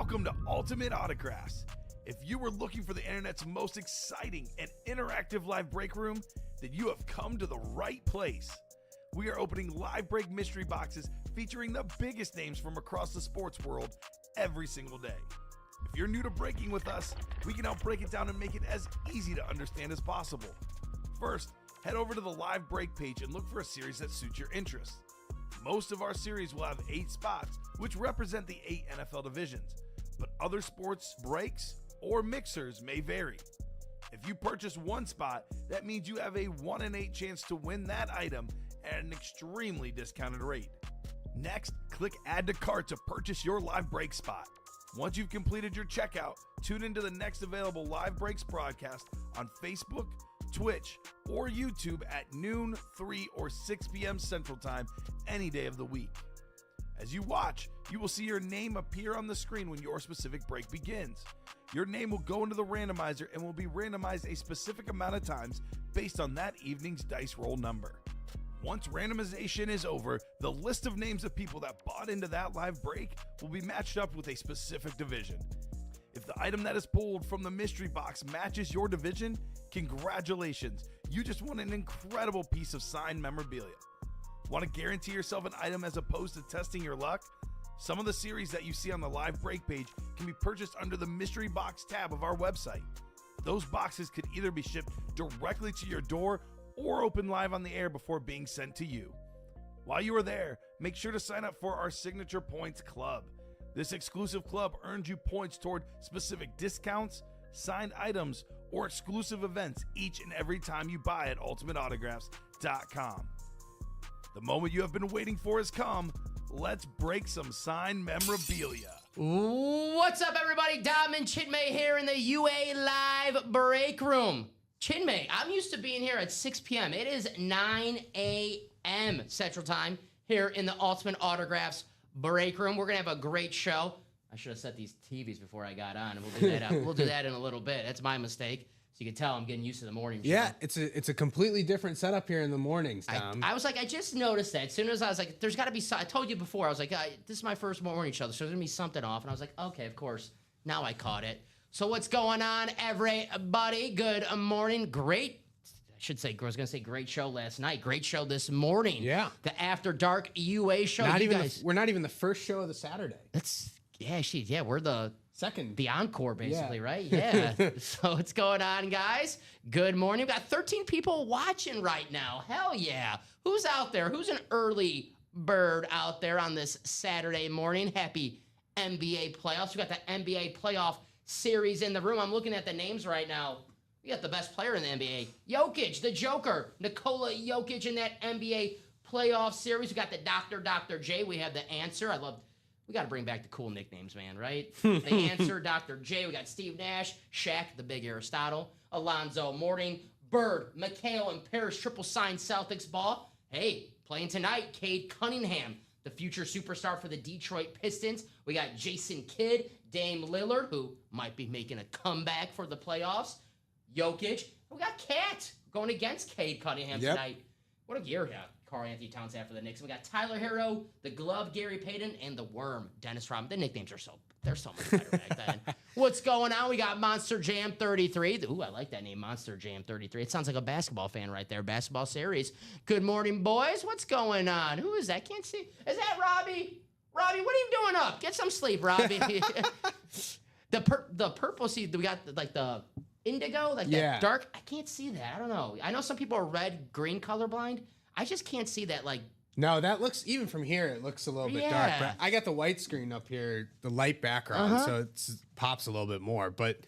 Welcome to Ultimate Autographs. If you were looking for the internet's most exciting and interactive live break room, then you have come to the right place. We are opening live break mystery boxes featuring the biggest names from across the sports world every single day. If you're new to breaking with us, we can help break it down and make it as easy to understand as possible. First, head over to the live break page and look for a series that suits your interests. Most of our series will have 8 spots, which represent the 8 NFL divisions, but other sports breaks or mixers may vary. If you purchase one spot, that means you have a 1 in 8 chance to win that item at an extremely discounted rate. Next, click Add to Cart to purchase your live break spot. Once you've completed your checkout, tune into the next available live breaks broadcast on Facebook, Twitch, or YouTube at noon, 3, or 6 p.m. Central Time any day of the week. As you watch, you will see your name appear on the screen when your specific break begins. Your name will go into the randomizer and will be randomized a specific amount of times based on that evening's dice roll number. Once randomization is over, the list of names of people that bought into that live break will be matched up with a specific division. If the item that is pulled from the mystery box matches your division, congratulations, you just won an incredible piece of signed memorabilia. Want to guarantee yourself an item as opposed to testing your luck? Some of the series that you see on the live break page can be purchased under the mystery box tab of our website. Those boxes could either be shipped directly to your door or open live on the air before being sent to you. While you are there, make sure to sign up for our Signature Points Club. This exclusive club earns you points toward specific discounts, signed items, or exclusive events each and every time you buy at ultimateautographs.com. The moment you have been waiting for has come. Let's break some signed memorabilia. What's up, everybody? Dom and Chinmay here in the UA Live Break Room. Chinmay, I'm used to being here at 6 p.m. It is 9 a.m. Central Time here in the Ultimate Autographs Break Room. We're going to have a great show. I should have set these TVs before I got on, and we'll do that we'll do that in a little bit. That's my mistake. So you can tell I'm getting used to the morning show. Yeah, it's a completely different setup here in the mornings, Tom. I was like, I just noticed that. As soon as I was like, there's got to be I told you before, I was like, this is my first morning show, so there's going to be something off. And I was like, okay, of course. Now I caught it. So what's going on, everybody? Good morning. Great. I should say, I was going to say great show last night. Great show this morning. Yeah. The After Dark UA show. We're not even the first show of the Saturday. We're the second. The encore, basically, Yeah. right? Yeah. So what's going on, guys? Good morning. We've got 13 people watching right now. Hell yeah. Who's out there? Who's an early bird out there on this Saturday morning? Happy NBA playoffs. We got the NBA playoff series in the room. I'm looking at the names right now. We got the best player in the NBA. Jokic, the Joker. Nikola Jokic in that NBA playoff series. We got the Dr. J. We have the answer. We got to bring back the cool nicknames, man, right? The answer, Dr. J. We got Steve Nash, Shaq, the big Aristotle, Alonzo Mourning, Bird, McHale, and Paris triple sign Celtics ball. Hey, playing tonight, Cade Cunningham, the future superstar for the Detroit Pistons. We got Jason Kidd, Dame Lillard, who might be making a comeback for the playoffs. Jokic. We got Cat going against Cade Cunningham tonight. What a year Karl Anthony Towns had for the Knicks. We got Tyler Hero, the Glove, Gary Payton, and the Worm, Dennis Rodman. The nicknames are they're so much better back then. What's going on? We got Monster Jam 33. Ooh, I like that name, Monster Jam 33. It sounds like a basketball fan right there. Basketball series. Good morning, boys. What's going on? Who is that? Can't see. Is that Robbie? Robbie, what are you doing up? Get some sleep, Robbie. The purple, see, we got like the indigo, like that dark. I can't see that. I don't know. I know some people are red, green colorblind. I just can't see that, like. No, that looks, even from here, it looks a little bit dark. But I got the white screen up here, the light background, so it pops a little bit more. But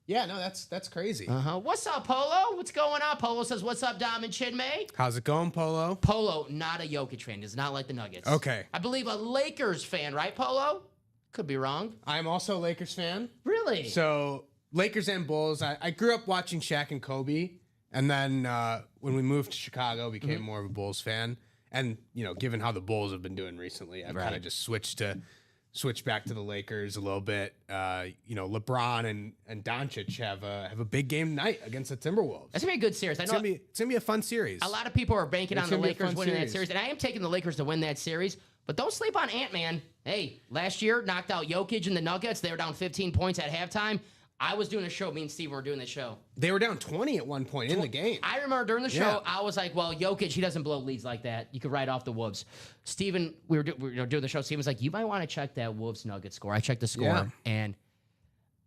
yeah, no, that's crazy. What's up, Polo? What's going on? Polo says, what's up, Dom and Chinmay? How's it going, Polo? Polo, not a Jokic fan. Does not like the Nuggets. Okay. I believe a Lakers fan, right, Polo? Could be wrong. I'm also a Lakers fan. Really? So, Lakers and Bulls. I grew up watching Shaq and Kobe. And then when we moved to Chicago, became more of a Bulls fan. And, given how the Bulls have been doing recently, I've kind of just switched back to the Lakers a little bit. LeBron and Doncic have a big game tonight against the Timberwolves. That's going to be a good series. I know it's gonna be a fun series. A lot of people are banking on the Lakers winning that series. And I am taking the Lakers to win that series. But don't sleep on Ant-Man. Hey, last year knocked out Jokic and the Nuggets. They were down 15 points at halftime. I was doing a show. Me and Steve were doing the show. They were down 20 at one point in the game. I remember during the show, I was like, well, Jokic, he doesn't blow leads like that. You could write off the Wolves. Steven, we were doing the show. Steven was like, you might want to check that Wolves Nuggets score. I checked the score, and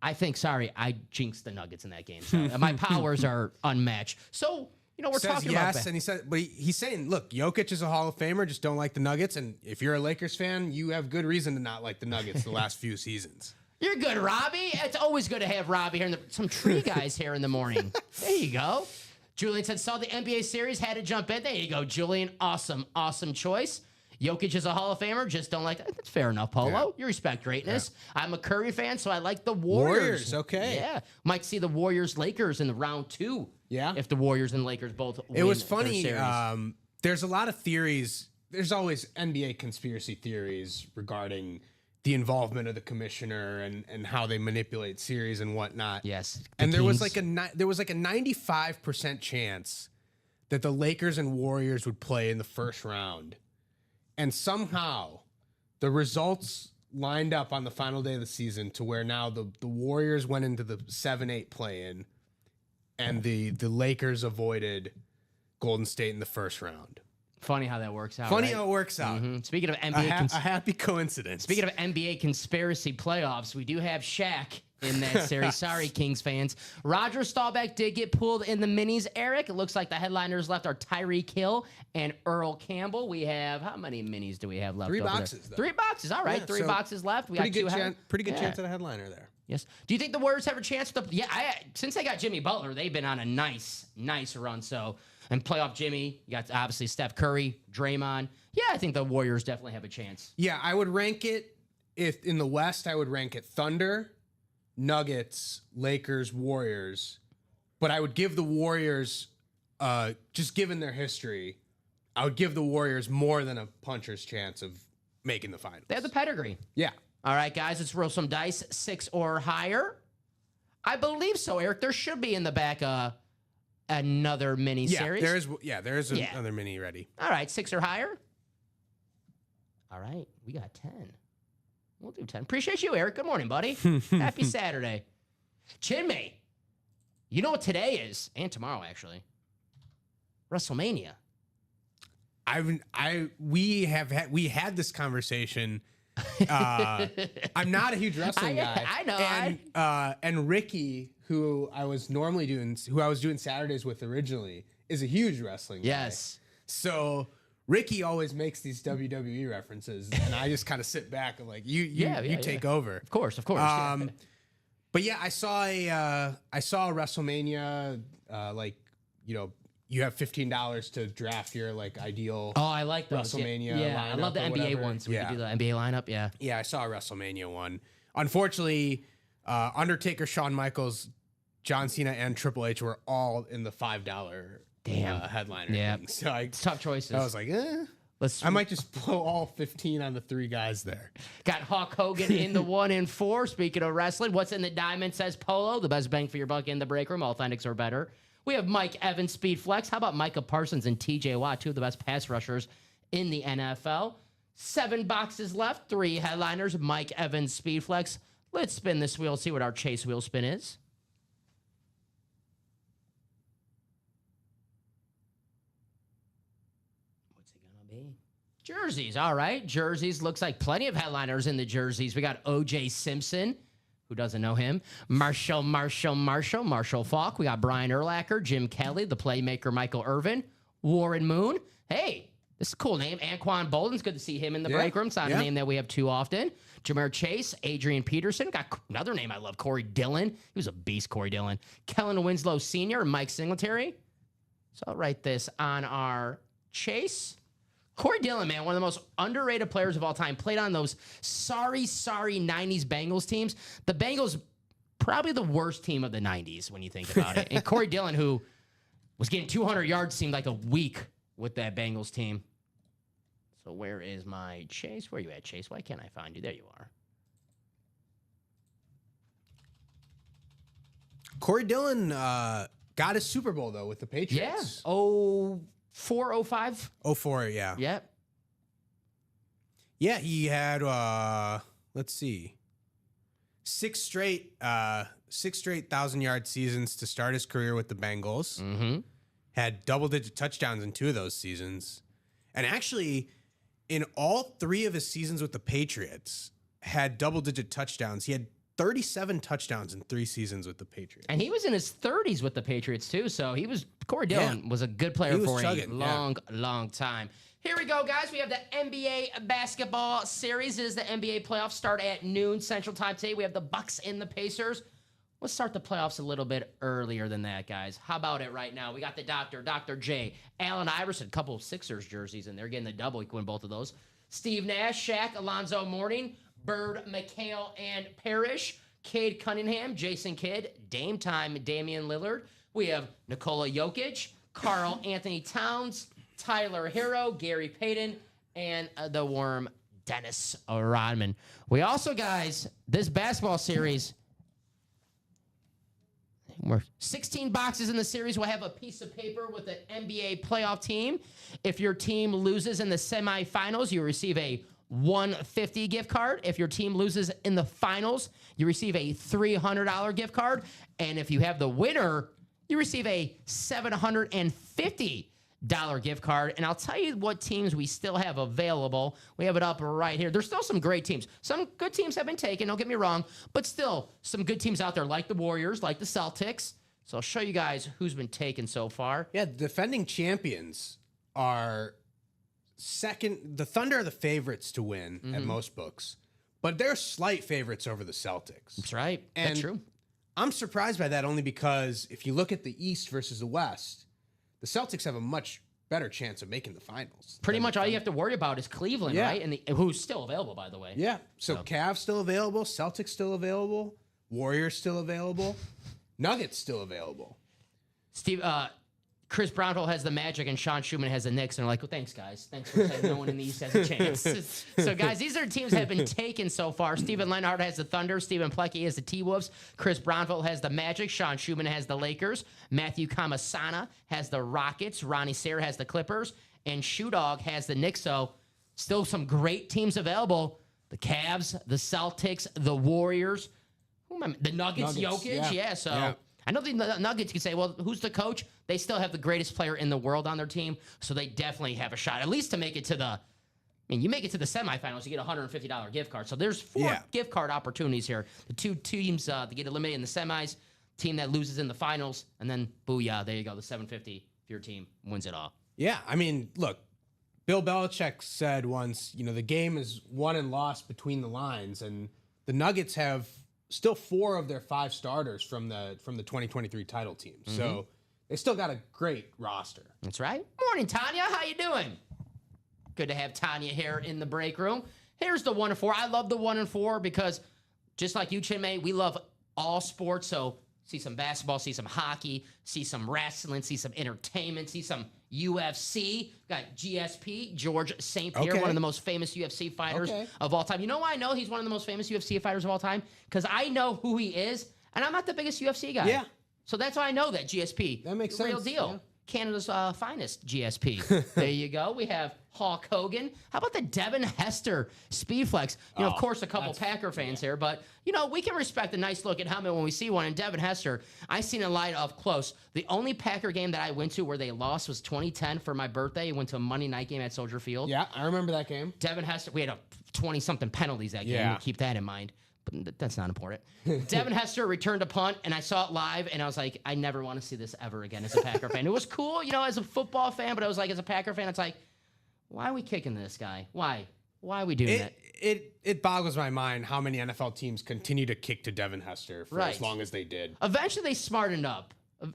I think, I jinxed the Nuggets in that game. So my powers are unmatched. So, we're talking about that. And he said, but he's saying, look, Jokic is a Hall of Famer, just don't like the Nuggets. And if you're a Lakers fan, you have good reason to not like the Nuggets the last few seasons. You're good, Robbie. It's always good to have Robbie here. Some tree guys here in the morning. There you go. Julian said, saw the NBA series, had to jump in. There you go, Julian. Awesome choice. Jokic is a Hall of Famer. Just don't like that. That's fair enough, Polo. Yeah. You respect greatness. Yeah. I'm a Curry fan, so I like the Warriors. Okay. Yeah. Might see the Warriors-Lakers in the round 2. Yeah. If the Warriors and Lakers both win. It was funny. There's a lot of theories. There's always NBA conspiracy theories regarding the involvement of the commissioner and how they manipulate series and whatnot. Yes. And there was like a 95% chance that the Lakers and Warriors would play in the first round. And somehow the results lined up on the final day of the season to where now the Warriors went into the 7-8 play-in and the Lakers avoided Golden State in the first round. Funny how that works out. Funny right? how it works out. Mm-hmm. Speaking of NBA, a happy coincidence. Speaking of NBA conspiracy playoffs, we do have Shaq in that series. Sorry, Kings fans. Roger Staubach did get pulled in the minis. Eric, it looks like the headliners left are Tyreek Hill and Earl Campbell. We have how many minis do we have left? 3 boxes. 3 boxes. All right, yeah, 3 boxes left. We got pretty good chance at a headliner there. Yes. Do you think the Warriors have a chance to? Yeah. Since they got Jimmy Butler, they've been on a nice run. So. And playoff Jimmy, you got obviously Steph Curry, Draymond. Yeah, I think the Warriors definitely have a chance. Yeah, I would rank it, if in the West, I would rank it Thunder, Nuggets, Lakers, Warriors. But I would give the Warriors, just given their history, I would give the Warriors more than a puncher's chance of making the finals. They have the pedigree. Yeah. All right, guys, let's roll some dice, 6 or higher. I believe so, Eric. There should be in the back another mini series. There is another mini ready. All right, 6 or higher. All right, we got 10. We'll do 10. Appreciate you, Eric. Good morning, buddy. Happy Saturday. Chinmay, you know what today is, and tomorrow actually. WrestleMania. We had this conversation. I'm not a huge wrestling guy. I know. And Ricky, who I was doing Saturdays with originally, is a huge wrestling guy. Yes. So Ricky always makes these WWE references, and I just kind of sit back and like, you take over. Of course. But yeah, I saw a WrestleMania, you have $15 to draft your ideal. Oh, I like those. WrestleMania. Yeah, I love the NBA ones. We could do the NBA lineup. Yeah. Yeah, I saw a WrestleMania one. Unfortunately, Undertaker, Shawn Michaels, John Cena, and Triple H were all in the $5 headliner. Yeah. Thing. So it's tough choices. I was like, I might just blow all 15 on the 3 guys there. Got Hulk Hogan in the 1 and 4. Speaking of wrestling, what's in the diamond, says Polo. The best bang for your buck in the break room. Authentics are better. We have Mike Evans, Speed Flex. How about Micah Parsons and TJ Watt, 2 of the best pass rushers in the NFL? 7 boxes left, 3 headliners, Mike Evans, Speed Flex. Let's spin this wheel, see what our chase wheel spin is. What's it going to be? Jerseys, all right. Jerseys, looks like plenty of headliners in the jerseys. We got O.J. Simpson. Who doesn't know him? Marshall Faulk. We got Brian Urlacher, Jim Kelly, the playmaker Michael Irvin, Warren Moon. Hey, this is a cool name. Anquan Bolden's good to see him in the break room. It's not a name that we have too often. Jamar Chase, Adrian Peterson. Got another name I love, Corey Dillon. He was a beast, Corey Dillon. Kellen Winslow Sr. and Mike Singletary. So I'll write this on our chase. Corey Dillon, man, one of the most underrated players of all time. Played on those sorry 90s Bengals teams. The Bengals, probably the worst team of the 90s when you think about it. And Corey Dillon, who was getting 200 yards, seemed like a week with that Bengals team. So where is my Chase? Where are you at, Chase? Why can't I find you? There you are. Corey Dillon got his Super Bowl, though, with the Patriots. Yeah. 04, 05? 04, yeah. Yep. Yeah, he had let's see, six straight 1,000-yard seasons to start his career with the Bengals. Mm-hmm. Had double-digit touchdowns in 2 of those seasons, and actually, in all 3 of his seasons with the Patriots, had double-digit touchdowns. He had 37 touchdowns in 3 seasons with the Patriots. And he was in his 30s with the Patriots too, so Corey Dillon was a good player for a long time. Here we go, guys. We have the NBA basketball series. It is the NBA playoffs start at noon Central Time today. We have the Bucks and the Pacers. Let's start the playoffs a little bit earlier than that, guys. How about it right now? We got the Dr. J, Allen Iverson, a couple of Sixers jerseys in there, getting the double. He can win both of those. Steve Nash, Shaq, Alonzo Mourning, Bird, McHale, and Parrish, Cade Cunningham, Jason Kidd, Dame Time, Damian Lillard. We have Nikola Jokic, Karl Anthony Towns, Tyler Hero, Gary Payton, and the Worm, Dennis Rodman. We also, guys, this basketball series, we're 16 boxes in the series. We'll have a piece of paper with an NBA playoff team. If your team loses in the semifinals, you receive a $150 gift card. If your team loses in the finals, you receive a $300 gift card. And if you have the winner, you receive a $750 gift card. And I'll tell you what teams we still have available. We have it up right here. There's still some great teams. Some good teams have been taken, don't get me wrong, but still some good teams out there like the Warriors, like the Celtics. So I'll show you guys who's been taken so far. Yeah, the defending champions are second. The Thunder are the favorites to win at most books, but they're slight favorites over the Celtics. That's right. And That's true. I'm surprised by that only because if you look at the East versus the West, the Celtics have a much better chance of making the finals. Pretty much all you have to worry about is Cleveland, Yeah. right? And who's still available, by the way. Yeah. So Cavs still available, Celtics still available, Warriors still available, Nuggets still available. Chris Brownhill has the Magic and Sean Schumann has the Knicks. And they're like, well, thanks, guys. Thanks for saying no one in the East has a chance. So, guys, these are teams that have been taken so far. Stephen Lenhart has the Thunder. Stephen Plecki has the T-Wolves. Chris Brownhill has the Magic. Sean Schumann has the Lakers. Matthew Kamasana has the Rockets. Ronnie Sayre has the Clippers. And Shoe Dog has the Knicks. So, still some great teams available. The Cavs, the Celtics, the Warriors. The Nuggets, Jokic. Yeah, so... Yeah. I know the Nuggets can say, well, who's the coach? They still have the greatest player in the world on their team, so they definitely have a shot, at least to make it to the... I mean, you make it to the semifinals, you get a $150 gift card. So there's 4 gift card opportunities here. The 2 teams that get eliminated in the semis, team that loses in the finals, and then booyah, there you go, the $750 if your team wins it all. Yeah, I mean, look, Bill Belichick said once, the game is won and lost between the lines, and the Nuggets have still 4 of their 5 starters from the 2023 title team. So they still got a great roster. That's right. Morning, Tanya. How you doing? Good to have Tanya here in the break room. Here's the 1-4. I love the 1-4 because just like you, Chinmay, we love all sports. So see some basketball, see some hockey, see some wrestling, see some entertainment, see some UFC. Got GSP, George St. Pierre, one of the most famous UFC fighters of all time. You know why I know he's one of the most famous UFC fighters of all time? Because I know who he is, and I'm not the biggest UFC guy. Yeah. So that's why I know that GSP. That makes real sense. deal. Yeah. Canada's finest GSP. There you go. We have Hulk Hogan. How about the Devin Hester Speedflex? Of course, a couple Packer fans here, but, we can respect a nice looking helmet when we see one. And Devin Hester, I seen it light up close. The only Packer game that I went to where they lost was 2010 for my birthday. I went to a Monday night game at Soldier Field. Yeah, I remember that game. Devin Hester, we had a 20-something penalties that game. Yeah. Keep that in mind. But that's not important. Devin Hester returned a punt, and I saw it live, and I was like, I never want to see this ever again as a Packer fan. It was cool, as a football fan, but I was like, as a Packer fan, it's like, why are we kicking this guy? Why? Why are we doing that? It boggles my mind how many NFL teams continue to kick to Devin Hester for as long as they did. Eventually, they smartened up.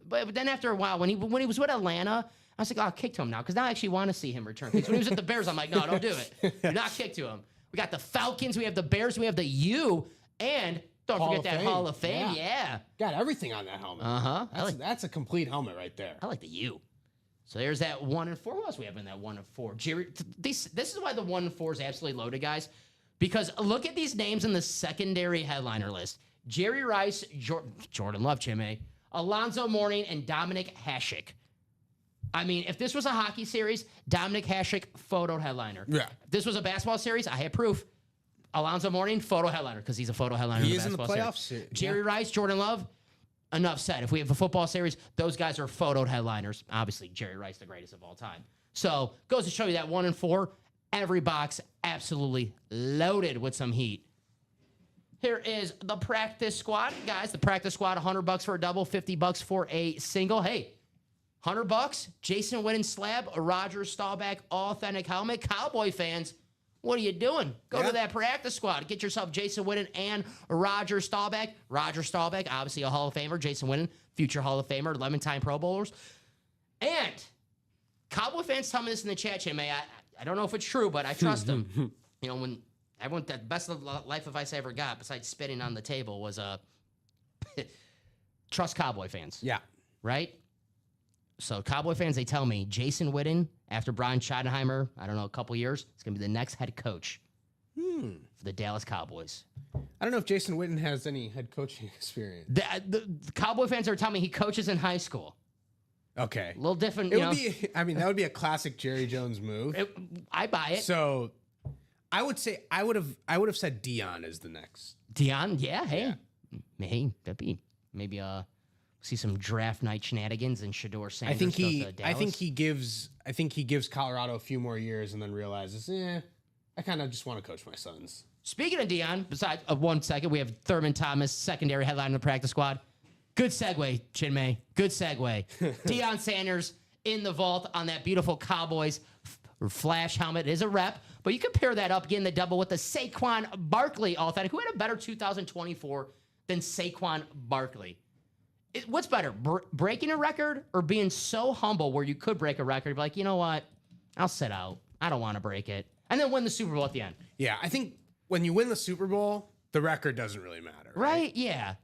But then after a while, when he was with Atlanta, I was like, I'll kick to him now, because now I actually want to see him return. Because when he was at the Bears, I'm like, no, don't do it. Do not kick to him. We got the Falcons, we have the Bears, we have the U, and don't forget that Hall of Fame. Yeah. Got everything on that helmet. That's a complete helmet right there. I like the U. So there's that 1-4. What else we have in that 1-4? Jerry, this is why the 1-4 is absolutely loaded, guys. Because look at these names in the secondary headliner list. Jerry Rice, Jordan Love, Jimmy, Alonzo Mourning, and Dominic Hasek. I mean, if this was a hockey series, Dominic Hasek, photo headliner. Yeah. If this was a basketball series, I had proof. Alonzo Mourning, photo headliner, because he's a photo headliner He in is the in the basketball playoffs. series. Jerry Rice, Jordan Love, enough said. If we have a football series, those guys are photo headliners. Obviously, Jerry Rice, the greatest of all time. So, goes to show you that 1 and 4, every box absolutely loaded with some heat. Here is the practice squad, guys. The practice squad, $100 for a double, $50 for a single. Hey, $100, Jason Witten slab, a Roger Staubach authentic helmet. Cowboy fans, what are you doing? Go to that practice squad. Get yourself Jason Witten and Roger Staubach. Roger Staubach, obviously a Hall of Famer. Jason Witten, future Hall of Famer, 11-time Pro Bowlers. And Cowboy fans tell me this in the chat, May. I don't know if it's true, but I trust them. You know, when everyone, the best of life advice I ever got, besides spitting on the table, was trust Cowboy fans. Yeah. Right? So Cowboy fans, they tell me Jason Witten, after Brian Schottenheimer, I don't know, a couple years, is going to be the next head coach for the Dallas Cowboys. I don't know if Jason Witten has any head coaching experience. The Cowboy fans are telling me he coaches in high school. Okay. A little different, It would be, I mean, that would be a classic Jerry Jones move. I buy it. So I would say I would have said Dion is the next. Dion, yeah, hey. Hey, that'd be maybe see some draft night shenanigans and Shedeur Sanders. I think he gives Colorado a few more years and then realizes, I kind of just want to coach my sons. Speaking of Dion, besides 1 second, we have Thurman Thomas, secondary headline in the practice squad. Good segue, Chinmay. Good segue. Deion Sanders in the vault on that beautiful Cowboys flash helmet. It is a rep, but you compare that up, getting the double with the Saquon Barkley authentic. Who had a better 2024 than Saquon Barkley? What's better, breaking a record or being so humble where you could break a record? Be like, you know what? I'll sit out. I don't want to break it. And then win the Super Bowl at the end. Yeah, I think when you win the Super Bowl, the record doesn't really matter. Right? Yeah.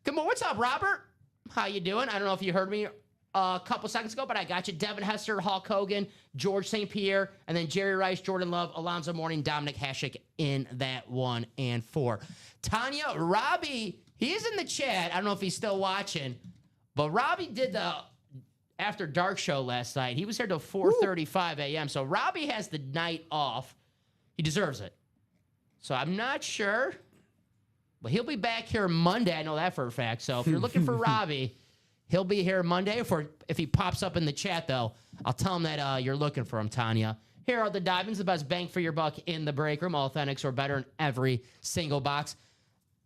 Come on, what's up, Robert? How you doing? I don't know if you heard me a couple seconds ago, but I got you. Devin Hester, Hulk Hogan, George St. Pierre, and then Jerry Rice, Jordan Love, Alonzo Mourning, Dominic Hasek in that 1 and 4. Tanya, Robbie, he's in the chat. I don't know if he's still watching, but Robbie did the After Dark show last night. He was here till 4:35 a.m., so Robbie has the night off. He deserves it. So I'm not sure, but he'll be back here Monday. I know that for a fact. So if you're looking for Robbie, he'll be here Monday. If he pops up in the chat, though, I'll tell him that you're looking for him, Tanya. Here are the diamonds, the best bang for your buck in the break room. Authentics are better in every single box.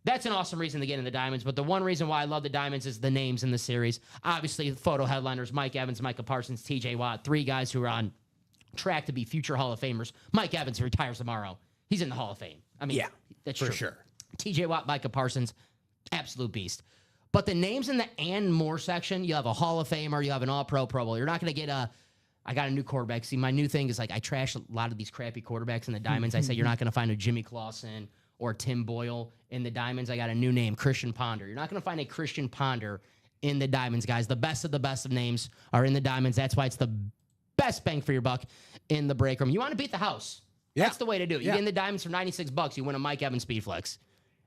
That's an awesome reason to get in the diamonds, but the one reason why I love the diamonds is the names in the series. Obviously, photo headliners, Mike Evans, Micah Parsons, TJ Watt, 3 guys who are on track to be future Hall of Famers. Mike Evans retires tomorrow. He's in the Hall of Fame. I mean, that's for true. Sure. TJ Watt, Micah Parsons, absolute beast. But the names in the and more section, you have a Hall of Famer, you have an All-Pro, Pro Bowl. You're not going to get I got a new quarterback. See, my new thing is I trash a lot of these crappy quarterbacks in the diamonds. I say you're not going to find a Jimmy Clausen or Tim Boyle in the diamonds. I got a new name, Christian Ponder. You're not going to find a Christian Ponder in the diamonds, guys. The best of names are in the diamonds. That's why it's the best bang for your buck in the break room. You want to beat the house. Yeah. That's the way to do it. You get in the diamonds for $96, you win a Mike Evans Speedflex.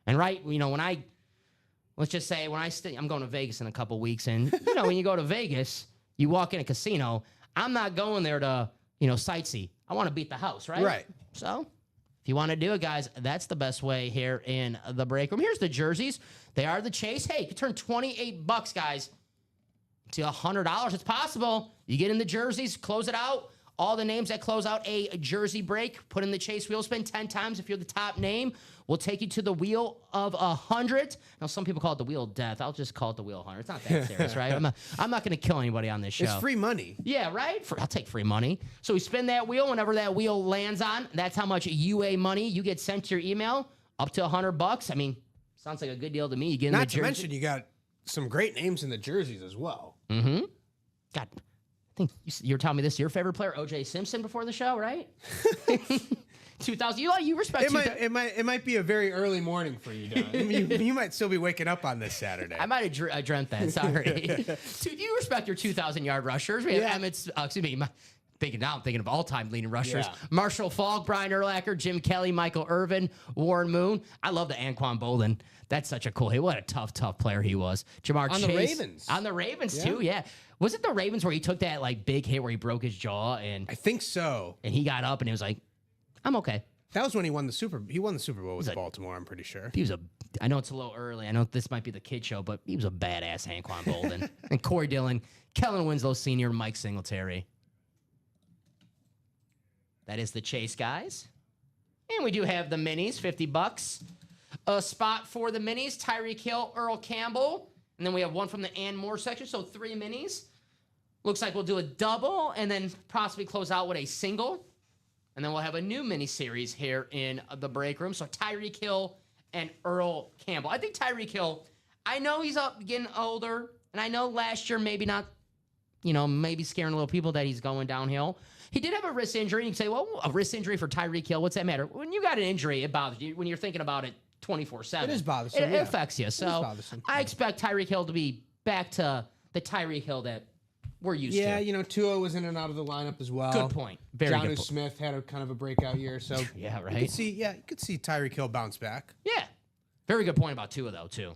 And let's just say I'm going to Vegas in a couple weeks, and when you go to Vegas, you walk in a casino, I'm not going there to, sigtsee. I want to beat the house, right? Right. So if you want to do it, guys, that's the best way here in the break room. Here's the jerseys. They are the chase. Hey, you can turn $28, guys, to $100. It's possible. You get in the jerseys, close it out. All the names that close out a jersey break, put in the chase wheel spin 10 times. If you're the top name, we'll take you to the wheel of 100. Now, some people call it the wheel of death. I'll just call it the wheel of 100. It's not that serious, right? I'm not going to kill anybody on this show. It's free money. Yeah, right? I'll take free money. So we spin that wheel. Whenever that wheel lands on, that's how much UA money you get sent to your email, up to $100. I mean, sounds like a good deal to me. You get in Not to mention, you got some great names in the jerseys as well. Mm-hmm. God, I think you're telling me this is your favorite player, O.J. Simpson, before the show, right? 2000. You respect it might be a very early morning for you, Don. you might still be waking up on this Saturday. I might have dreamt that. Sorry. Dude, you respect your 2,000-yard rushers. We have I'm thinking of all-time leading rushers. Yeah. Marshall Faulk, Brian Urlacher, Jim Kelly, Michael Irvin, Warren Moon. I love the Anquan Bolden. That's such a cool hit. What a tough player he was. Jamar On Chase. the Ravens. On the Ravens, too, yeah. Was it the Ravens where he took that like big hit where he broke his jaw and I think so. he got up and he was like, I'm okay. That was when he won the Super Bowl with Baltimore, I'm pretty sure. I know it's a little early. I know this might be the kid show, but he was a badass Anquan Bolden. And Corey Dillon, Kellen Winslow Sr., Mike Singletary. That is the Chase guys. And we do have the minis, $50. A spot for the minis, Tyreek Hill, Earl Campbell. And then we have one from the Ann Moore section, so 3 minis. Looks like we'll do a double and then possibly close out with a single. And then we'll have a new mini series here in the break room. So Tyreek Hill and Earl Campbell. I think Tyreek Hill, I know he's up getting older. And I know last year maybe not, maybe scaring little people that he's going downhill. He did have a wrist injury. You can say, well, a wrist injury for Tyreek Hill, what's that matter? When you got an injury, it bothers you. When you're thinking about it 24/7. It is bothersome. It affects you. So I expect Tyreek Hill to be back to the Tyreek Hill that we're used to. Yeah, Tua was in and out of the lineup as well. Good point. Very good point. Jonnu Smith had a kind of a breakout year, so yeah, right. You could see Tyreek Hill bounce back. Yeah. Very good point about Tua, though, too.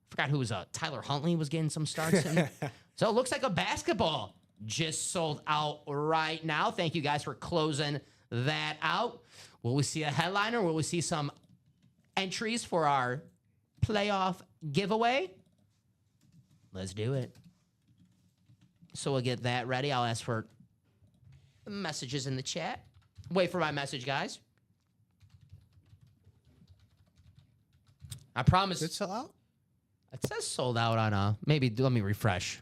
Forgot who was Tyler Huntley was getting some starts in. So it looks like a basketball just sold out right now. Thank you guys for closing that out. Will we see a headliner? Will we see some entries for our playoff giveaway? Let's do it. So we'll get that ready. I'll ask for messages in the chat. Wait for my message, guys. I promise. Did it sell out? It says sold out on maybe let me refresh.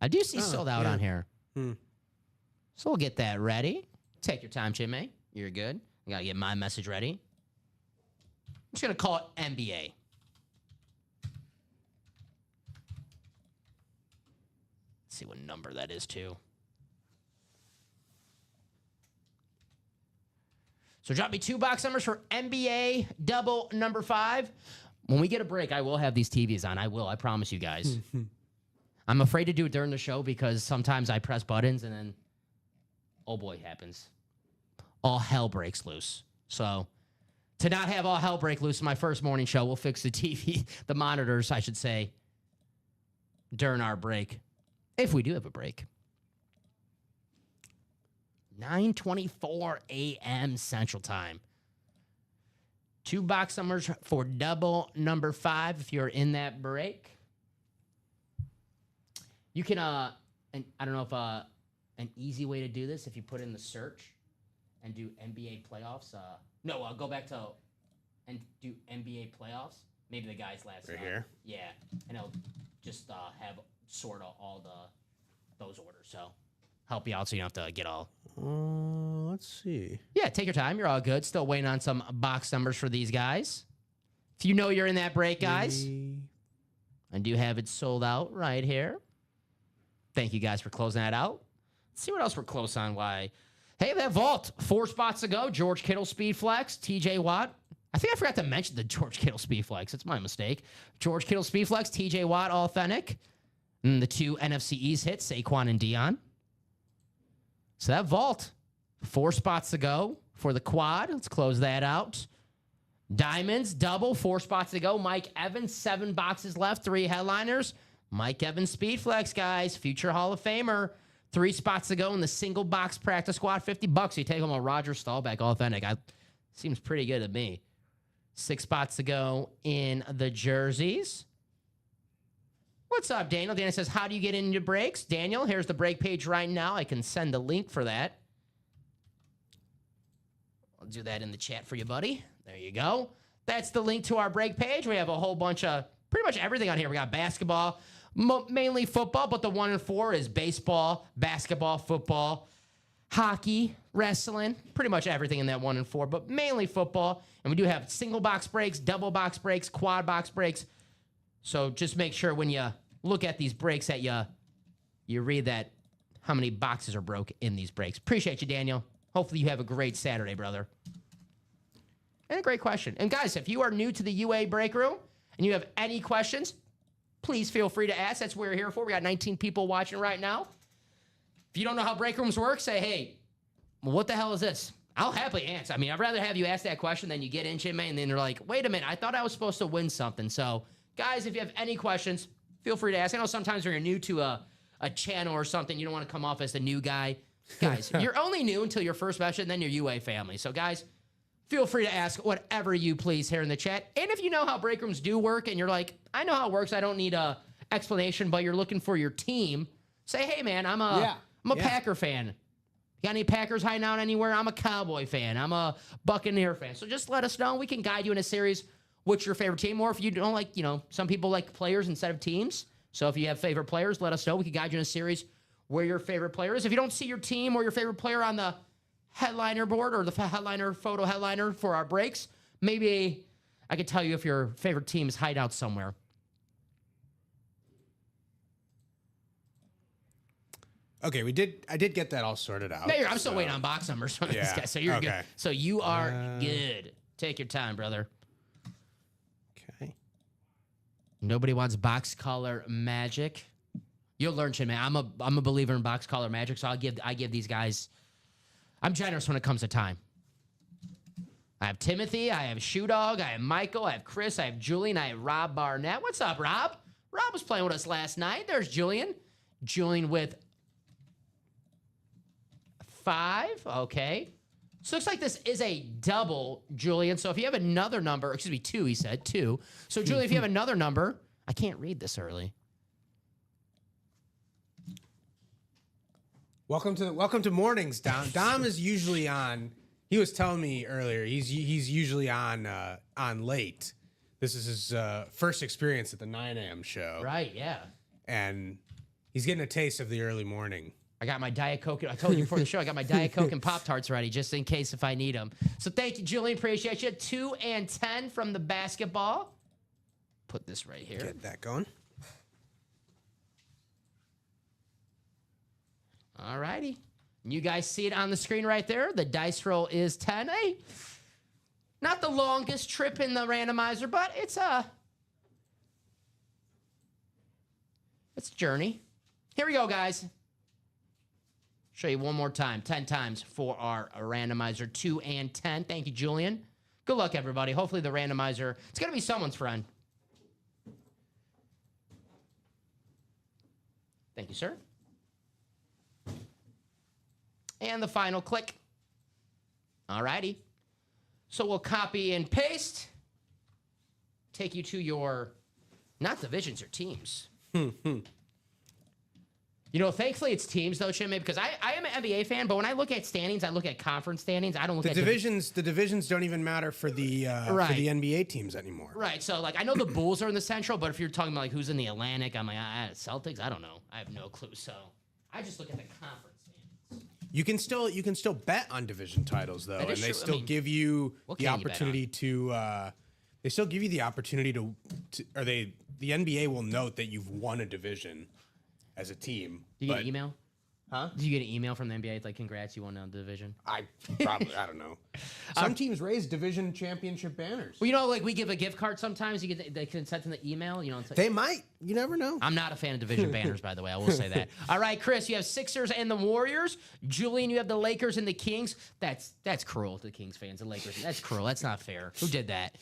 I do see sold out on here. So we'll get that ready. Take your time, Jimmy. You're good. I gotta get my message ready. I'm just gonna call it NBA. Let's see what number that is too. So drop me 2 box numbers for NBA double number 5. When we get a break, I will have these TVs on. I promise you guys. I'm afraid to do it during the show because sometimes I press buttons and then, oh boy, happens. All hell breaks loose. So to not have all hell break loose in my first morning show, we'll fix the TV, the monitors, I should say, during our break. If we do have a break. 9:24 a.m. Central Time. 2 box numbers for double number 5 if you're in that break. You can, and I don't know if an easy way to do this, if you put in the search and do NBA playoffs. Go back to and do NBA playoffs. Maybe the guys last right here. Yeah, and it'll just have sort of all those orders. So help you out so you don't have to get all. Let's see. Yeah, take your time. You're all good. Still waiting on some box numbers for these guys. If you know you're in that break, guys, I do have it sold out right here. Thank you guys for closing that out. Let's see what else we're close on. Why? Hey, that vault. 4 spots to go. George Kittle Speed Flex. TJ Watt. I think I forgot to mention the George Kittle Speed Flex. It's my mistake. George Kittle Speed Flex. TJ Watt Authentic. And the 2 NFC East hits, Saquon and Dion. So that vault. 4 spots to go for the quad. Let's close that out. Diamonds, double. 4 spots to go. Mike Evans, 7 boxes left. 3 headliners. Mike Evans Speed Flex, guys. Future Hall of Famer. 3 spots to go in the single box practice squad. $50. You take home a Roger Staubach Authentic. Seems pretty good to me. 6 spots to go in the jerseys. What's up, Daniel? Daniel says, how do you get into breaks? Daniel, here's the break page right now. I can send a link for that. I'll do that in the chat for you, buddy. There you go. That's the link to our break page. We have a whole bunch of pretty much everything on here. We got basketball, mainly football, but the 1 and 4 is baseball, basketball, football, hockey, wrestling, pretty much everything in that 1 and 4, but mainly football. And we do have single box breaks, double box breaks, quad box breaks. So just make sure when you look at these breaks that you read that how many boxes are broke in these breaks. Appreciate you, Daniel. Hopefully you have a great Saturday, brother. And a great question. And guys, if you are new to the UA Break Room and you have any questions, please feel free to ask. That's what we're here for. We got 19 people watching right now. If you don't know how break rooms work, say, hey, what the hell is this? I'll happily answer. I mean, I'd rather have you ask that question than you get into it, and then they're like, wait a minute, I thought I was supposed to win something. So, guys, if you have any questions, feel free to ask. I know sometimes when you're new to a channel or something, you don't want to come off as the new guy. Guys, you're only new until your first match, and then your UA family. So, guys, feel free to ask whatever you please here in the chat. And if you know how break rooms do work, and you're like, I know how it works, I don't need a explanation, but you're looking for your team, say, hey, man, I'm a Packer fan. Got any Packers hiding out anywhere? I'm a Cowboy fan. I'm a Buccaneer fan. So just let us know. We can guide you in a series. What's your favorite team? Or if you don't like, some people like players instead of teams. So if you have favorite players, let us know. We can guide you in a series where your favorite player is. If you don't see your team or your favorite player on the headliner board or the photo headliner for our breaks, maybe I could tell you if your favorite team is hide out somewhere. Okay, I did get that all sorted out. No, I'm still waiting on box numbers from this guy. So you're good. So you are good. Take your time, brother. Okay. Nobody wants box color magic. You'll learn, Chin, man. I'm a believer in box color magic, so I give these guys. I'm generous when it comes to time. I have Timothy, I have Shoe Dog, I have Michael, I have Chris, I have Julian, I have Rob Barnett. What's up, Rob? Rob was playing with us last night. There's Julian. Julian with 5. Okay. So it looks like this is a double, Julian. So if you have another number, excuse me, 2, he said 2. So Julian, if you have another number, I can't read this early. Welcome to mornings, Dom. Dom is usually on. He was telling me earlier he's usually on late. This is his first experience at the 9 a.m. show. Right. Yeah. And he's getting a taste of the early morning. I got my Diet Coke. I told you before the show, I got my Diet Coke and Pop-Tarts ready just in case if I need them. So thank you, Julian. Appreciate you. 2 and 10 from the basketball. Put this right here. Get that going. All righty. You guys see it on the screen right there. The dice roll is 10. Hey, not the longest trip in the randomizer, but it's a journey. Here we go, guys. Show you one more time. 10 times for our randomizer. 2 and 10. Thank you, Julian. Good luck, everybody. Hopefully the randomizer, it's going to be someone's friend. Thank you, sir. And the final click. All righty. So we'll copy and paste. Take you to your, not divisions, your teams. Thankfully it's teams though, Chimmy, because I am an NBA fan, but when I look at standings, I look at conference standings. I don't look at divisions. The divisions don't even matter for the NBA teams anymore. Right. So I know the Bulls are in the Central, but if you're talking about who's in the Atlantic, I'm like Celtics. I don't know. I have no clue. So I just look at the conference. You can still bet on division titles though, and they still give you the opportunity to. They still give you the opportunity to, the NBA will note that you've won a division as a team. Do you get an email? Huh? Do you get an email from the NBA like, congrats, you won a division? I don't know. Some teams raise division championship banners. Well, we give a gift card sometimes. They can send them the email. They might. You never know. I'm not a fan of division banners, by the way. I will say that. All right, Chris, you have Sixers and the Warriors. Julian, you have the Lakers and the Kings. That's cruel to the Kings fans, the Lakers. That's cruel. That's not fair. Who did that?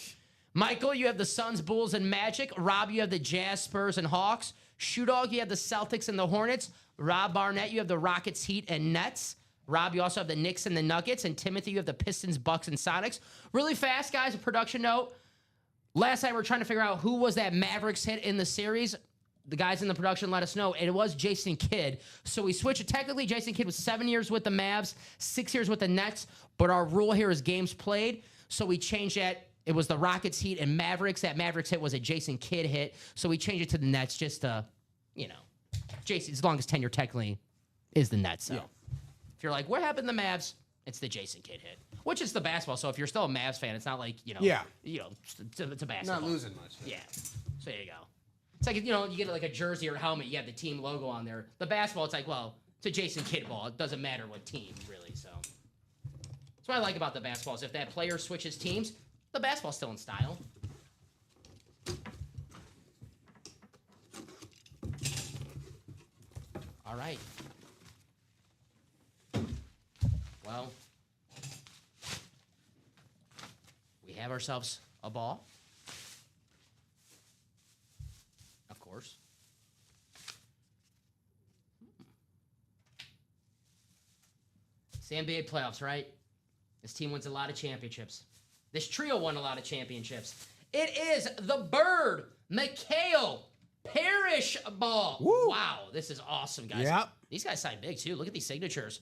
Michael, you have the Suns, Bulls, and Magic. Rob, you have the Jazz, Spurs, and Hawks. Shoe Dog, you have the Celtics and the Hornets. Rob Barnett, you have the Rockets, Heat, and Nets. Rob, you also have the Knicks and the Nuggets. And Timothy, you have the Pistons, Bucks, and Sonics. Really fast, guys, a production note. Last night we were trying to figure out who was that Mavericks hit in the series. The guys in the production let us know, and it was Jason Kidd. So we switched it. Technically, Jason Kidd was 7 years with the Mavs, 6 years with the Nets. But our rule here is games played. So we changed that. It was the Rockets, Heat, and Mavericks. That Mavericks hit was a Jason Kidd hit. So we changed it to the Nets just to, Jason's longest tenure technically is the Nets. So if you're like, what happened to the Mavs? It's the Jason Kidd hit, which is the basketball. So if you're still a Mavs fan, it's not like, it's a basketball. Not losing much. Yeah. So there you go. It's like, you get like a jersey or a helmet, you have the team logo on there. The basketball, it's like, well, it's a Jason Kidd ball. It doesn't matter what team, really. So that's what I like about the basketball is if that player switches teams, the basketball's still in style. All right. Well, we have ourselves a ball. Of course. It's the NBA playoffs, right? This team wins a lot of championships. This trio won a lot of championships. It is the Bird Mikhail Parrish ball. Woo. Wow, this is awesome, guys. Yep. These guys signed big, too. Look at these signatures.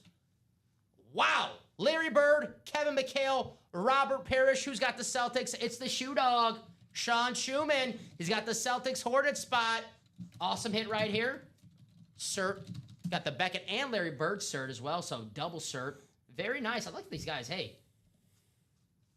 Wow. Larry Bird, Kevin McHale, Robert Parrish. Who's got the Celtics? It's the shoe dog, Sean Schumann. He's got the Celtics Hornet spot. Awesome hit right here. Cert. Got the Beckett and Larry Bird cert as well, so double cert. Very nice. I like these guys. Hey,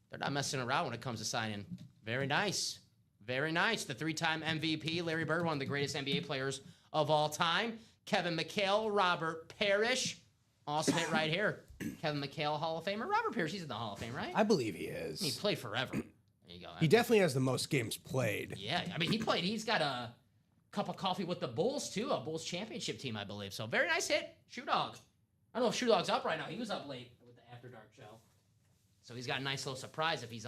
they're not messing around when it comes to signing. Very nice. Very nice. The 3-time MVP, Larry Bird, one of the greatest NBA players of all time. Kevin McHale, Robert Parrish. Awesome hit right here. Kevin McHale, Hall of Famer. Robert Parrish, he's in the Hall of Fame, right? I believe he is. He played forever. There you go. He definitely has the most games played. Yeah, I mean, he played. He's got a cup of coffee with the Bulls, too, a Bulls championship team, I believe. So, very nice hit. Shoe Dog. I don't know if Shoe Dog's up right now. He was up late with the After Dark show. So, he's got a nice little surprise if he's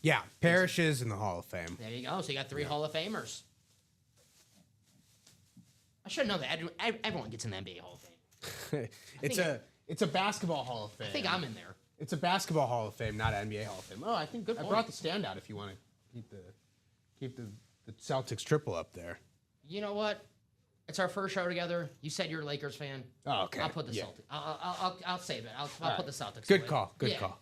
Yeah, Parrish is in the Hall of Fame. There you go. So, you got 3 Hall of Famers. I should know that. Everyone gets in the NBA Hall of Fame. It's a basketball Hall of Fame. I think I'm in there. It's a basketball Hall of Fame, not an NBA Hall of Fame. Oh, I think Good I point. brought the standout if you want to keep the Celtics triple up there. You know what? It's our first show together. You said you're a Lakers fan. Oh, okay. I'll put the Celtics. I'll save it. I'll put the Celtics. Good away. call. Good Yeah. call.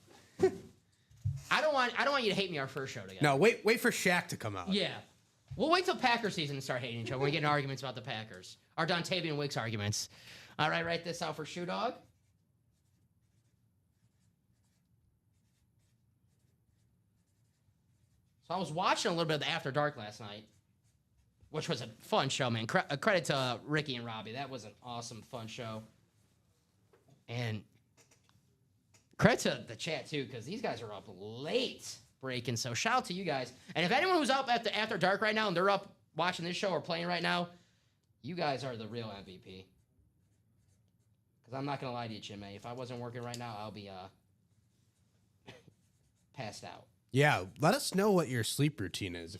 I don't want you to hate me our first show together. No, wait for Shaq to come out. Yeah. We'll wait till Packers season to start hating each other. We're getting arguments about the Packers. Our Dontavian Wicks arguments. All right, write this out for Shoe Dog. So I was watching a little bit of the After Dark last night, which was a fun show, man. Credit to Ricky and Robbie. That was an awesome, fun show. And credit to the chat, too, because these guys are up late breaking. So shout out to you guys. And if anyone who's up at the After Dark right now and they're up watching this show or playing right now, you guys are the real MVP. Because I'm not going to lie to you, Jimmy. If I wasn't working right now, I'll be passed out. Yeah, let us know what your sleep routine is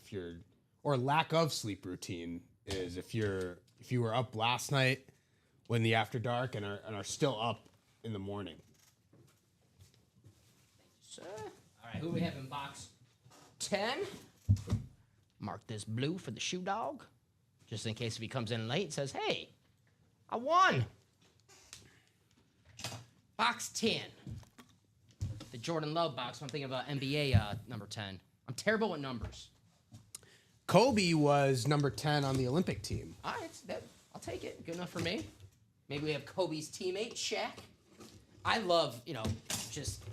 or lack of sleep routine is if you were up last night when the After Dark and are still up in the morning. Sir. All right, who we have in box 10? Mark this blue for the Shoe Dog, just in case if he comes in late and says, "Hey, I won." Box 10. The Jordan Love box. I'm thinking about NBA number 10. I'm terrible with numbers. Kobe was number 10 on the Olympic team. All right, I'll take it. Good enough for me. Maybe we have Kobe's teammate, Shaq. I love, just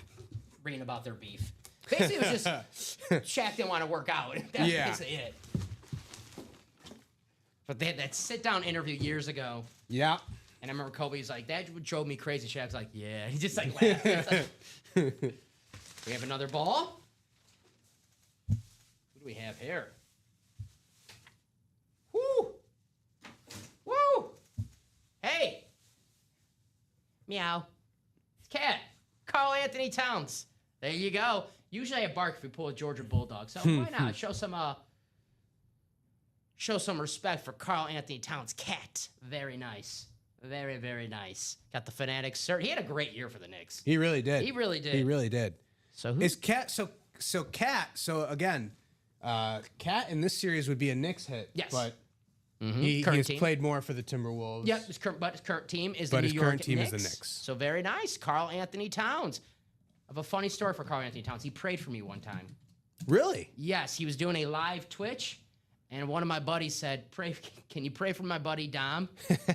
reading about their beef. Basically, it was just Shaq didn't want to work out. That's basically it. But they had that sit-down interview years ago. Yeah. And I remember Kobe's like, "That drove me crazy." Shaq's like, "Yeah." He just like laughed. It's like, we have another ball. Who do we have here? Woo! Woo! Hey! Meow. It's Cat. Karl Anthony Towns. There you go. Usually I bark if we pull a Georgia Bulldog. So why not? Show some respect for Karl Anthony Towns. Cat. Very nice. Very, very nice. Got the Fanatics cert. He had a great year for the Knicks. He really did. He really did. He really did. So who? Is Cat Cat? So again, Cat in this series would be a Knicks hit. Yes. But Current he has team. played more for the Timberwolves. Yep, his current team is the But New his York current team Knicks. is the Knicks. So very nice. Karl Anthony Towns. I have a funny story for Karl Anthony Towns. He prayed for me one time. Really? Yes, he was doing a live Twitch, and one of my buddies said, can you pray for my buddy Dom?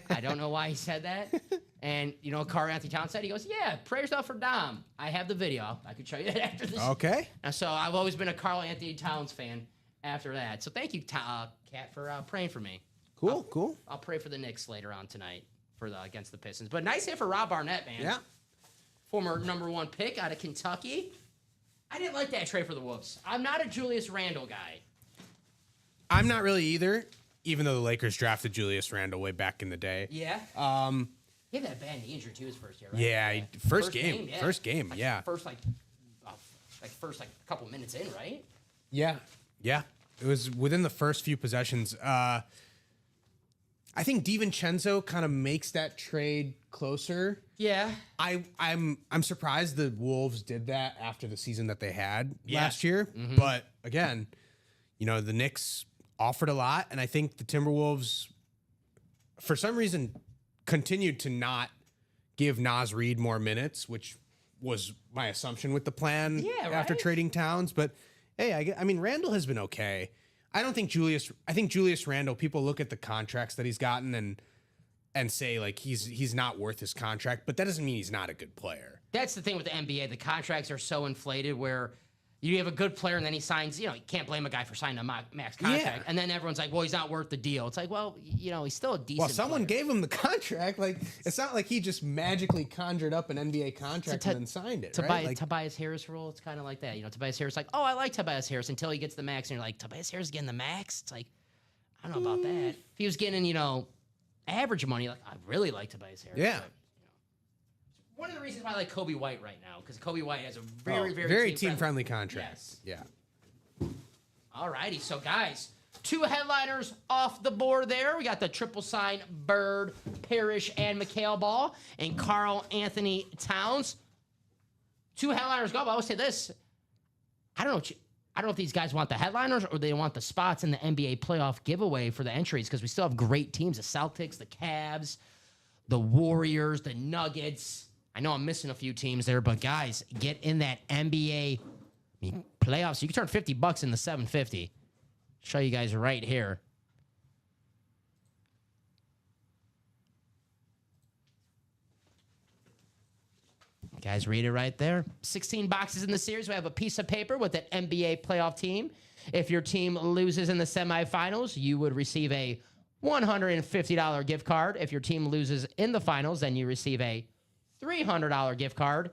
I don't know why he said that. And you know what Karl Anthony Towns said? He goes, "Yeah, prayers up for Dom. I have the video. I could show you that after this." Okay. And so I've always been a Karl Anthony Towns fan after that. So thank you, Cat, for praying for me. Cool. I'll pray for the Knicks later on tonight against the Pistons. But nice hit for Rob Barnett, man. Yeah. Former #1 pick out of Kentucky. I didn't like that trade for the Wolves. I'm not a Julius Randle guy. I'm not really either, even though the Lakers drafted Julius Randle way back in the day. Yeah. He had that bad knee injury too his first year, right? Yeah, first game. First game, yeah. First couple minutes in, right? Yeah. It was within the first few possessions. I think DiVincenzo kind of makes that trade closer. Yeah. I'm surprised the Wolves did that after the season that they had last year. Mm-hmm. But again, the Knicks offered a lot, and I think the Timberwolves, for some reason, continued to not give Naz Reid more minutes, which was my assumption with the plan after trading Towns. But hey, I mean, Randall has been okay. I think Julius Randle, people look at the contracts that he's gotten and say like he's not worth his contract, but that doesn't mean he's not a good player. That's the thing with the NBA. The contracts are so inflated where you have a good player and then he signs, you can't blame a guy for signing a max contract. Yeah. And then everyone's like, well, he's not worth the deal. It's like, well, he's still a decent someone player. gave him the contract. Like, it's not like he just magically conjured up an NBA contract and then signed it, right? Tobias Harris rule, it's kind of like that. Tobias Harris, like, oh, I like Tobias Harris until he gets the max. And you're like, Tobias Harris getting the max? It's like, I don't know about that. If he was getting, average money, like, I really like Tobias Harris. Yeah. But, one of the reasons why I like Kobe White right now, because Kobe White has a very team-friendly contract. Yes. Yeah. All righty. So, guys, 2 headliners off the board there. We got the triple sign Bird, Parrish, and Mikal Ball, and Karl Anthony Towns. 2 headliners go, but I will say this. I don't know if these guys want the headliners or they want the spots in the NBA playoff giveaway for the entries, because we still have great teams, the Celtics, the Cavs, the Warriors, the Nuggets. I know I'm missing a few teams there, but guys, get in that NBA playoffs. You can turn $50 into $750. Show you guys right here. Guys, read it right there. 16 boxes in the series. We have a piece of paper with an NBA playoff team. If your team loses in the semifinals, you would receive a $150 gift card. If your team loses in the finals, then you receive a $300 gift card.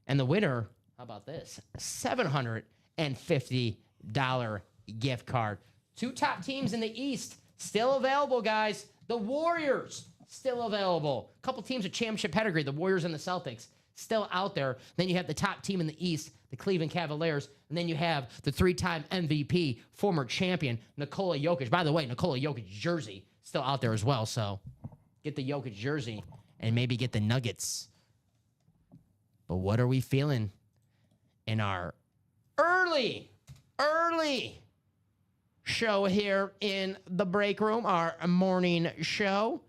And the winner, how about this? $750 gift card. 2 top teams in the East still available, guys. The Warriors still available. A couple teams with championship pedigree, the Warriors and the Celtics, still out there. Then you have the top team in the East, the Cleveland Cavaliers. And then you have the 3-time MVP, former champion, Nikola Jokic. By the way, Nikola Jokic jersey still out there as well. So get the Jokic jersey and maybe get the Nuggets. But what are we feeling in our early show here in the break room, our morning show?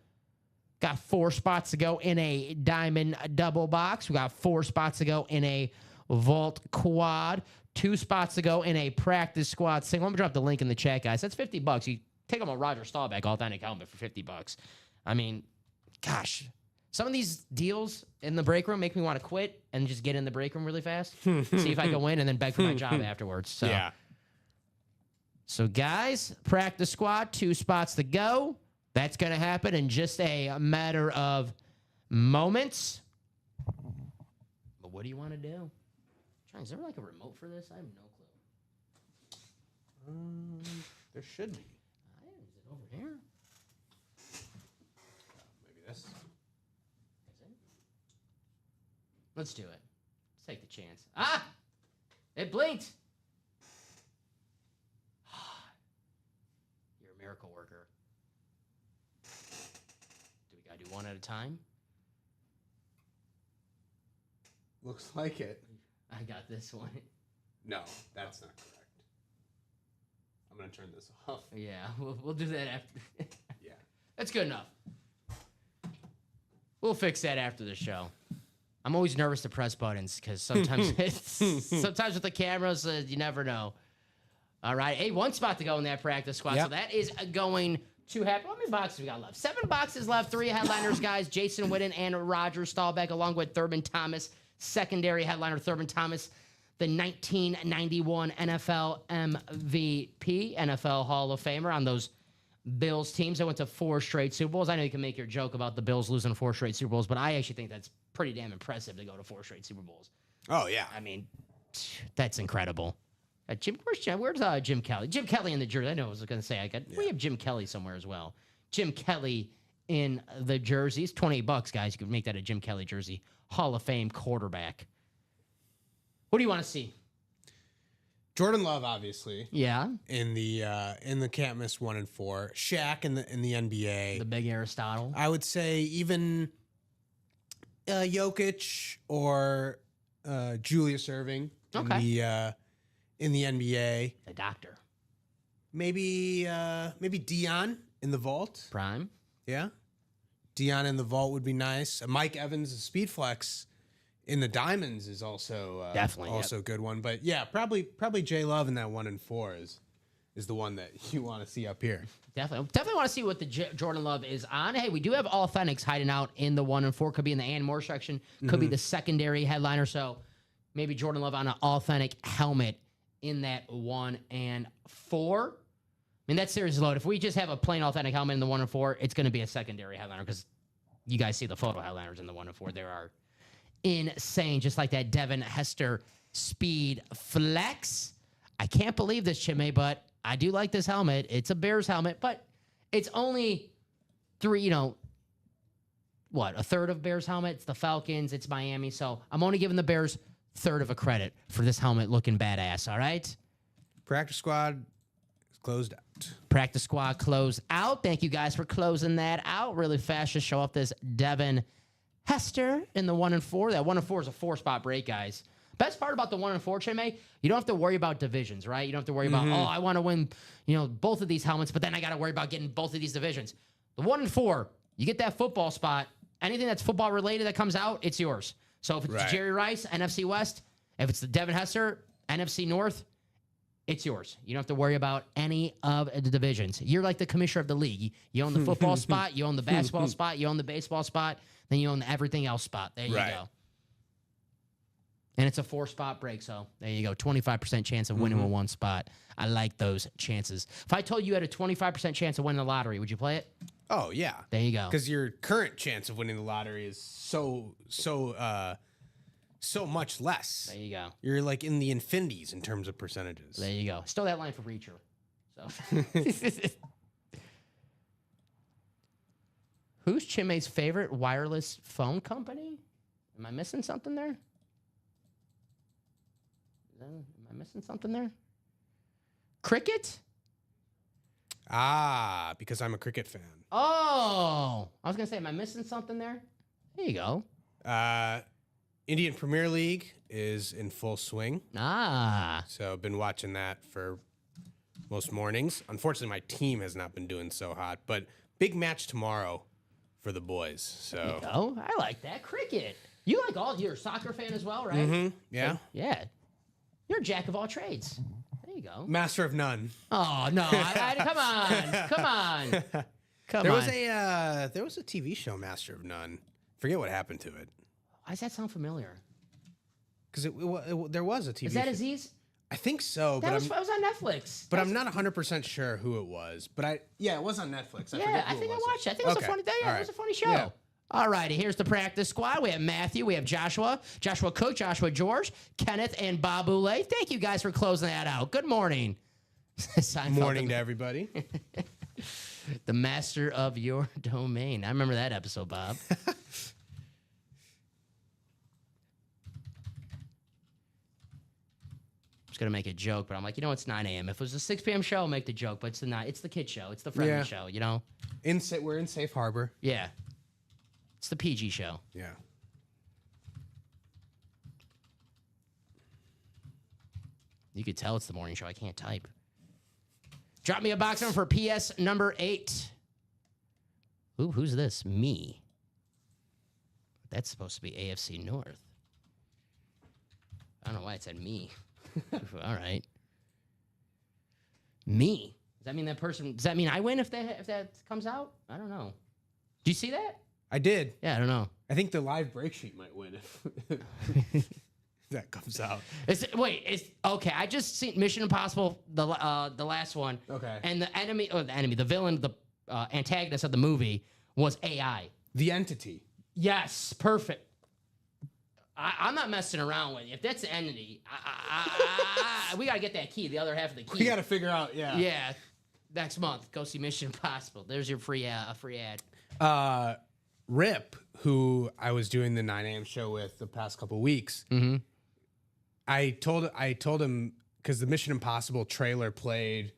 Got 4 spots to go in a diamond double box. We got 4 spots to go in a vault quad. 2 spots to go in a practice squad single. I'm going to drop the link in the chat, guys. That's $50. You take them a Roger Staubach authentic helmet for $50. I mean, gosh. Some of these deals in the break room make me want to quit and just get in the break room really fast. See if I can win and then beg for my job afterwards. So. Yeah. So, guys, practice squad, 2 spots to go. That's going to happen in just a matter of moments. But what do you want to do? Is there like a remote for this? I have no clue. There should be. Is it over here? Maybe this. Is it? Let's do it. Let's take the chance. Ah! It blinked. You're a miracle worker. Do we gotta do one at a time? Looks like it. I got this one. No, that's not correct. I'm gonna turn this off. Yeah, we'll do that after. Yeah. That's good enough. We'll fix that after the show. I'm always nervous to press buttons because sometimes sometimes with the cameras, you never know. All right. Hey, 1 spot to go in that practice squad. Yep. So that is going to happen. How many boxes we got left? 7 boxes left. 3 headliners, guys. Jason Witten and Roger Staubach, along with Thurman Thomas. Secondary headliner, Thurman Thomas, the 1991 NFL MVP, NFL Hall of Famer on those Bills teams that went to 4 straight Super Bowls. I know you can make your joke about the Bills losing 4 straight Super Bowls, but I actually think that's pretty damn impressive to go to 4 straight Super Bowls. Oh, yeah. I mean, that's incredible. Where's Jim Kelly? Jim Kelly in the jersey. I know I was going to say. We have Jim Kelly somewhere as well. Jim Kelly in the jerseys. $28, guys. You could make that a Jim Kelly jersey. Hall of Fame quarterback. What do you want to see? Jordan Love, obviously. Yeah. In the can't miss 1 and 4. Shaq in the NBA. The big Aristotle. I would say even Jokic or Julius Erving in the NBA. The doctor. Maybe Dion in the vault. Prime. Yeah. Dion in the vault would be nice. Mike Evans, the speed flex in the diamonds is also Definitely a good one. But yeah, probably J Love in that 1 and 4 is the one that you want to see up here. Definitely want to see what the Jordan Love is on. Hey, we do have Authentics hiding out in the 1 and 4. Could be in the and more section. Could be the secondary headliner. So maybe Jordan Love on an authentic helmet in that 1 and 4. I mean, that series is loaded. If we just have a plain authentic helmet in the 1 and 4, it's going to be a secondary headliner because you guys see the photo headliners in the 1 and 4. There are insane, just like that Devin Hester Speed Flex. I can't believe this, Chimay, but I do like this helmet. It's a Bears helmet, but it's only a third of Bears helmet. It's the Falcons, it's Miami, so I'm only giving the Bears third of a credit for this helmet looking badass, all right? Practice squad is closed out. Practice squad closed out. Thank you guys for closing that out really fast. Just show off this Devin Hester in the 1 and 4. That 1 and 4 is a 4-spot break, guys. Best part about the 1 and 4, Chimay, you don't have to worry about divisions, right? You don't have to worry about, I want to win, both of these helmets, but then I got to worry about getting both of these divisions. The 1 and 4, you get that football spot. Anything that's football related that comes out, it's yours. So if it's Jerry Rice, NFC West, if it's the Devin Hester, NFC North, it's yours. You don't have to worry about any of the divisions. You're like the commissioner of the league. You own the football spot, you own the basketball spot, you own the baseball spot, then you own the everything else spot. There you go. And it's a 4-spot break, so there you go. 25% chance of winning with 1 spot. I like those chances. If I told you had a 25% chance of winning the lottery, would you play it? Oh, yeah. There you go. Because your current chance of winning the lottery is so much less. There you go. You're like in the infinities in terms of percentages. There you go. Stole that line from Reacher. So, who's Chimay's favorite wireless phone company? Am I missing something there? Am I missing something there? Cricket? Because I'm a cricket fan. Oh, I was gonna say, am I missing something there? There you go. Indian Premier League is in full swing. So I've been watching that for most mornings. Unfortunately, my team has not been doing so hot, but big match tomorrow for the boys. So there you go. I like that. Cricket. You're a soccer fan as well, right? Yeah. So, yeah. You're a jack of all trades. There you go. Master of none. Oh no! Come on. There was a TV show, Master of None. Forget what happened to it. Why does that sound familiar? Because there was a TV. Is that show. Aziz? I think so. It was on Netflix. But I'm not 100% sure who it was. But it was on Netflix. I think I watched it. I think it was a funny day. Yeah, it was a funny show. Yeah. All righty, here's the practice squad. We have Matthew, we have Joshua Cook, Joshua George, Kenneth, and Bob Boulay. Thank you guys for closing that out. Good morning. Morning to everybody. The master of your domain. I remember that episode, Bob. Just gonna make a joke, but I'm like, it's 9 a.m. If it was a 6 p.m. show, I'll make the joke, but it's the kid show. It's the friendly show, We're in safe harbor. Yeah. It's the PG show. Yeah. You could tell it's the morning show. I can't type. Drop me a box number for PS number 8. Ooh, who's this? Me. That's supposed to be AFC North. I don't know why it said me. All right. Me. Does that mean that person? Does that mean I win if that comes out? I don't know. Do you see that? I did. Yeah, I don't know. I think the live break sheet might win if that comes out. Okay. I just seen Mission Impossible, the last one. Okay. And the villain, the antagonist of the movie was AI. The Entity. Yes, perfect. I'm not messing around with you. If that's the entity, we gotta get that key. The other half of the key. We gotta figure out. Yeah. Yeah. Next month, go see Mission Impossible. There's your free ad. Rip, who I was doing the 9 a.m. show with the past couple weeks, I told him because the Mission Impossible trailer played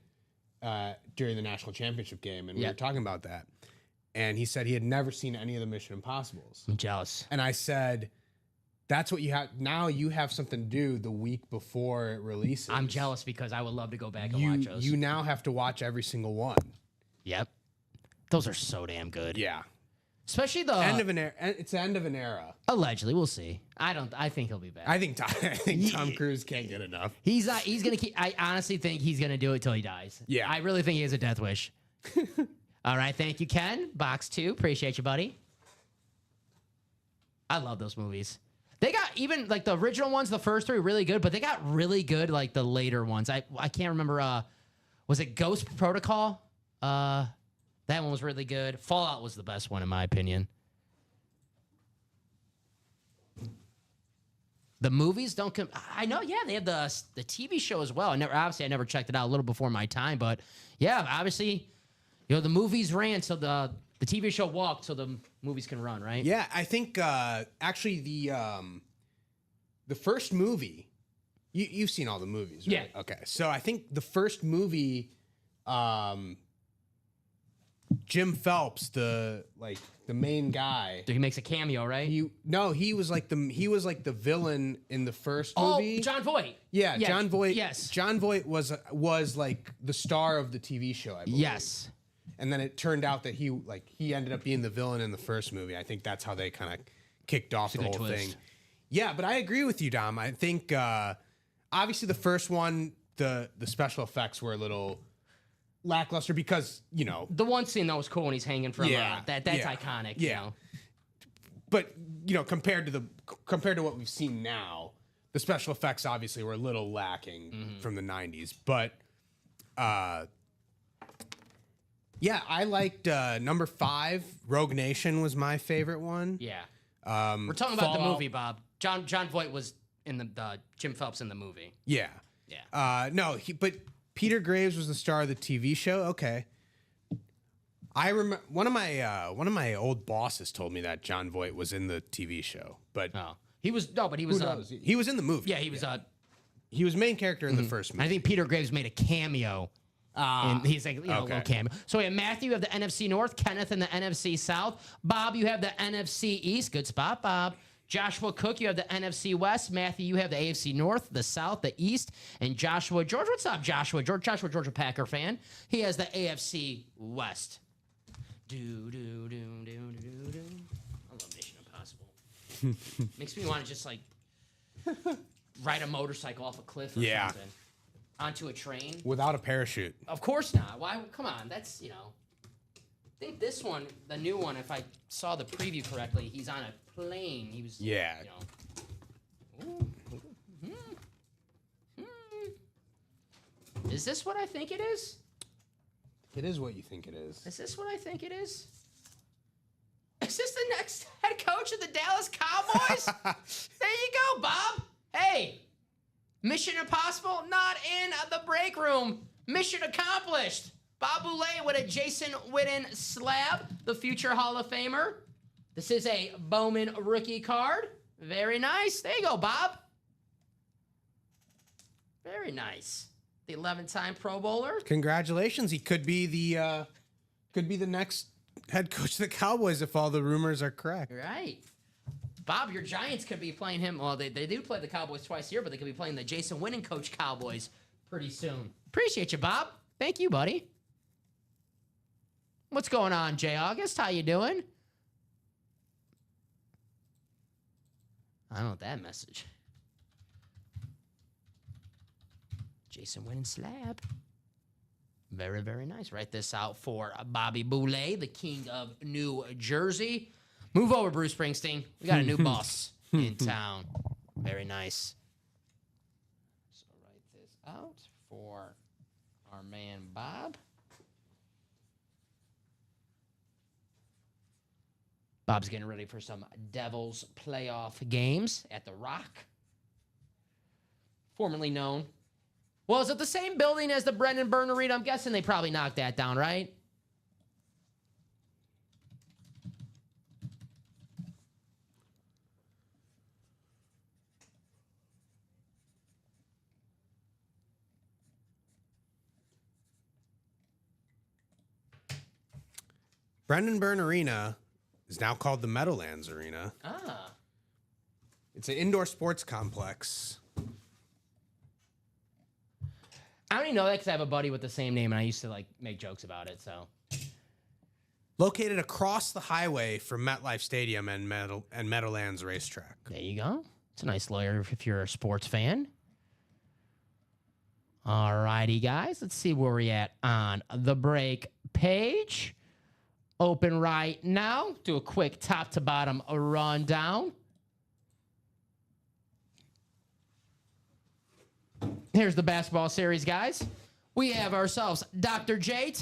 during the national championship game, and we were talking about that. And he said he had never seen any of the Mission Impossibles. I'm jealous. And I said, that's what you have. Now you have something to do the week before it releases. I'm jealous because I would love to go back and watch those. You now have to watch every single one. Yep. Those are so damn good. Yeah. Especially the End of an era. It's the end of an era. Allegedly, we'll see. I think he'll be back. I think Tom Cruise can't get enough. He's gonna keep. I honestly think he's gonna do it till he dies. Yeah. I really think he has a death wish. All right, thank you, Ken. Box 2, appreciate you, buddy. I love those movies. They got even like the original ones, the first 3 really good, but they got really good like the later ones. I can't remember. Was it Ghost Protocol? That one was really good. Fallout was the best one in my opinion. The movies don't come. I know, yeah, they have the TV show as well. I never checked it out. A little before my time, but yeah, obviously, the movies ran so the TV show walked so the movies can run, right? Yeah, I think actually the first movie, you've seen all the movies, right? Yeah. Okay, so I think the first movie, Jim Phelps, the main guy. He makes a cameo, right? He was like the villain in the first movie. Oh, John Voight. Yeah, Yes. John Voight. Yes. John Voight was like the star of the TV show, I believe. Yes. And then it turned out that he ended up being the villain in the first movie. I think that's how they kind of kicked off the whole twist. thing. Yeah, but I agree with you, Dom. I think obviously the first one, the special effects were a little lackluster because The one scene that was cool when he's hanging from that's iconic. Yeah. But compared to what we've seen now, the special effects obviously were a little lacking from the 90s. But yeah, I liked number 5. Rogue Nation was my favorite one. Yeah. We're talking about the Fallout. movie, Bob. John Voight was in the Jim Phelps in the movie. Yeah. Yeah. No, but Peter Graves was the star of the TV show. Okay. I remember one of my old bosses told me that John Voight was in the TV show, but He was but he was he was in the movie. yeah, he was He was main character in the first movie. I think Peter Graves made a cameo. And he's like, a little cameo. So we have Matthew, you have the NFC North, Kenneth in the NFC South. Bob, you have the NFC East. Good spot, Bob. Joshua Cook, you have the NFC West. Matthew, you have the AFC North, the South, the East. And Joshua George, what's up, Joshua George? Joshua George, a Packer fan. He has the AFC West. Do. I love Mission Impossible. Makes me want to just like ride a motorcycle off a cliff or something. Onto a train. Without a parachute. Of course not. Why? Come on. That's, I think this one, the new one, if I saw the preview correctly, he's on a plane. He was, Yeah. Is this what I think it is? It is what you think it is. Is this what I think it is? Is this the next head coach of the Dallas Cowboys? There you go, Bob. Hey. Mission Impossible, not in the break room. Mission accomplished. Bob Boulay with a Jason Witten slab, the future Hall of Famer. This is a Bowman rookie card. Very nice. There you go, Bob. Very nice. The 11-time Pro Bowler. Congratulations. He could be the next head coach of the Cowboys if all the rumors are correct. Right. Bob, your Giants could be playing him. Well, they do play the Cowboys twice a year, but they could be playing the Jason Witten coach Cowboys pretty soon. Appreciate you, Bob. Thank you, buddy. What's going on, Jay August? How you doing? I don't know what that message. Jason Witten slab. Very, very nice. Write this out for Bobby Boulay, the king of New Jersey. Move over, Bruce Springsteen. We got a new boss in town. Very nice. So write this out for our man Bob. Bob's getting ready for some Devils playoff games at the Rock. Formerly known. Well, is it the same building as the Brendan Byrne Arena? I'm guessing they probably knocked that down, right? Brendan Byrne Arena is now called the Meadowlands Arena. Ah. It's an indoor sports complex. I only know that because I have a buddy with the same name, and I used to like make jokes about it. So Located across the highway from MetLife Stadium and Meadowlands Racetrack. there you go. It's a nice lawyer if you're a sports fan. All righty, guys. Let's see where we're at on the break page. Open right now. Do a quick top to bottom rundown. Here's the basketball series, guys. We have ourselves Dr. J,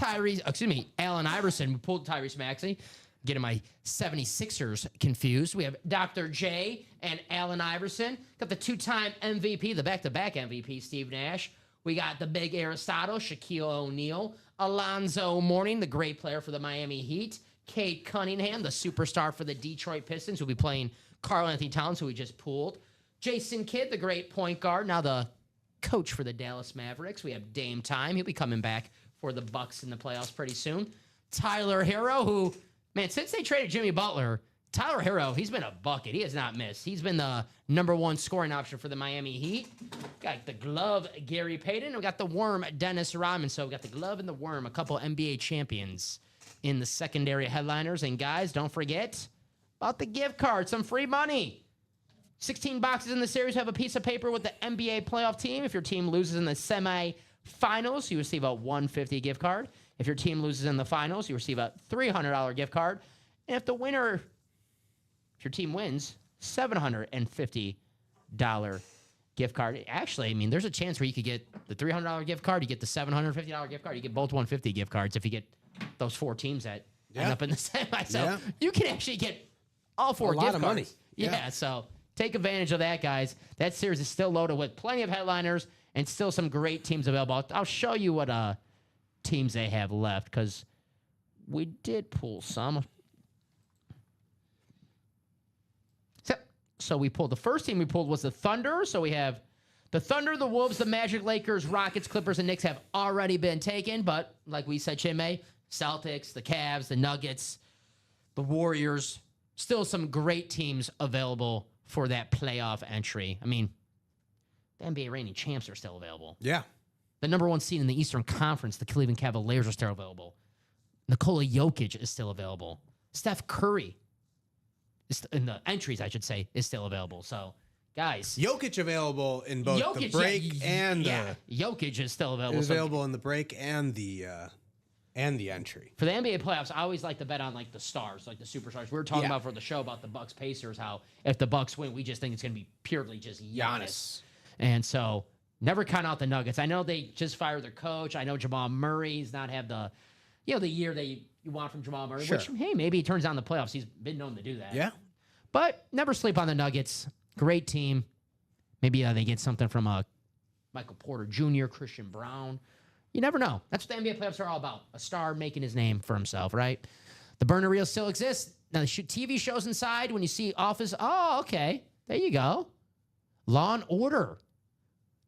Allen Iverson. We pulled Tyrese Maxey. Getting my 76ers confused. We have Dr. J and Allen Iverson. Got the two-time MVP, the back-to-back MVP, Steve Nash. We got the big Aristotle, Shaquille O'Neal. Alonzo Mourning, the great player for the Miami Heat. Cade Cunningham, the superstar for the Detroit Pistons, who'll be playing Karl Anthony Towns, who we just pulled. Jason Kidd, the great point guard, now the coach for the Dallas Mavericks. We have Dame Time. He'll be coming back for the Bucks in the playoffs pretty soon. Tyler Hero, who, man, since they traded Jimmy Butler, Tyler Hero, he's been a bucket. He has not missed. He's been the #1 scoring option for the Miami Heat. Got the glove, Gary Payton. We got the worm, Dennis Rodman. So we got the glove and the worm, a couple NBA champions in the secondary headliners. And guys, don't forget about the gift card, some free money. 16 boxes in the series have a piece of paper with the NBA playoff team. If your team loses in the semifinals, you receive a $150 gift card. If your team loses in the finals, you receive a $300 gift card. And if your team wins, $750 gift card. Actually, I mean, there's a chance where you could get the $300 gift card, you get the $750 gift card, you get both $150 gift cards if you get those 4 teams that end up in the semi. So you can actually get all 4 gift cards. A lot of money. Yeah, so take advantage of that, guys. That series is still loaded with plenty of headliners and still some great teams available. I'll show you what teams they have left because we did pull some. So we pulled the first team we pulled was the Thunder. So we have the Thunder, the Wolves, the Magic, Lakers, Rockets, Clippers, and Knicks have already been taken. But like we said, Chinmay, Celtics, the Cavs, the Nuggets, the Warriors, still some great teams available for that playoff entry. I mean, the NBA reigning champs are still available. Yeah. The #1 seed in the Eastern Conference, the Cleveland Cavaliers, are still available. Nikola Jokic is still available. Steph Curry, in the entries, I should say, is still available. So, guys. Jokic available in both the break and the... Jokic is still available. Is available in the break and the entry. For the NBA playoffs, I always like to bet on like the stars, like the superstars. We were talking about for the show about the Bucks Pacers, how if the Bucks win, we just think it's going to be purely just Giannis. And so never count out the Nuggets. I know they just fired their coach. I know Jamal Murray's not have the year you want from Jamal Murray, which, hey, maybe he turns down the playoffs. He's been known to do that. Yeah. But never sleep on the Nuggets. Great team. Maybe they get something from Michael Porter Jr., Christian Brown. You never know. That's what the NBA playoffs are all about. A star making his name for himself, right? The burner reel still exists. Now, the TV shows inside, when you see Office, oh, okay. There you go. Law and Order.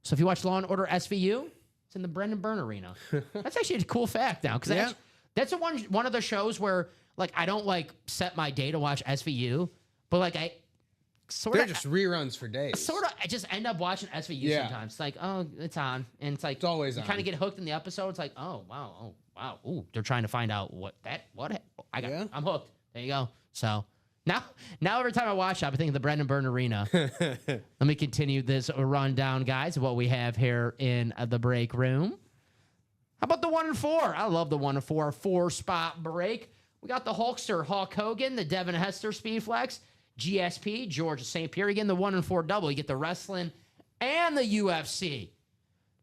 So if you watch Law and Order SVU, it's in the Brendan Byrne Arena. That's actually a cool fact now. Because that's one of the shows where, like, I don't, like, set my day to watch SVU. But, like, they're just reruns for days. I just end up watching SVU sometimes. It's like, oh, it's on. And it's like, it's always on. You kind of get hooked in the episode. It's like, oh, wow. Ooh, they're trying to find out I'm hooked. There you go. So now every time I watch it, I'm thinking of the Brendan Byrne Arena. Let me continue this rundown, guys, of what we have here in the break room. How about the 1 and 4? I love the 1 and 4 4-spot break. We got the Hulkster, Hulk Hogan, the Devin Hester Speed Flex, GSP, George St. Pierre. Again, the 1 and 4 double. You get the wrestling and the UFC.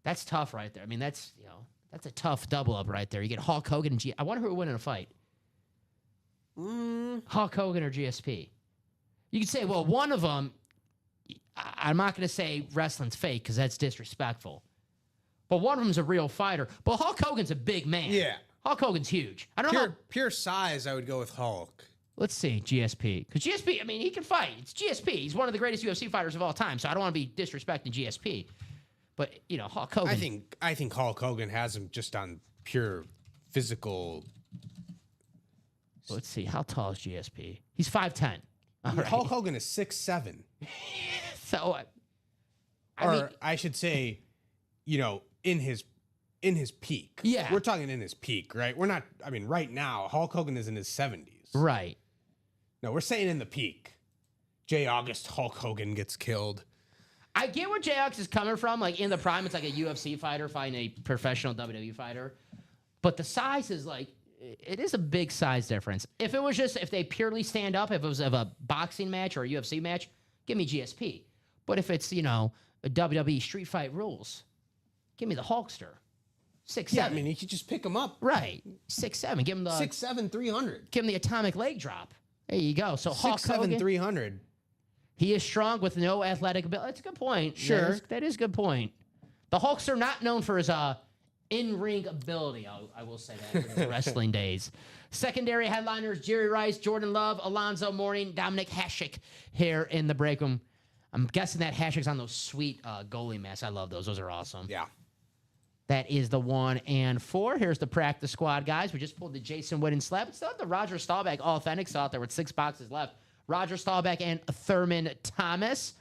That's tough right there. I mean, that's a tough double up right there. You get Hulk Hogan and I wonder who would win in a fight. Hulk Hogan or GSP? You could say, well, one of them, I'm not going to say wrestling's fake because that's disrespectful. But one of them's a real fighter. But Hulk Hogan's a big man. Yeah. Hulk Hogan's huge. I don't know. Pure size, I would go with Hulk. Let's see, GSP. Because GSP, I mean, he can fight. It's GSP. He's one of the greatest UFC fighters of all time, so I don't want to be disrespecting GSP. But, Hulk Hogan. I think Hulk Hogan has him just on pure physical Let's see. How tall is GSP? He's 5'10". All right. Hulk Hogan is 6'7". So, I should say, in his peak. Yeah. We're talking in his peak, right? We're not, right now, Hulk Hogan is in his 70s. right. No, we're saying in the peak. J. August Hulk Hogan gets killed. I get where JX is coming from. Like, in the prime, it's like a UFC fighter fighting a professional WWE fighter. But the size is like, it is a big size difference. If it was just, if they purely stand up, if it was of a boxing match or a UFC match, give me GSP. But if it's, a WWE street fight rules, give me the Hulkster. 6'7". Yeah, you could just pick him up. Right. 6'7". Give him the 6'7", 300. Give him the atomic leg drop. There you go. So Hulk 6'7", Hogan, 300. he is strong with no athletic ability. That's a good point. Sure. That is a good point. The Hulkster not known for his in-ring ability. I will say that for his wrestling days. Secondary headliners, Jerry Rice, Jordan Love, Alonzo Mourning, Dominic Hasek here in the break room. I'm guessing that Hasek's on those sweet goalie masks. I love those. Those are awesome. Yeah. That is the 1 and 4. Here's the practice squad, guys. We just pulled the Jason Witten slab. Still have the Roger Staubach Authentics out there with 6 boxes left. Roger Staubach and Thurman Thomas.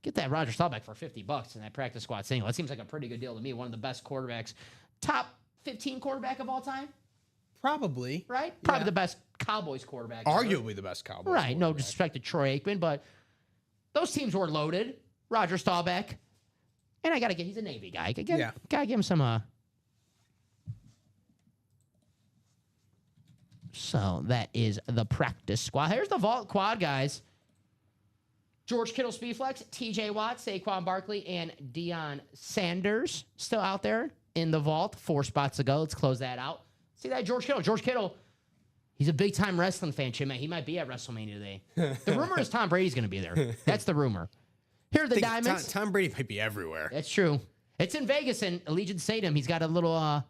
Get that Roger Staubach for $50 in that practice squad single. That seems like a pretty good deal to me. One of the best quarterbacks. Top 15 quarterback of all time, Probably. right? Probably the best Cowboys quarterback ever. Arguably the best Cowboys. Right. No quarterback. disrespect to Troy Aikman, but those teams were loaded. Roger Staubach. And I got to get, he's a Navy guy. Yeah. Got to give him some, So that is the practice squad. Here's the vault quad, guys. George Kittle, Speedflex, TJ Watt, Saquon Barkley, and Deion Sanders still out there in the vault. 4 spots to go. Let's close that out. See that George Kittle. George Kittle, he's a big-time wrestling fan, Chim. He might be at WrestleMania today. The rumor is Tom Brady's going to be there. That's the rumor. Here are the diamonds. Tom Brady might be everywhere. That's true. It's in Vegas and Allegiant Stadium. He's got a little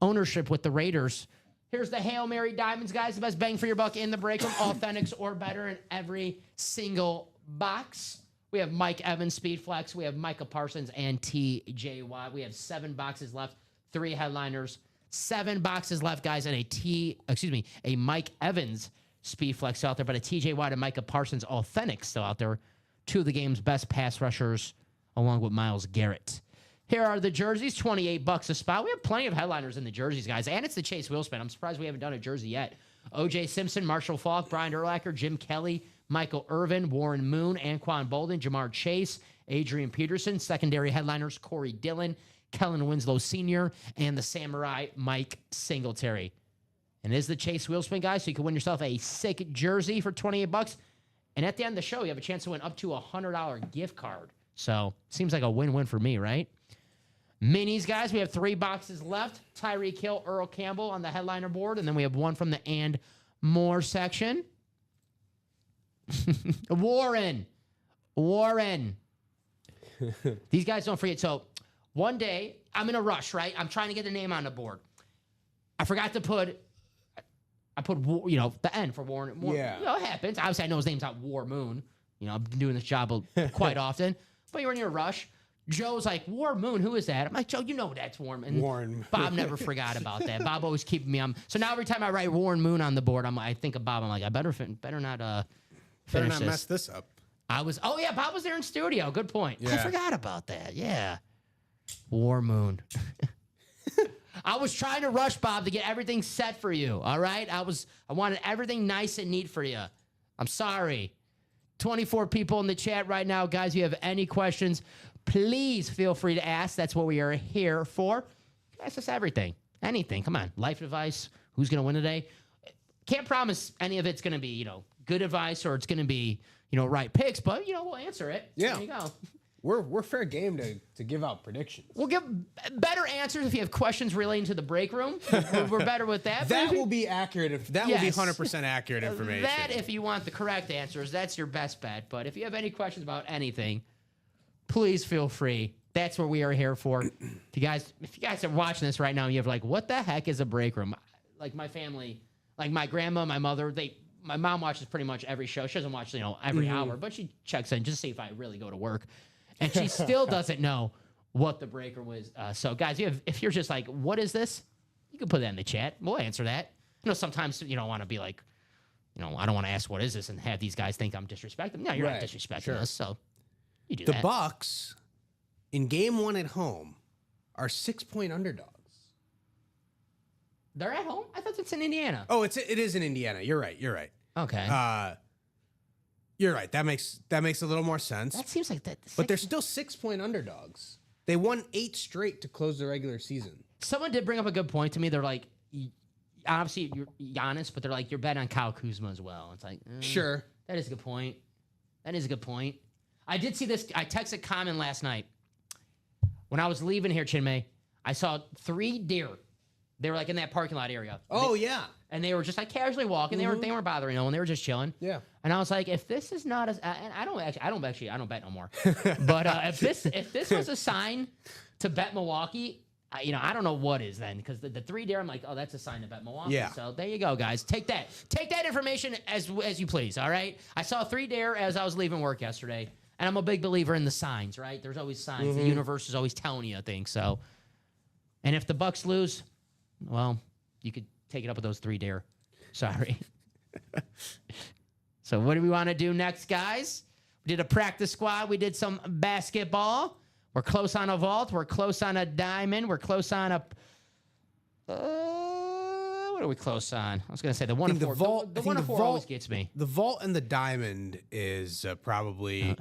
ownership with the Raiders. Here's the Hail Mary diamonds, guys. The best bang for your buck in the break room. Authentics or better in every single box. We have Mike Evans, Speedflex. We have Micah Parsons and TJ Watt. We have 7 boxes left, 3 headliners. 7 boxes left, guys, and a Mike Evans Speedflex out there, but a TJ Watt and Micah Parsons Authentics still out there. 2 of the game's best pass rushers, along with Myles Garrett. Here are the jerseys, $28 a spot. We have plenty of headliners in the jerseys, guys, and it's the Chase Wheelspin. I'm surprised we haven't done a jersey yet. O.J. Simpson, Marshall Faulk, Brian Urlacher, Jim Kelly, Michael Irvin, Warren Moon, Anquan Bolden, Jamar Chase, Adrian Peterson. Secondary headliners, Corey Dillon, Kellen Winslow Sr., and the Samurai Mike Singletary. And it is the Chase Wheelspin, guys, so you can win yourself a sick jersey for $28. And at the end of the show, you have a chance to win up to a $100 gift card. So, seems like a win-win for me, right? Minis, guys, we have 3 boxes left. Tyreek Hill, Earl Campbell on the headliner board. And then we have 1 from the and more section. Warren. These guys don't forget. So, one day, I'm in a rush, right? I'm trying to get the name on the board. I forgot to put... the N for Warren. Yeah. It happens. Obviously, I know his name's not War Moon. I've been doing this job quite often. But you're in your rush. Joe's like, War Moon, who is that? I'm like, Joe, you know that's Warren. Warren. Bob never forgot about that. Bob always keeping me on. So now every time I write Warren Moon on the board, I think of Bob. I'm like, I better not finish this. Mess this up. Bob was there in studio. Good point. Yeah. I forgot about that. Yeah. War Moon. I was trying to rush, Bob, to get everything set for you. All right? I wanted everything nice and neat for you. I'm sorry. 24 people in the chat right now. Guys, if you have any questions, please feel free to ask. That's what we are here for. Ask us everything. Anything. Come on. Life advice. Who's going to win today? Can't promise any of it's going to be, good advice or it's going to be, right picks, but, we'll answer it. Yeah. There you go. We're fair game to give out predictions. We'll give better answers if you have questions relating to the break room. We're better with that. That will be accurate. Will be Yes. 100% accurate information. That, if you want the correct answers, that's your best bet. But if you have any questions about anything, please feel free. That's what we are here for. If you guys are watching this right now, and you have what the heck is a break room? Like my family, like my grandma, my mother, my mom watches pretty much every show. She doesn't watch, every hour, but she checks in just to see if I really go to work. And she still doesn't know what the break room is. So, guys, if you're just like, what is this? You can put that in the chat. We'll answer that. sometimes you don't want to be like, I don't want to ask what is this and have these guys think I'm disrespecting. No, you're not disrespecting us. So you do the that. Bucks in game 1 at home are 6-point underdogs. They're at home? I thought it's in Indiana. Oh, it is in Indiana. You're right. Okay. You're right. That makes a little more sense. That seems like that. But they're still 6-point underdogs. They won 8 straight to close the regular season. Someone did bring up a good point to me. They're like, obviously you're Giannis, but they're like, you're betting on Kyle Kuzma as well. It's like, Sure. That is a good point. I did see this. I texted Common last night. When I was leaving here, Chinmay, I saw 3 deer. They were like in that parking lot area. Oh, yeah. And they were just like casually walking. They weren't bothering no one. They were just chilling. Yeah. And I was like, if this is not and I don't bet no more. But if this was a sign to bet Milwaukee, I don't know what is then, because the 3 deer, I'm like, oh, that's a sign to bet Milwaukee. Yeah. So there you go, guys. Take that information as you please. All right. I saw 3 deer as I was leaving work yesterday, and I'm a big believer in the signs. Right. There's always signs. The universe is always telling you, I think so. And if the Bucks lose, well, you could take it up with those 3 deer. Sorry. So what do we want to do next, guys? We did a practice squad. We did some basketball. We're close on a vault. We're close on a diamond. We're close on a... what are we close on? I was going to say the 1 and 4. The 1 and 4 always gets me. The vault and the diamond is probably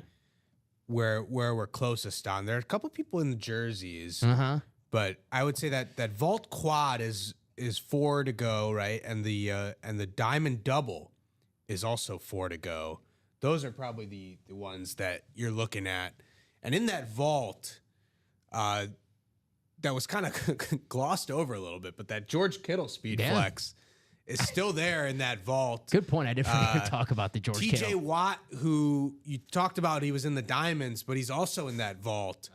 where we're closest on. There are a couple people in the jerseys. But I would say that vault quad is 4 to go, right? And the diamond double is also 4 to go. Those are probably the ones that you're looking at. And in that vault, that was kind of glossed over a little bit, but that George Kittle speed flex is still there in that vault. Good point. I didn't forget to talk about the George TJ Kittle. Watt, who you talked about, he was in the diamonds, but he's also in that vault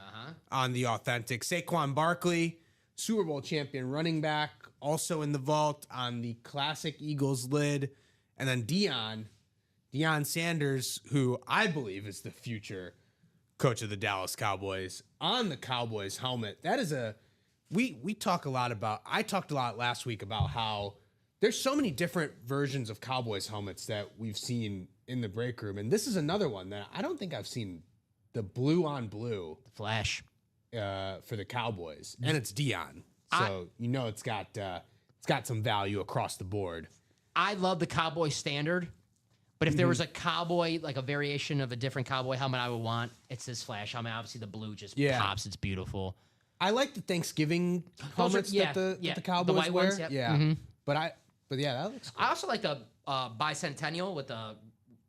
on the authentic. Saquon Barkley, Super Bowl champion running back, also in the vault on the classic Eagles lid. And then Deion Sanders, who I believe is the future coach of the Dallas Cowboys, on the Cowboys helmet. That is we talk a lot about, I talked a lot last week about how there's so many different versions of Cowboys helmets that we've seen in the break room. And this is another one that I don't think I've seen, the blue on blue. The Flash. For the Cowboys. And it's Deion. So it's got some value across the board. I love the Cowboy standard. But if there was a Cowboy, like a variation of a different Cowboy helmet I would want, it's this Flash helmet. Obviously, the blue just pops. It's beautiful. I like the Thanksgiving helmets that the Cowboys the white wear. Ones, yep. Yeah. But yeah, that looks cool. I also like the bicentennial with the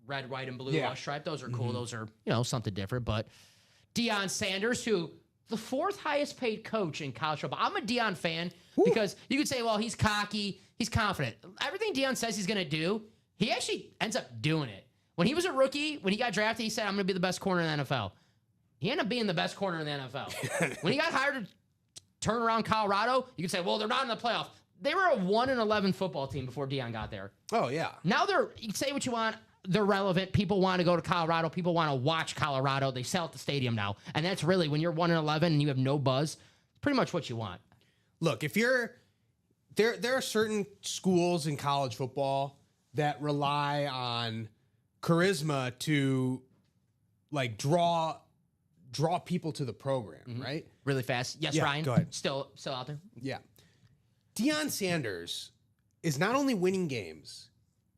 red, white, and blue stripe. Those are cool. Those are, something different. But Deion Sanders, who the 4th highest paid coach in college football. I'm a Deion fan because you could say, well, he's cocky, he's confident. Everything Deion says he's going to do, he actually ends up doing it. When he was a rookie, when he got drafted, he said, I'm going to be the best corner in the NFL. He ended up being the best corner in the NFL. When he got hired to turn around Colorado, you could say, well, they're not in the playoff. They were a 1-11 football team before Deion got there. Oh, yeah. Now you can say what you want. They're relevant. People want to go to Colorado. People want to watch Colorado. They sell at the stadium now. And that's really, when you're 1-11 and you have no buzz, pretty much what you want. Look, if you're there are certain schools in college football that rely on charisma to like draw people to the program, right? Really fast. Yes, Yeah, Ryan. go ahead. Still out there. Yeah. Deion Sanders is not only winning games,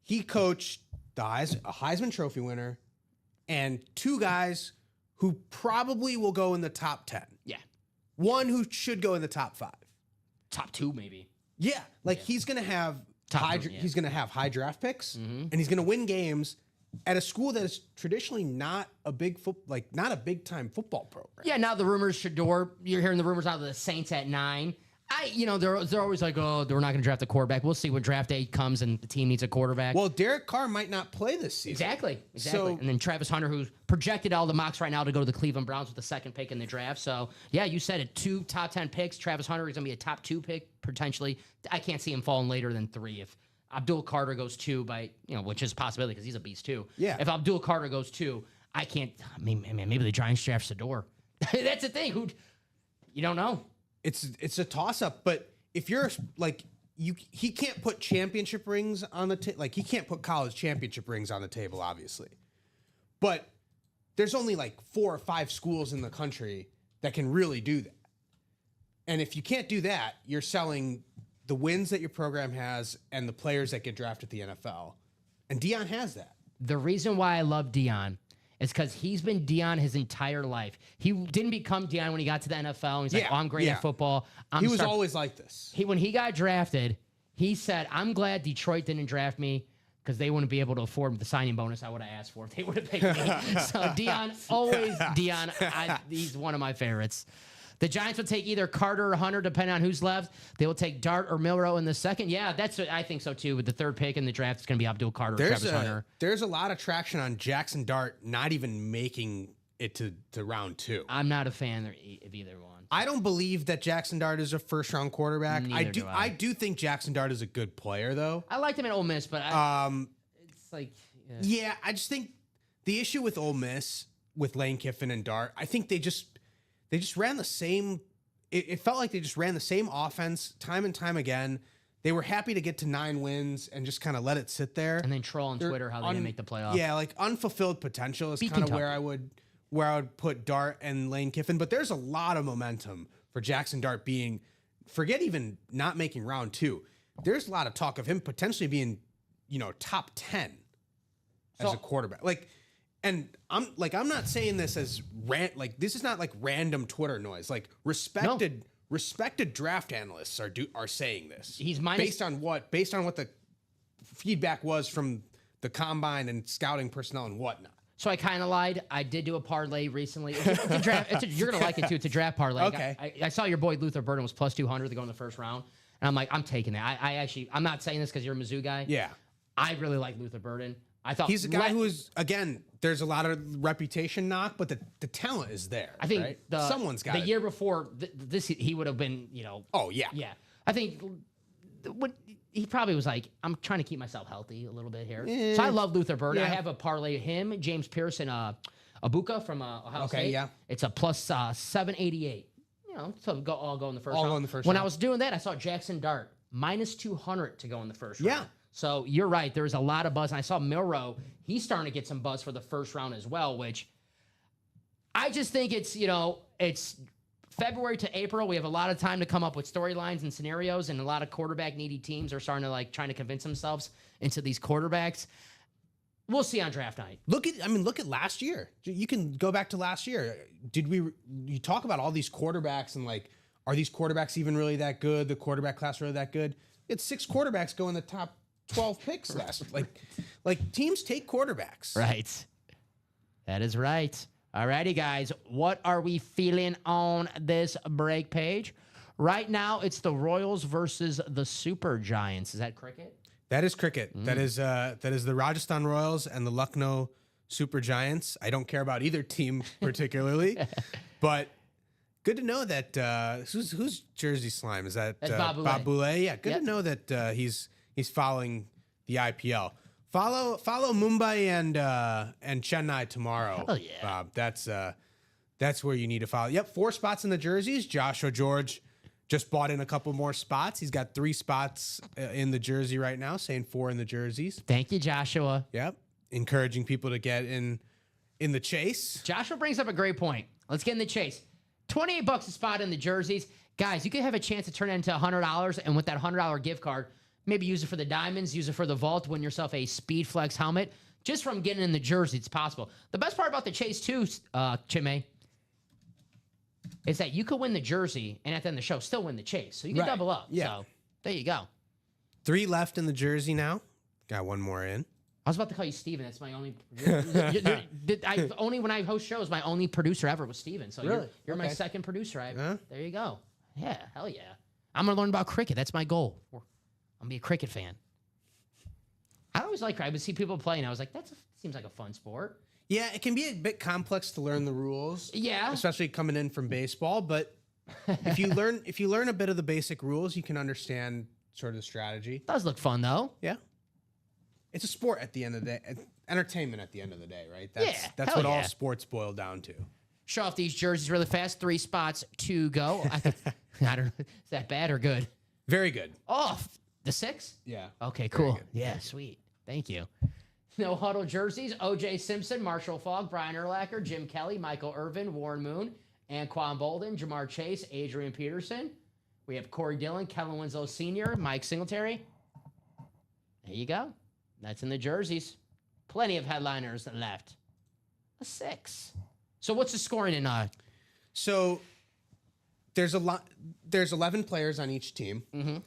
he coached a Heisman Trophy winner and 2 guys who probably will go in the top 10. Yeah. One who should go in the top 5. Top 2, maybe. Yeah. He's going to have he's going to have high draft picks and he's going to win games at a school that is traditionally not a big not a big time football program. Yeah, now the rumors, Shador, you're hearing the rumors out of the Saints at 9. They're always like, oh, we're not going to draft a quarterback. We'll see when draft day comes and the team needs a quarterback. Well, Derek Carr might not play this season. Exactly. So, and then Travis Hunter, who's projected all the mocks right now to go to the Cleveland Browns with the 2nd pick in the draft. So, yeah, you said it. 2 top 10 picks. Travis Hunter is going to be a top 2 pick, potentially. I can't see him falling later than 3. If Abdul Carter goes 2 which is a possibility because he's a beast too. Yeah. If Abdul Carter goes 2, I can't, maybe the Giants draft Shador. That's the thing. You don't know. It's a toss up, but if you're he can't put championship rings on the table. Like he can't put college championship rings on the table, obviously. But there's only like 4 or 5 schools in the country that can really do that. And if you can't do that, you're selling the wins that your program has and the players that get drafted at the NFL. And Deion has that. The reason why I love Deion is because he's been Deion his entire life. He didn't become Deion when he got to the NFL. And he's like, oh, I'm great at football. He was always like this. When he got drafted, he said, I'm glad Detroit didn't draft me because they wouldn't be able to afford the signing bonus I would have asked for if they would have picked me. So Deion, always Deion. He's one of my favorites. The Giants will take either Carter or Hunter, depending on who's left. They will take Dart or Milroe in the second. Yeah, I think so too. With the third pick in the draft, it's going to be Abdul Carter or Travis Hunter. There's a lot of traction on Jackson Dart not even making it to round 2. I'm not a fan of either one. I don't believe that Jackson Dart is a first-round quarterback. Neither do I. I do think Jackson Dart is a good player, though. I liked him at Ole Miss, but it's like... Yeah, I just think the issue with Ole Miss, with Lane Kiffin and Dart, I think they just ran the same. It felt like they just ran the same offense time and time again. They were happy to get to 9 wins and just kind of let it sit there. And then troll on Twitter how they didn't make the playoff. Yeah, like unfulfilled potential is kind of where I would put Dart and Lane Kiffin. But there's a lot of momentum for Jackson Dart being, forget even not making round 2. There's a lot of talk of him potentially being, top 10 as a quarterback. And I'm not saying this as this is not like random Twitter noise. Like respected draft analysts are saying this. He's based on what the feedback was from the combine and scouting personnel and whatnot. So I kind of lied. I did do a parlay recently. It's a draft. You're gonna like it too. It's a draft parlay. Okay. I saw your boy Luther Burden was plus 200 to go in the first round, and I'm like, I'm taking that. I'm not saying this because you're a Mizzou guy. Yeah. I really like Luther Burden. I thought he's a guy who is, again, there's a lot of reputation knock, but the talent is there. I think right? someone's got the year before this, he would have been, Oh yeah, yeah. I think he probably was like, I'm trying to keep myself healthy a little bit here. So I love Luther Burden. Yeah. I have a parlay him, James Pierce, and Abuka from Ohio State. Yeah. It's a plus 788. So all go in the first round. Go in the first when round. I was doing that, I saw Jackson Dart minus 200 to go in the first round. Yeah. So you're right. There's a lot of buzz. And I saw Milroe. He's starting to get some buzz for the first round as well, which I just think it's February to April. We have a lot of time to come up with storylines and scenarios, and a lot of quarterback needy teams are starting to trying to convince themselves into these quarterbacks. We'll see on draft night. Look at last year. You can go back to last year. You talk about all these quarterbacks and are these quarterbacks even really that good? The quarterback class really that good? It's 6 quarterbacks go in the top 12 picks last. Like teams take quarterbacks. Right. That is right. All righty, guys. What are we feeling on this break page? Right now, it's the Royals versus the Super Giants. Is that cricket? That is cricket. That is the Rajasthan Royals and the Lucknow Super Giants. I don't care about either team particularly, but good to know that who's Jersey Slime? Is that Bob Boulay? Yeah, good to know that he's following the IPL. Follow Mumbai and Chennai tomorrow. Hell yeah. Bob. That's where you need to follow. Yep, 4 spots in the jerseys. Joshua George just bought in a couple more spots. He's got 3 spots in the jersey right now, saying 4 in the jerseys. Thank you, Joshua. Yep, encouraging people to get in the chase. Joshua brings up a great point. Let's get in the chase. $28 a spot in the jerseys. Guys, you could have a chance to turn it into $100, and with that $100 gift card, maybe use it for the diamonds, use it for the vault, win yourself a Speed Flex helmet. Just from getting in the jersey, it's possible. The best part about the chase, too, Chime, is that you could win the jersey and at the end of the show still win the chase. So you can double up. Yeah. So there you go. 3 left in the jersey now. Got 1 more in. I was about to call you Steven. That's my only. Only when I host shows, my only producer ever was Steven. So really? you're my second producer. There you go. Yeah, hell yeah. I'm gonna learn about cricket. That's my goal. I'm gonna be a cricket fan. I always I would see people playing. I was like, seems like a fun sport. Yeah, it can be a bit complex to learn the rules. Yeah, especially coming in from baseball. But if you learn a bit of the basic rules, you can understand sort of the strategy. It does look fun though. Yeah, it's a sport at the end of the day. Entertainment at the end of the day, right? That's what all sports boil down to. Show off these jerseys really fast. 3 spots to go. I don't know. Is that bad or good? Very good. Oh, The 6? Yeah. Okay, Very cool. good. Yeah, sweet. Thank you. No Huddle jerseys, O.J. Simpson, Marshall Faulk, Brian Urlacher, Jim Kelly, Michael Irvin, Warren Moon, Anquan Bolden, Jamar Chase, Adrian Peterson. We have Corey Dillon, Kellen Winslow Sr., Mike Singletary. There you go. That's in the jerseys. Plenty of headliners left. A 6. So what's the scoring in So there's 11 players on each team. Mm-hmm.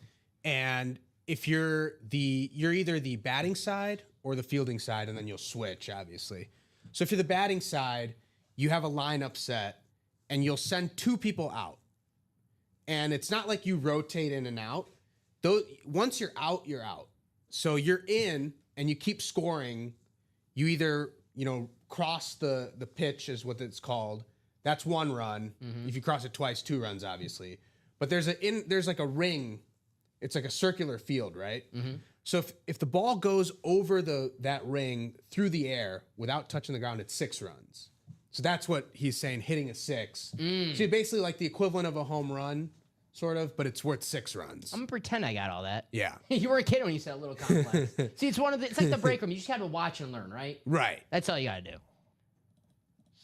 And if you're either the batting side or the fielding side, and then you'll switch, obviously. So if you're the batting side, you have a lineup set, and you'll send 2 people out. And it's not like you rotate in and out. Once you're out, you're out. So you're in, and you keep scoring. You either, cross the pitch is what it's called. That's 1 run. Mm-hmm. If you cross it twice, 2 runs, obviously. But there's like a ring. It's like a circular field, right? Mm-hmm. So if the ball goes over that ring through the air without touching the ground, it's 6 runs. So that's what he's saying, hitting a 6. So you're basically like the equivalent of a home run, sort of, but it's worth 6 runs. I'm gonna pretend I got all that. Yeah. You were a kid when you said a little complex. See, it's like the break room. You just have to watch and learn, right? Right. That's all you gotta do.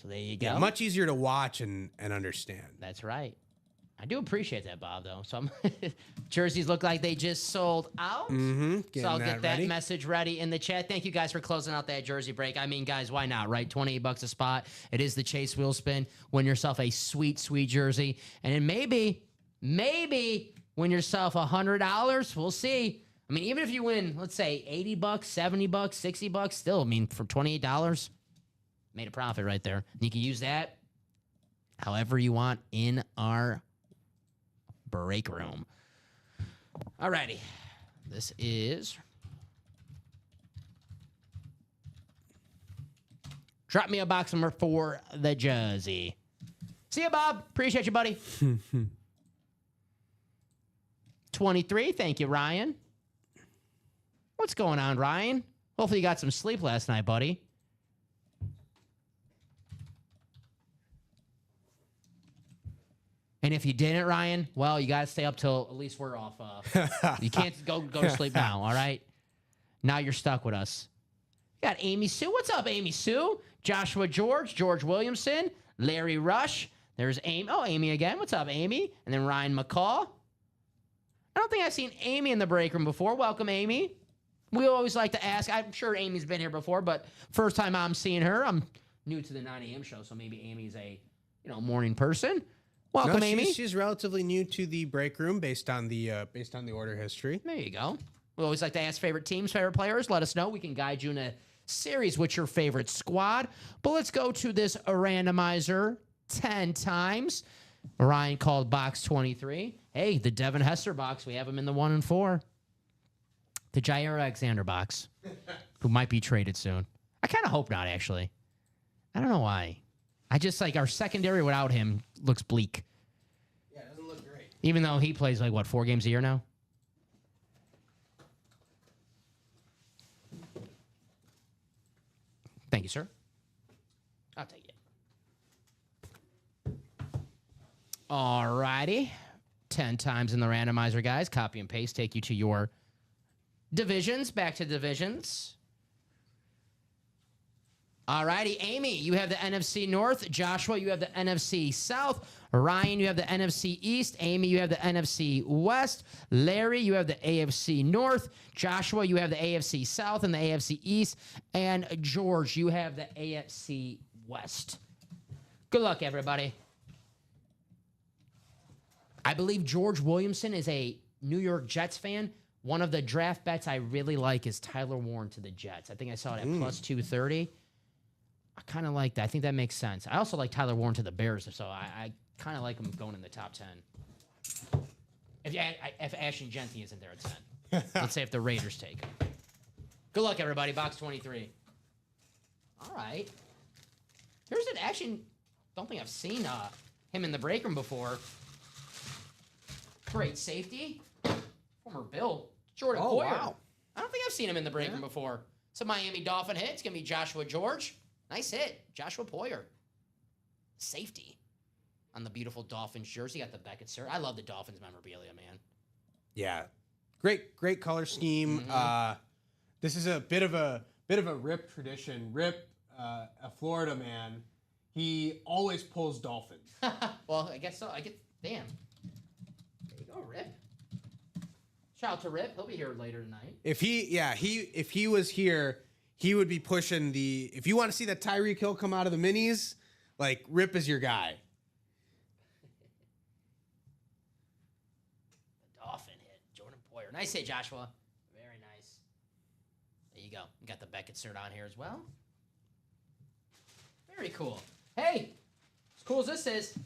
So there you go. Yeah, much easier to watch and understand. That's right. I do appreciate that, Bob, though. So jerseys look like they just sold out. Mm-hmm. So I'll get that message ready in the chat. Thank you guys for closing out that jersey break. I mean, guys, why not, right? $28 a spot. It is the Chase Wheel Spin. Win yourself a sweet, sweet jersey. And then maybe win yourself $100. We'll see. I mean, even if you win, let's say $80, $70, $60, still, I mean, for $28, made a profit right there. And you can use that however you want in our break room. Alrighty. This is drop me a box number for the jersey. See ya, Bob. Appreciate you, buddy. 23. Thank you, Ryan. What's going on, Ryan? Hopefully you got some sleep last night, buddy. And if you didn't, Ryan, well, you got to stay up till at least we're off. You can't go to sleep now, all right? Now you're stuck with us. Got Amy Sue. What's up, Amy Sue? Joshua George, George Williamson, Larry Rush. There's Amy. Oh, Amy again. What's up, Amy? And then Ryan McCall. I don't think I've seen Amy in the break room before. Welcome, Amy. We always like to ask. I'm sure Amy's been here before, but first time I'm seeing her. I'm new to the 9 a.m. show, so maybe Amy's a morning person. Welcome, Amy. She's relatively new to the break room based on the order history. There you go. We always like to ask favorite teams, favorite players. Let us know. We can guide you in a series with your favorite squad. But let's go to this randomizer 10 times. Ryan called box 23. Hey, the Devin Hester box. We have him in the 1 and 4. The Jair Alexander box, who might be traded soon. I kind of hope not, actually. I don't know why. I just like our secondary without him looks bleak. Yeah, it doesn't look great. Even though he plays 4 games a year now? Thank you, sir. I'll take it. All righty. 10 times in the randomizer, guys. Copy and paste. Take you to your divisions. Back to divisions. All righty. Amy, you have the NFC North. Joshua, you have the NFC South. Ryan, you have the NFC East. Amy, you have the NFC West. Larry, you have the AFC North. Joshua, you have the AFC South and the AFC East. And George, you have the AFC West. Good luck, everybody. I believe George Williamson is a New York Jets fan. One of the draft bets I really like is Tyler Warren to the Jets. I think I saw it at plus 230. I kind of like that. I think that makes sense. I also like Tyler Warren to the Bears, so I kind of like him going in the top 10. If Ashton Genty isn't there at 10. Let's say if the Raiders take him. Good luck, everybody. Box 23. All right. Here's an Ashton. Don't think I've seen him in the break room before. Great safety. Former Bill. Jordan Poyer. Wow. I don't think I've seen him in the break room before. It's a Miami Dolphin hit. It's going to be Joshua George. Nice hit. Joshua Poyer. Safety on the beautiful Dolphins jersey. Got the Beckett, sir. I love the Dolphins memorabilia, man. Yeah, Great color scheme. This is a bit of a Rip tradition. Rip, a Florida man, he always pulls dolphins. Well, I guess so. Damn. There you go, Rip. Shout out to Rip. He'll be here later tonight. If he was here, he would be pushing the. If you want to see that Tyreek Hill come out of the minis, like Rip is your guy. The Dolphin hit. Jordan Poyer. Nice hit, Joshua. Very nice. There you go. You got the Beckett cert on here as well. Very cool. Hey, as cool as this is,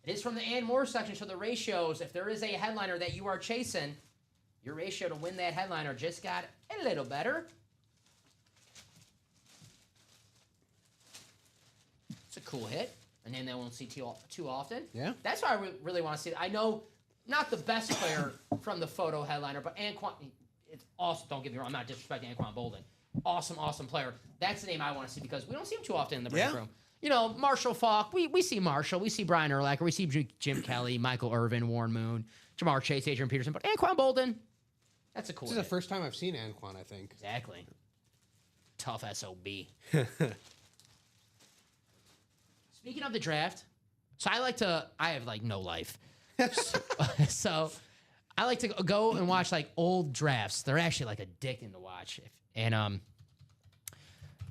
it is from the and more section. So the ratios, if there is a headliner that you are chasing, your ratio to win that headliner just got a little better. It's a cool hit. And then they won't see too often. Yeah. That's why I really want to see it. I know not the best player from the photo headliner, but Anquan, it's awesome. Don't get me wrong. I'm not disrespecting Anquan Bolden. Awesome player. That's the name I want to see because we don't see him too often in the break room. You know, Marshall Faulk, we see Marshall, we see Brian Urlacher, we see Jim Kelly, Michael Irvin, Warren Moon, Jamar Chase, Adrian Peterson, but Anquan Bolden, that's a cool This is the first time I've seen Anquan, I think. Exactly. Tough SOB. Speaking of the draft, so I have like no life. So I like to go and watch like old drafts. They're actually like addicting to watch.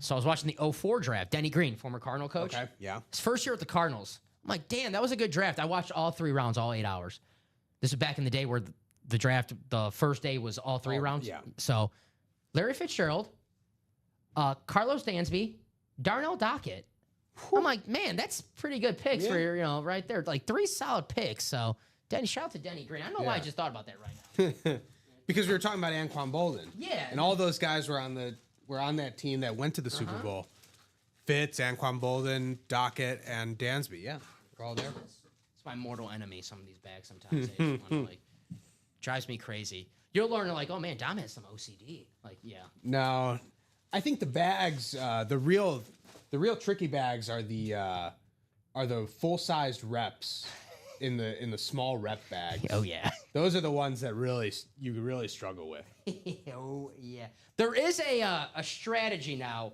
So I was watching the 04 draft. Denny Green, former Cardinal coach. Okay, yeah. His first year at the Cardinals. I'm like, damn, that was a good draft. I watched all 3 rounds, all 8 hours. This was back in the day where the draft, the first day was all 3 rounds. Yeah. So Larry Fitzgerald, Carlos Dansby, Darnell Dockett. I'm like, man, that's pretty good picks for your, right there. Like 3 solid picks. So Denny, shout out to Denny Green. I don't know why I just thought about that right now. Because we were talking about Anquan Bolden. Yeah. And all those guys were on that team that went to the Super Bowl. Fitz, Anquan Bolden, Dockett, and Dansby. Yeah, they're all there. It's my mortal enemy, some of these bags sometimes. They just wanna, like, drives me crazy. You'll learn, like, oh, man, Dom has some OCD. Like, yeah. No, I think the bags, the real tricky bags are the full-sized reps in the small rep bags. Oh, yeah. Those are the ones that you really struggle with. Oh, yeah. There is a strategy now.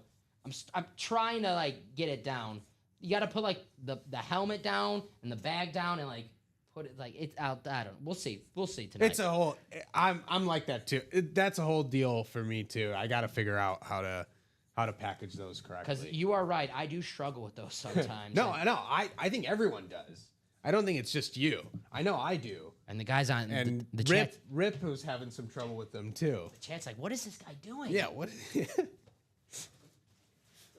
I'm trying to, like, get it down. You got to put, like, the helmet down and the bag down and, like, put it, like, it's out. I don't know. We'll see. We'll see tonight. It's a whole, I'm like that, too. That's a whole deal for me, too. I got to figure out how to package those correctly. Because you are right. I do struggle with those sometimes. No, I know. I think everyone does. I don't think it's just you. I know I do. And the guys on And the chat. Rip was having some trouble with them, too. The chat's like, what is this guy doing? Yeah, what?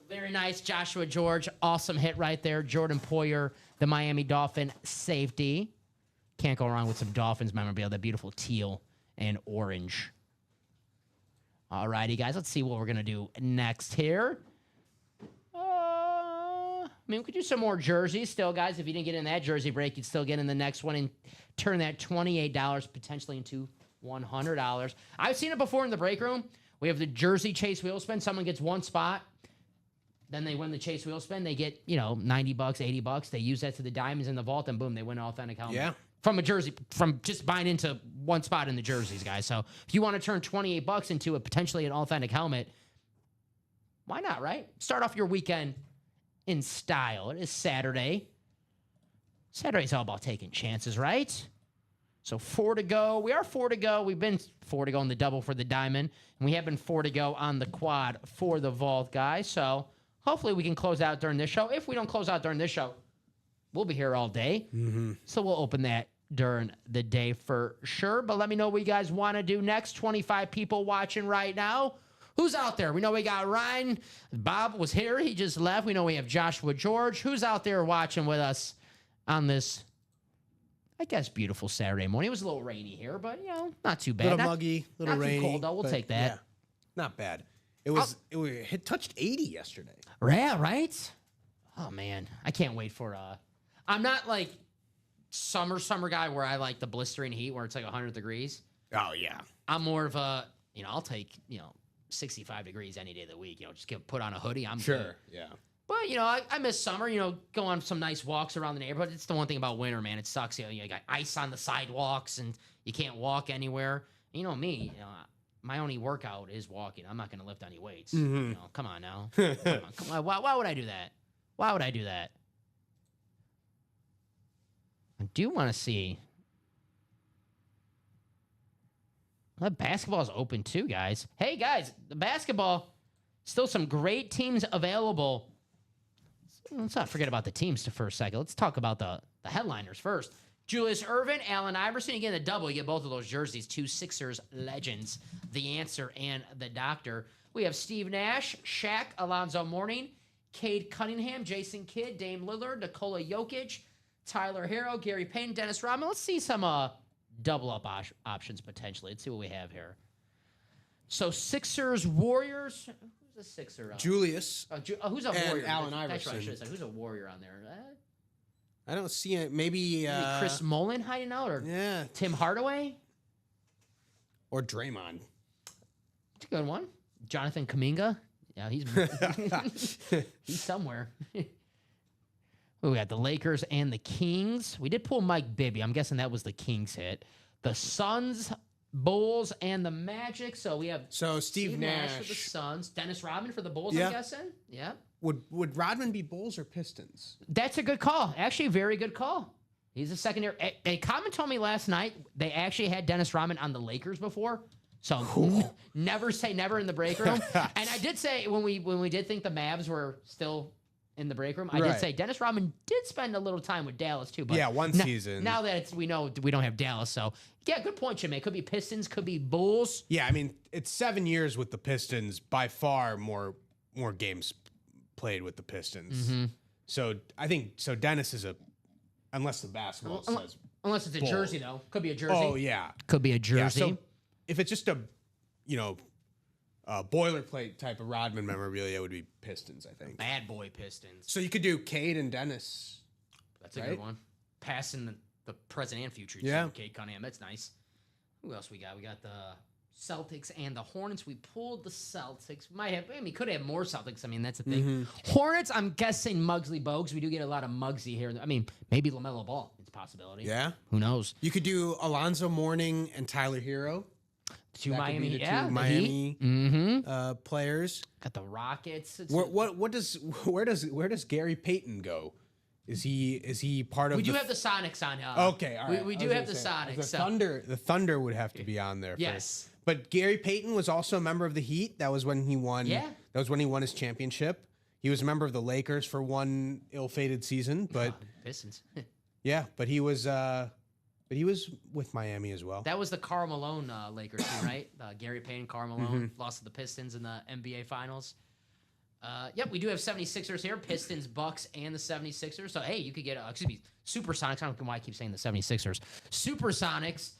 Very nice, Joshua George. Awesome hit right there. Jordan Poyer, the Miami Dolphin safety. Can't go wrong with some Dolphins memorabilia. That beautiful teal and orange. All righty, guys. Let's see what we're going to do next here. I mean, we could do some more jerseys still, guys. If you didn't get in that jersey break, you'd still get in the next one and turn that $28 potentially into $100. I've seen it before in the break room. We have the jersey chase wheel spin. Someone gets one spot. Then they win the chase wheel spin. They get, $90, $80. They use that to the diamonds in the vault, and boom, they win an authentic helmet. Yeah. From a jersey, from just buying into one spot in the jerseys, guys. So if you want to turn $28 into potentially an authentic helmet, why not, right? Start off your weekend in style. It is Saturday. Saturday's all about taking chances, right? So 4 to go. We are 4 to go. We've been 4 to go on the double for the diamond, and we have been 4 to go on the quad for the vault, guys. So hopefully we can close out during this show. If we don't close out during this show, we'll be here all day. Mm-hmm. So we'll open that during the day for sure. But let me know what you guys want to do next. 25 people watching right now. Who's out there? We know we got Ryan. Bob was here. He just left. We know we have Joshua George. Who's out there watching with us on this, I guess, beautiful Saturday morning? It was a little rainy here, but, not too bad. A little muggy, a little rainy. Not too cold, though. We'll take that. Yeah, not bad. It touched 80 yesterday. Yeah, right? Oh, man. I can't wait for... I'm not, like, summer guy where I like the blistering heat where it's, like, 100 degrees. Oh, yeah. I'm more of a, I'll take, 65 degrees any day of the week. Just put on a hoodie. I'm sure. good. Yeah. But, I miss summer, go on some nice walks around the neighborhood. It's the one thing about winter, man. It sucks. You got ice on the sidewalks and you can't walk anywhere. You know me, my only workout is walking. I'm not going to lift any weights. Come on now. Come on. Why would I do that? Why would I do that? I do want to see. The basketball is open too, guys. Hey, guys, the basketball, still some great teams available. Let's not forget about the teams for a second. Let's talk about the headliners first. Julius Erving, Allen Iverson. You get a double. You get both of those jerseys. Two Sixers legends, the Answer and the Doctor. We have Steve Nash, Shaq, Alonzo Mourning, Cade Cunningham, Jason Kidd, Dame Lillard, Nikola Jokic, Tyler Hero, Gary Payton, Dennis Rodman. Let's see some double-up options potentially. Let's see what we have here. So Sixers, Warriors. Who's a Sixer? Julius. Who's a Warrior? Allen That's right, I Iverson. should have said. Who's a Warrior on there? I don't see it. Maybe Chris Mullin hiding out, or yeah, Tim Hardaway? or Draymond. It's a good one. Jonathan Kuminga. Yeah, he's he's somewhere. We got the Lakers and the Kings. We did pull Mike Bibby. I'm guessing that was the Kings hit. The Suns, Bulls, and the Magic. So we have Steve Nash for the Suns. Dennis Rodman for the Bulls, Yeah. I'm guessing. Yeah. Would Rodman be Bulls or Pistons? That's a good call. Actually, a very good call. He's a secondary. A comment told me last night they actually had Dennis Rodman on the Lakers before. So never say never in the break room. And I did say when we did think the Mavs were still in the break room, I did Right. say Dennis Rodman did spend a little time with Dallas too. But Yeah, one season. Now that we know we don't have Dallas, so yeah, good point, Jimmy. It could be Pistons, could be Bulls. Yeah, I mean it's 7 years with the Pistons. By far more games played with the Pistons. Mm-hmm. So I think Dennis is unless the basketball says. Unless it's a Bulls. jersey though, could be a jersey. Oh yeah, Could be a yeah. jersey. So if it's just a boilerplate type of Rodman memorabilia, it would be Pistons, I think. Bad boy Pistons. So you could do Cade and Dennis. That's a Right? good one. Passing the present and future. Yeah. Cade Cunningham. That's nice. Who else we got? We got the Celtics and the Hornets. We pulled the Celtics. Could have more Celtics. I mean, that's the thing. Hornets, I'm guessing Muggsy Bogues. We do get a lot of Muggsy here. I mean, maybe LaMelo Ball. It's a possibility. Yeah. Who knows? You could do Alonzo Mourning and Tyler Hero. Two That could Miami. be the Yeah. two the Miami Heat. Mm-hmm. Players. Got the Rockets. Where does Gary Payton go? Is he part of? We do have the Sonics on. Okay, all right. We I do was have the gonna say, Sonics. so- The Thunder would have to be on there. Yes. But Gary Payton was also a member of the Heat. That was when he won. Yeah. That was when he won his championship. He was a member of the Lakers for one ill-fated season, but Pistons. yeah, but he was with Miami as well. That was the Karl Malone Lakers team, right? Gary Payton, Karl Malone lost to the Pistons in the NBA Finals. Yep, we do have 76ers here. Pistons, Bucks, and the 76ers. So, hey, you could get, Supersonics. I don't know why I keep saying the 76ers. Supersonics.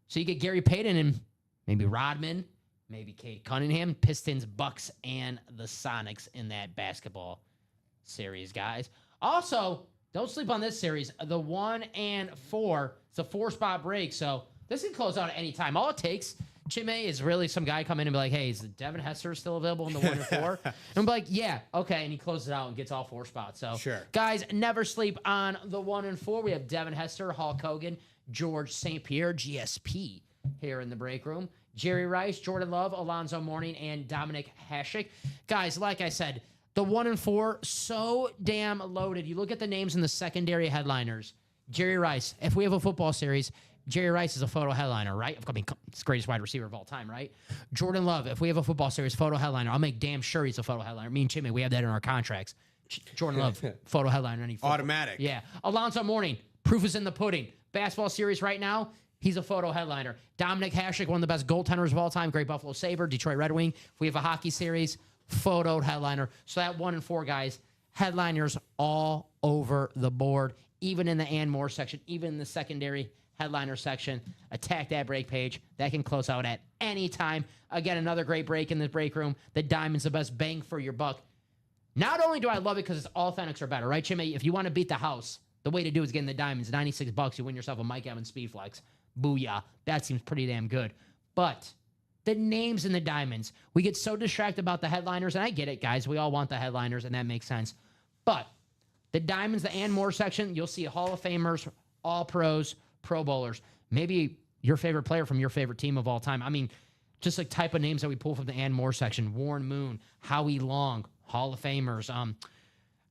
So you get Gary Payton and maybe Rodman, maybe Cade Cunningham, Pistons, Bucks, and the Sonics in that basketball series, guys. Also, don't sleep on this series. The 1 and 4. It's a 4-spot break, so this can close out at any time. All it takes, Chime, is really some guy come in and be like, hey, is Devin Hester still available in the 1 and 4? And I'm like, yeah, okay. And he closes it out and gets all 4 spots. So, Sure. Guys, never sleep on the 1 and 4. We have Devin Hester, Hulk Hogan, George St. Pierre, GSP here in the break room. Jerry Rice, Jordan Love, Alonzo Mourning, and Dominic Hasek. Guys, like I said, the 1 and 4, so damn loaded. You look at the names in the secondary headliners. Jerry Rice, if we have a football series, Jerry Rice is a photo headliner, right? I mean, it's the greatest wide receiver of all time, right? Jordan Love, if we have a football series, photo headliner. I'll make damn sure he's a photo headliner. Me and Chimmy, we have that in our contracts. Jordan Love, photo headliner. Any football. Automatic. Yeah. Alonzo Mourning, proof is in the pudding. Basketball series right now, he's a photo headliner. Dominic Hasek, one of the best goaltenders of all time, great Buffalo Sabre, Detroit Red Wing. If we have a hockey series, photo headliner. So that 1 and 4 guys, headliners all over the board, even in the and more section, even in the secondary headliner section. Attack that break page. That can close out at any time. Again, another great break in the break room. The Diamond's the best bang for your buck. Not only do I love it because it's all Authentics are better, right, Jimmy? If you want to beat the house, the way to do it is get in the Diamonds. $96, you win yourself a Mike Evans Speedflex. Booyah. That seems pretty damn good. But the names in the Diamonds, we get so distracted about the headliners, and I get it, guys. We all want the headliners, and that makes sense. But the Diamonds, the and more section, you'll see Hall of Famers, All Pros, Pro Bowlers. Maybe your favorite player from your favorite team of all time. I mean, just like type of names that we pull from the Ann Moore section: Warren Moon, Howie Long, Hall of Famers.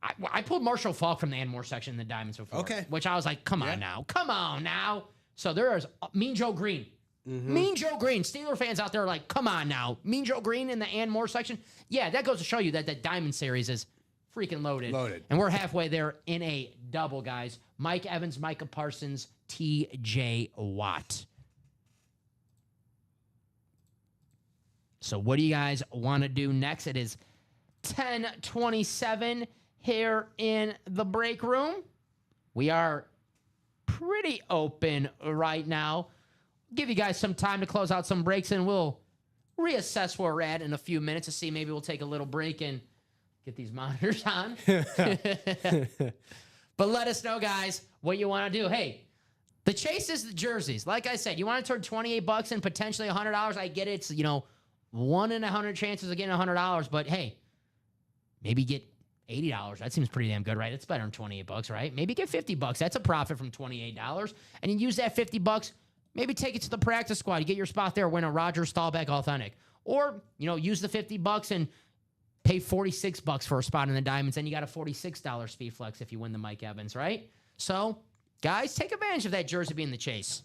I pulled Marshall Falk from the Ann Moore section in the Diamonds before. Okay. Which I was like, come on now. So there is Mean Joe Green. Mean Joe Green. Steeler fans out there are like, come on now. Mean Joe Green in the Ann Moore section. Yeah, that goes to show you that the Diamond series is freaking loaded. And we're halfway there in a double, guys. Mike Evans, Micah Parsons, TJ Watt. So what do you guys want to do next? It is 10:27 here in the break room. We are pretty open right now. Give you guys some time to close out some breaks, and we'll reassess where we're at in a few minutes to see. Maybe we'll take a little break and get these monitors on. But let us know, guys, what you want to do. Hey, the chase is the jerseys. Like I said, you want to turn $28 and potentially $100. I get it. It's, 1 in 100 chances of getting $100. But hey, maybe get $80. That seems pretty damn good, right? It's better than $28, right? Maybe get $50. That's a profit from $28. And you use that $50, maybe take it to the practice squad. You get your spot there, win a Roger Staubach Authentic. Or, use the $50 and pay $46 for a spot in the Diamonds. And you got a $46 speed flex if you win the Mike Evans, right? So, guys, take advantage of that jersey being the chase.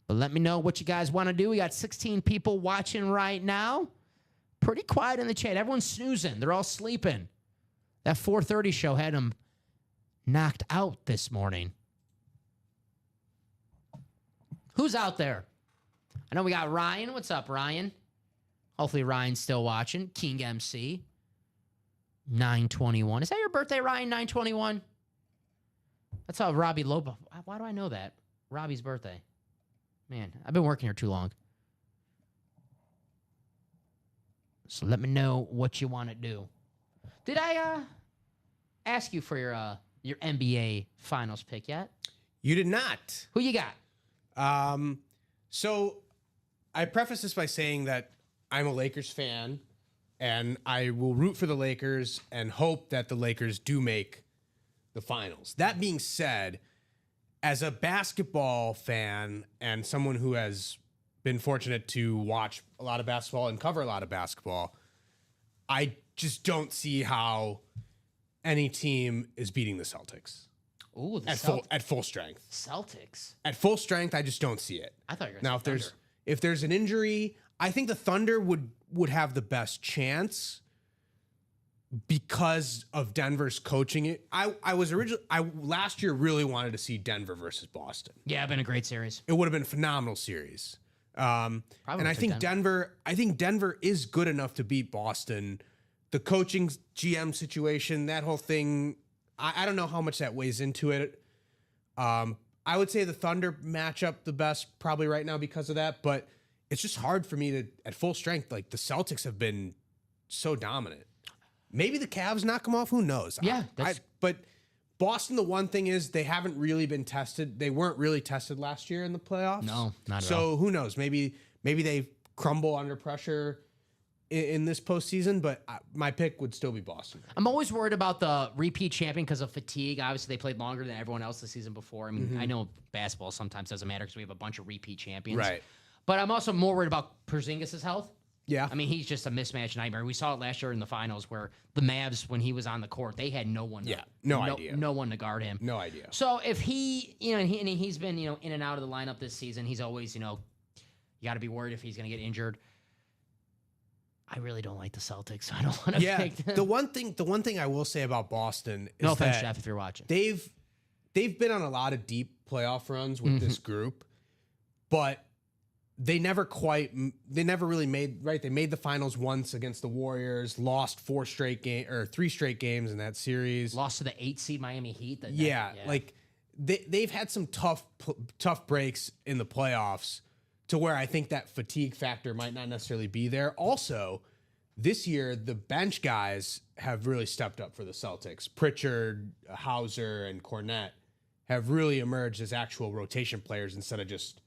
But let me know what you guys want to do. We got 16 people watching right now. Pretty quiet in the chat. Everyone's snoozing. They're all sleeping. That 4:30 show had them knocked out this morning. Who's out there? I know we got Ryan. What's up, Ryan? Hopefully Ryan's still watching. King MC. 921. Is that your birthday, Ryan? 921? That's how Robbie Lobo. Why do I know that? Robbie's birthday. Man, I've been working here too long. So let me know what you want to do. Did I ask you for your NBA Finals pick yet? You did not. Who you got? So I preface this by saying that I'm a Lakers fan, and I will root for the Lakers and hope that the Lakers do make the finals. That being said, as a basketball fan and someone who has been fortunate to watch a lot of basketball and cover a lot of basketball, I just don't see how any team is beating the Celtics. Ooh, at full strength. Celtics. At full strength, I just don't see it. I thought you were now going to say if there's an injury, I think the Thunder would have the best chance because of Denver's coaching. It. I last year really wanted to see Denver versus Boston. Yeah, it'd been a great series. It would have been a phenomenal series. And I think Denver is good enough to beat Boston. The coaching GM situation, that whole thing, I don't know how much that weighs into it. I would say the Thunder match up the best probably right now because of that, but it's just hard for me to, at full strength, like the Celtics have been so dominant. Maybe the Cavs knock them off. Who knows? Yeah. But Boston, the one thing is they haven't really been tested. They weren't really tested last year in the playoffs. No, not at all. So who knows? Maybe they crumble under pressure in this postseason, but my pick would still be Boston. I'm always worried about the repeat champion because of fatigue. Obviously, they played longer than everyone else the season before. I mean, I know basketball sometimes doesn't matter because we have a bunch of repeat champions. Right. But I'm also more worried about Porzingis' health. Yeah. I mean, he's just a mismatch nightmare. We saw it last year in the finals where the Mavs, when he was on the court, they had no one. No idea. No one to guard him. No idea. So if he, he's been, in and out of the lineup this season. He's always, you got to be worried if he's going to get injured. I really don't like the Celtics. So I don't want to pick them. The one thing I will say about Boston is no offense, that Jeff, if you're watching. They've been on a lot of deep playoff runs with this group, but they never really made, right? They made the finals once against the Warriors, lost 3 straight games in that series. Lost to the 8 seed Miami Heat. Like they've had some tough breaks in the playoffs to where I think that fatigue factor might not necessarily be there. Also, this year, the bench guys have really stepped up for the Celtics. Pritchard, Hauser, and Cornette have really emerged as actual rotation players instead of just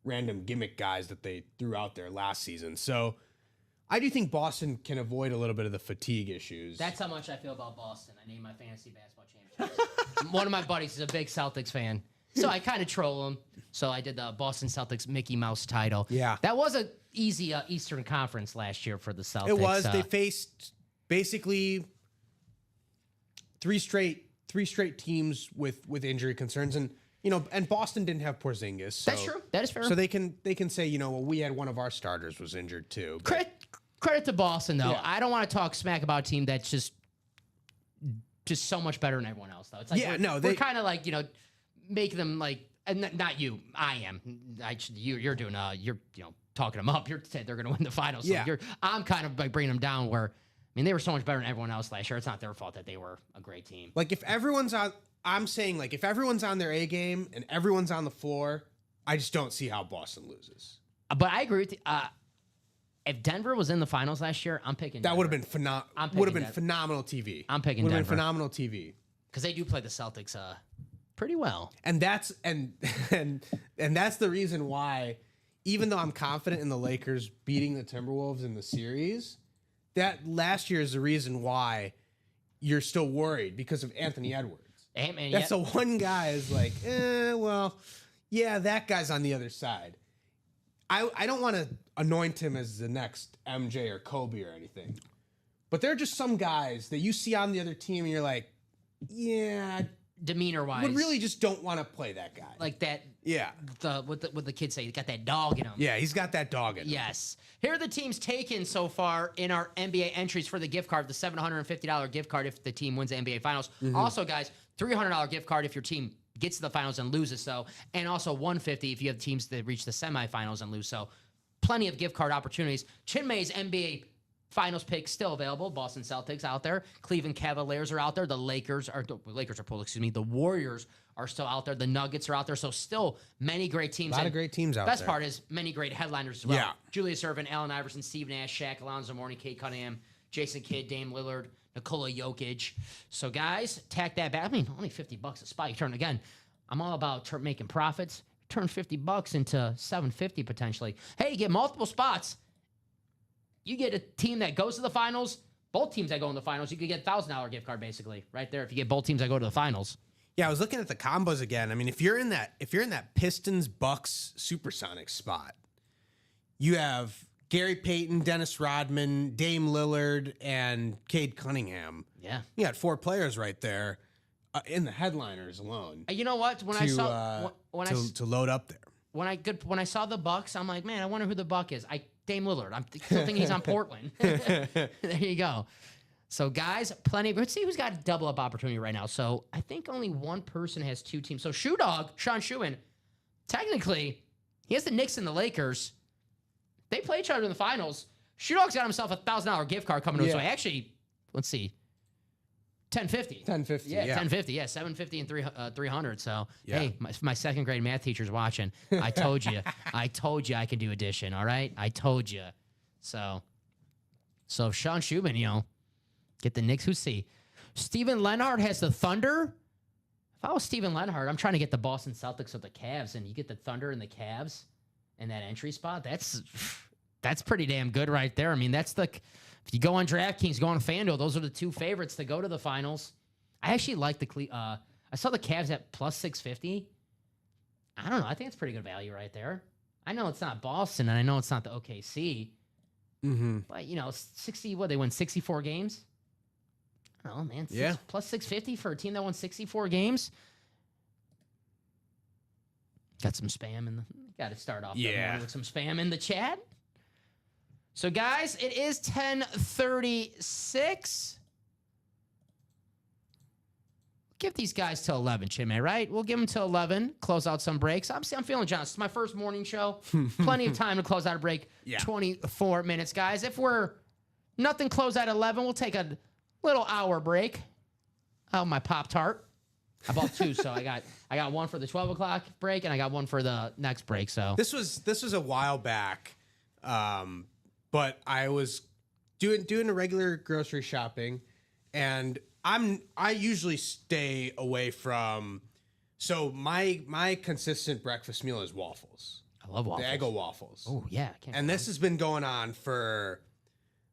random gimmick guys that they threw out there last season. So I do think Boston can avoid a little bit of the fatigue issues. That's how much I feel about Boston. I named my fantasy basketball championship. One of my buddies is a big Celtics fan, so I kind of troll him. So I did the Boston Celtics Mickey Mouse title. Yeah. That was an easy Eastern Conference last year for the Celtics. It was. They faced basically three straight teams with injury concerns, and and Boston didn't have Porzingis. So, That's true. That is fair. So they can say, well, we had one of our starters was injured too. But Credit to Boston, though. Yeah. I don't want to talk smack about a team that's just so much better than everyone else, though. It's like we're kind of like making them like, and not you. I am. You're doing you're talking them up. You're saying they're going to win the finals. So Yeah. I'm kind of like bringing them down. Where they were so much better than everyone else last year. It's not their fault that they were a great team. Like if everyone's on, I'm saying like if everyone's on their A game and everyone's on the floor, I just don't see how Boston loses. But I agree with you. If Denver was in the finals last year, I'm picking. That would have Denver. been would have been phenomenal TV. I'm picking Would have Denver. been phenomenal TV. Because they do play the Celtics pretty well. And that's and that's the reason why, even though I'm confident in the Lakers beating the Timberwolves in the series, that last year is the reason why you're still worried because of Anthony Edwards. Hey, man, That's the one guy is like, well, yeah, that guy's on the other side. I don't want to anoint him as the next MJ or Kobe or anything, but there are just some guys that you see on the other team and you're like, yeah, demeanor-wise, would really just don't want to play that guy. like that. Yeah. What the kids say, he got that dog in him. Yeah, he's got that dog in him. Yes. Here are the teams taken so far in our NBA entries for the gift card, the $750 gift card if the team wins the NBA Finals. Also, guys, $300 gift card if your team gets to the finals and loses so, and also $150 if you have teams that reach the semifinals and lose so. Plenty of gift card opportunities. Chinmay's NBA Finals pick still available. Boston Celtics out there. Cleveland Cavaliers are out there. The Lakers are pulled. Excuse me. The Warriors are still out there. The Nuggets are out there. So still many great teams. A lot of great teams out there. Best part is many great headliners as well. Yeah. Julius Erving, Allen Iverson, Steve Nash, Shaq, Alonzo Mourning, Kate Cunningham, Jason Kidd, Dame Lillard, Nikola Jokic. So guys, tack that back. I mean, only $50 a spot. You turn again. I'm all about making profits. Turn $50 into $750 potentially. Hey, you get multiple spots. You get a team that goes to the finals. Both teams that go in the finals, you could get $1,000 gift card basically right there. If you get both teams that go to the finals. Yeah, I was looking at the combos again. I mean, if you're in that Pistons Bucks Supersonics spot, you have Gary Payton, Dennis Rodman, Dame Lillard, and Cade Cunningham. Yeah. You got 4 players right there in the headliners alone. You know what? When to load up there. When I saw the Bucks, I'm like, man, I wonder who the Buck is. Dame Lillard. I'm still thinking he's on Portland. There you go. So, guys, let's see who's got a double up opportunity right now. So, I think only one person has 2 teams. So, Shoe Dog, Sean Schuin, technically, he has the Knicks and the Lakers. They play each other in the finals. Shoe Dog's got himself a $1,000 gift card coming to his way. Actually, let's see. 1050. 1050. Yeah, 1050. Yeah, 750 and 300. So, Yeah. hey, my second grade math teacher's watching. I told you. I told you I could do addition, all right? I told you. So Sean Schumann, get the Knicks. Who's see? Steven Lenhart has the Thunder. If I was Steven Lenhart, I'm trying to get the Boston Celtics with the Cavs, and you get the Thunder and the Cavs in that entry spot. That's pretty damn good right there. I mean, if you go on DraftKings, go on FanDuel, those are the 2 favorites to go to the finals. I actually like I saw the Cavs at plus 650. I don't know. I think it's pretty good value right there. I know it's not Boston, and I know it's not the OKC. Mm-hmm. But, 60, they win 64 games? I don't know, man. Yeah. Plus 650 for a team that won 64 games? Got some spam got to start off the morning with some spam in the chat. So, guys, it is 10:36. Give these guys till 11, Chinmay, right? We'll give them till 11, close out some breaks. I'm feeling generous. It's my first morning show. Plenty of time to close out a break. Yeah. 24 minutes, guys. If we're nothing close at 11, we'll take a little hour break. Oh, my Pop-Tart. I bought 2, so I got one for the 12 o'clock break, and I got one for the next break. So This was a while back. But I was doing a regular grocery shopping, and I usually stay away from. So my consistent breakfast meal is waffles. I love waffles. The Eggo waffles. Oh yeah, And this has been going on for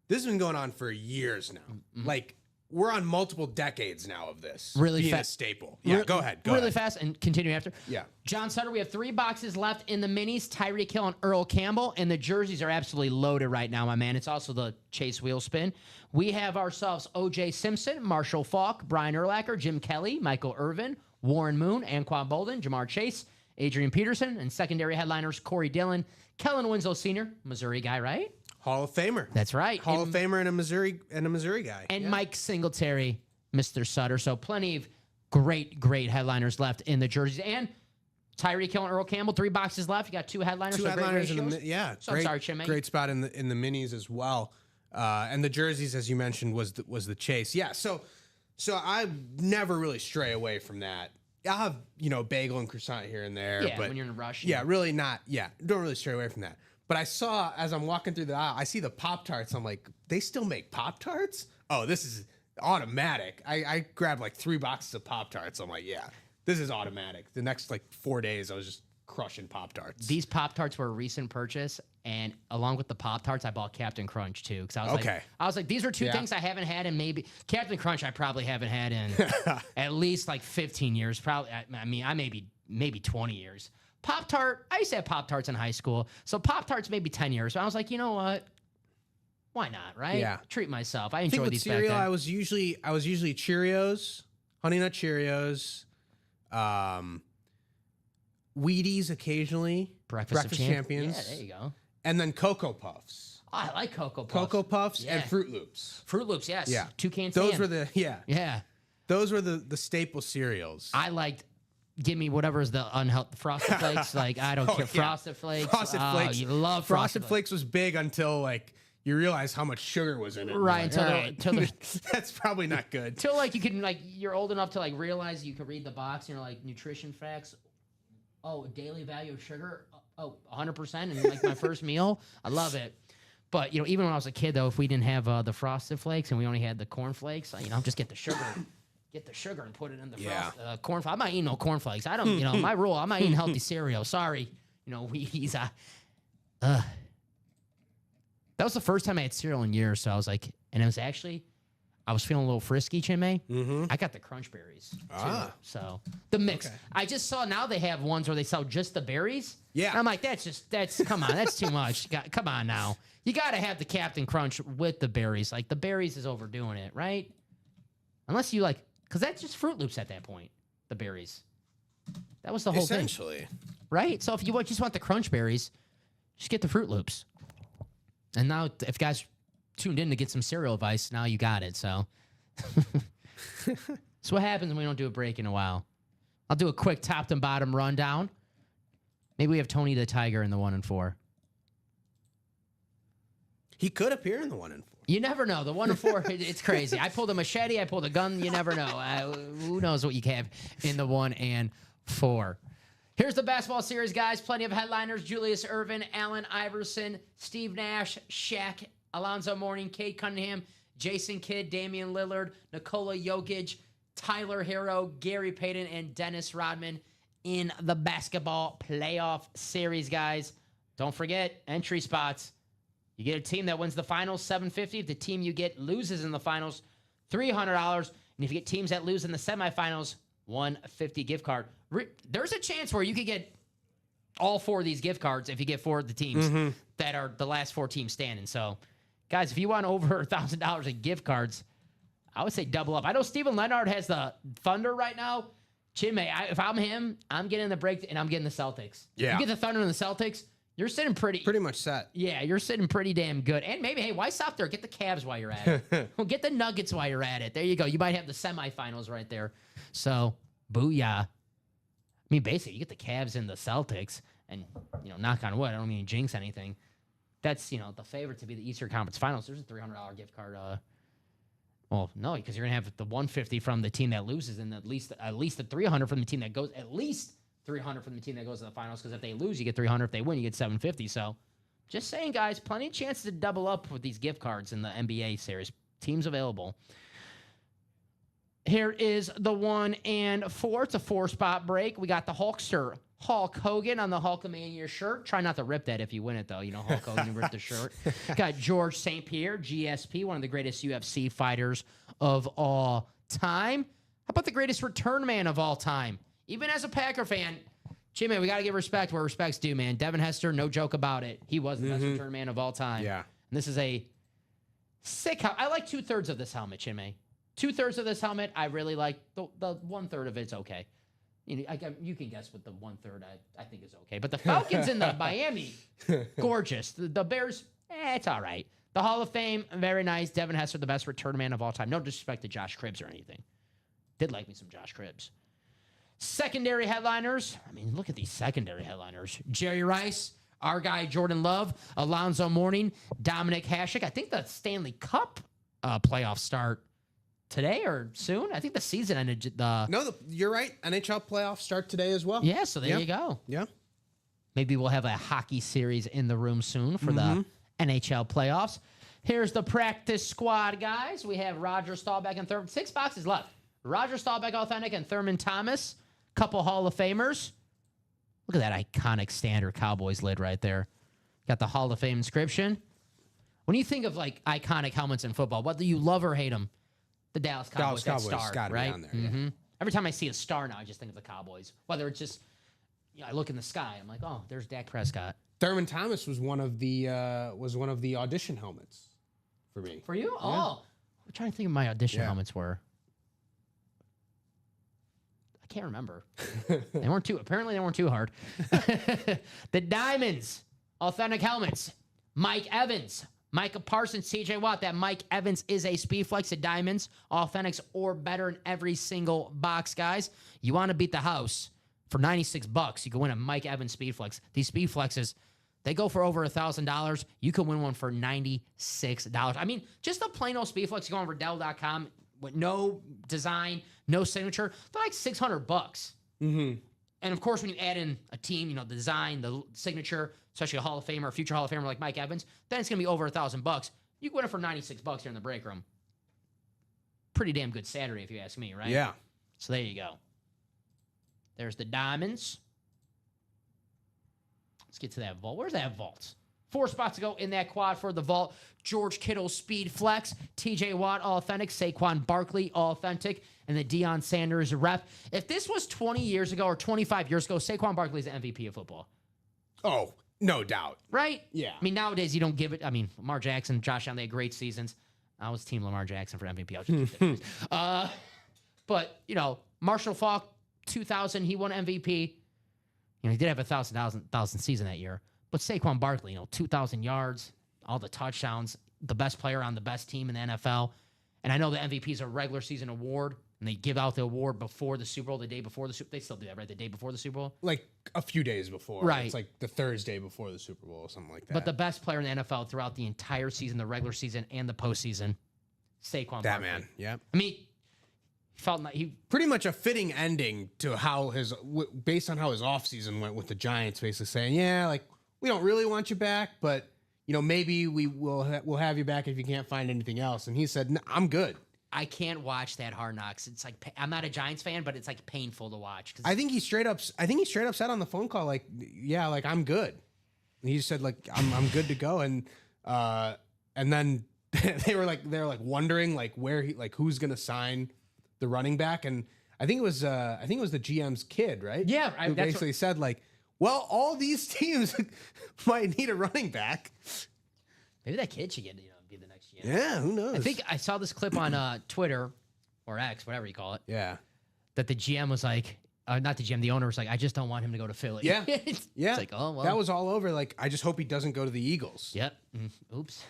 This has been going on for years now. Like, we're on multiple decades now of this. Really being a fast. staple. Yeah, go ahead. Go really ahead. fast and continue after. Yeah. John Sutter, we have 3 boxes left in the minis. Tyreek Hill and Earl Campbell. And the jerseys are absolutely loaded right now, my man. It's also the Chase wheel spin. We have ourselves O.J. Simpson, Marshall Faulk, Brian Urlacher, Jim Kelly, Michael Irvin, Warren Moon, Anquan Bolden, Jamar Chase, Adrian Peterson, and secondary headliners Corey Dillon, Kellen Winslow Sr., Missouri guy, right? Hall of Famer. That's right. Hall of Famer and a Missouri guy. And Mike Singletary, Mr. Sutter. So plenty of great headliners left in the jerseys. And Tyreek Hill and Earl Campbell, 3 boxes left. You got 2 headliners. Two so headliners great in ratios. the yeah. So I'm sorry, Chim. Great spot in the minis as well. And the jerseys, as you mentioned, was the Chase. Yeah. So I never really stray away from that. I'll have bagel and croissant here and there. Yeah, but when you're in a rush. Yeah, really not. Yeah, don't really stray away from that. But I saw, as I'm walking through the aisle, I see the Pop-Tarts. I'm like, they still make Pop-Tarts? Oh, this is automatic. I grabbed like 3 boxes of Pop-Tarts. I'm like, yeah, this is automatic. The next 4 days, I was just crushing Pop-Tarts. These Pop-Tarts were a recent purchase, and along with the Pop-Tarts, I bought Captain Crunch too. Because I was like, these are 2 things I haven't had in maybe Captain Crunch. I probably haven't had in at least 15 years. Probably, I mean, I maybe 20 years. Pop-Tart, I used to have Pop-Tarts in high school. So Pop-Tarts maybe 10 years. So I was like, you know what? Why not, right? Yeah. Treat myself. I I think enjoy with these cereal, back then. I was usually Cheerios, Honey Nut Cheerios, Wheaties occasionally, Breakfast Champions. Yeah, there you go. And then Cocoa Puffs. Oh, I like Cocoa Puffs. Cocoa Puffs Yeah. and Fruit Loops. Fruit Loops, yes. Yeah. Toucan Those Sam. were the Those were the staple cereals. I liked. Give me whatever's the unhealthy Frosted Flakes. I don't care. Yeah. Frosted Flakes. Frosted Flakes. You love Frosted Flakes was big until you realize how much sugar was in it. Right, Like, until all they're- until they're- that's probably not good. Till you can you're old enough to realize you can read the box and you're like nutrition facts. Oh, daily value of sugar. Oh, 100%. And my first meal. I love it. But even when I was a kid though, if we didn't have the Frosted Flakes and we only had the Corn Flakes, just get the sugar. Get the sugar and put it in the corn. I'm not eating no cornflakes. I don't. My rule. I'm not eating healthy cereal. Sorry. Wheaties. That was the first time I had cereal in years. So I was like, and it was actually, I was feeling a little frisky, Chimme. Mm-hmm. I got the Crunch Berries too. So the mix. Okay. I just saw now they have ones where they sell just the berries. Yeah. And I'm like, come on, that's too much. Come on now. You got to have the Captain Crunch with the berries. The berries is overdoing it, right? Unless you because that's just Fruit Loops at that point. The berries. That was the whole thing, Essentially. right? So if you just want the Crunch Berries, just get the Fruit Loops. And now, if guys tuned in to get some cereal advice, now you got it. So, so what happens when we don't do a break in a while? I'll do a quick top to bottom rundown. Maybe we have Tony the Tiger in the 1 and 4. He could appear in the 1 and 4. You never know. The 1 and 4, it's crazy. I pulled a machete. I pulled a gun. You never know. Who knows what you can have in the 1 and 4. Here's the basketball series, guys. Plenty of headliners. Julius Erving, Allen Iverson, Steve Nash, Shaq, Alonzo Mourning, Cade Cunningham, Jason Kidd, Damian Lillard, Nikola Jokic, Tyler Hero, Gary Payton, and Dennis Rodman in the basketball playoff series, guys. Don't forget, entry spots. You get a team that wins the finals, $750. If the team you get loses in the finals, $300. And if you get teams that lose in the semifinals, $150 gift card. There's a chance where you could get all 4 of these gift cards if you get 4 of the teams that are the last 4 teams standing. So, guys, if you want over $1,000 in gift cards, I would say double up. I know Steven Leonard has the Thunder right now. Chimme, if I'm him, I'm getting the break and I'm getting the Celtics. Yeah. You get the Thunder and the Celtics, you're sitting Pretty much set. yeah, you're sitting pretty damn good. And maybe, hey, why stop there? Get the Cavs while you're at it. Well, get the Nuggets while you're at it. There you go. You might have the semifinals right there. So, booyah. I mean, basically, you get the Cavs and the Celtics, and, knock on wood, I don't mean to jinx anything. That's, the favorite to be the Eastern Conference Finals. There's a $300 gift card. Well, no, because you're going to have the $150 from the team that loses and at least the $300 from the team that goes, at least $300 from the team that goes to the finals, because if they lose, you get $300. If they win, you get $750. So, just saying, guys, plenty of chances to double up with these gift cards in the NBA series. Teams available. Here is the 1 and 4. It's a 4-spot break. We got the Hulkster, Hulk Hogan on the Hulkamania shirt. Try not to rip that if you win it, though. You know, Hulk Hogan ripped the shirt. Got George St. Pierre, GSP, one of the greatest UFC fighters of all time. How about the greatest return man of all time? Even as a Packer fan, Jimmy, we got to give respect where respect's due, man. Devin Hester, no joke about it. He was the best return man of all time. Yeah. And this is a sick helmet. I like 2/3 of this helmet, Jimmy. 2/3 of this helmet, I really like. The 1/3 of it's okay. You can guess what the 1/3 I think is okay. But the Falcons and the Miami, gorgeous. The Bears, it's all right. The Hall of Fame, very nice. Devin Hester, the best return man of all time. No disrespect to Josh Cribbs or anything. Did like me some Josh Cribbs. Secondary headliners. I mean, look at these secondary headliners. Jerry Rice, our guy Jordan Love, Alonzo Mourning, Dominic Hasek. I think the Stanley Cup playoffs start today or soon. I think the season ended. You're right. NHL playoffs start today as well. Yeah, so there you go. Yeah. Maybe we'll have a hockey series in the room soon for the NHL playoffs. Here's the practice squad, guys. We have Roger Staubach and Thurman. 6 boxes left. Roger Staubach, Authentic, and Thurman Thomas. Couple Hall of Famers. Look at that iconic Standard Cowboys lid right there. Got the Hall of Fame inscription. When you think of like iconic helmets in football, whether you love or hate them, the Dallas Cowboys, that star, gotta right? be on there, yeah. Every time I see a star now, I just think of the Cowboys. Whether it's just, I look in the sky, I'm like, oh, there's Dak Prescott. Thurman Thomas was one of the audition helmets for me. For you? Yeah. Oh, I'm trying to think of my audition helmets were. I can't remember. Apparently they weren't too hard. The Diamonds, Authentic helmets. Mike Evans, Micah Parsons, TJ Watt. That Mike Evans is a Speedflex. The Diamonds, Authentics or better in every single box, guys. You want to beat the house for $96? You can win a Mike Evans Speedflex. These Speedflexes, they go for over $1,000. You can win one for $96. I mean, just a plain old Speedflex. You go on Riddell.com with no design, no signature. They're like $600. Mm-hmm. And of course, when you add in a team, the design, the signature, especially a Hall of Famer, a future Hall of Famer like Mike Evans, then it's going to be over $1,000. You can win it for $96 here in the break room. Pretty damn good Saturday, if you ask me, right? Yeah. So there you go. There's the Diamonds. Let's get to that vault. Where's that vault? 4 spots to go in that quad for the vault. George Kittle, Speed Flex. TJ Watt, Authentic. Saquon Barkley, Authentic. And the Deion Sanders rep. If this was 20 years ago or 25 years ago, Saquon Barkley is the MVP of football. Oh, no doubt. Right? Yeah. I mean, nowadays you don't give it. I mean, Lamar Jackson, Josh Allen, they had great seasons. I was team Lamar Jackson for MVP. I'll just keep that. But, Marshall Faulk, 2000, he won MVP. He did have a 1,000 season that year. But Saquon Barkley, 2,000 yards, all the touchdowns, the best player on the best team in the NFL. And I know the MVP is a regular season award, and they give out the award before the Super Bowl, the day before the Super Bowl. They still do that, right? The day before the Super Bowl? Like a few days before. Right. It's like the Thursday before the Super Bowl or something like that. But the best player in the NFL throughout the entire season, the regular season and the postseason, Saquon Barkley. That man, yeah. I mean, he felt like he... Pretty much a fitting ending to how based on how his offseason went with the Giants, basically saying, we don't really want you back, but maybe we'll have you back if you can't find anything else. And he said, no, I'm good. I can't watch that Hard Knocks. It's like, I'm not a Giants fan, but it's like painful to watch. I think he straight up said on the phone call, I'm good. And he just said I'm good to go. And then they were wondering where who's going to sign the running back. And I think it was the GM's kid, right? Yeah. Who basically said well, all these teams might need a running back. Maybe that kid should be the next GM. Yeah, who knows? I think I saw this clip on Twitter or X, whatever you call it. Yeah. That the GM was not the GM, the owner was I just don't want him to go to Philly. Yeah. It's like, oh, well. That was all over. I just hope he doesn't go to the Eagles. Yep. Oops.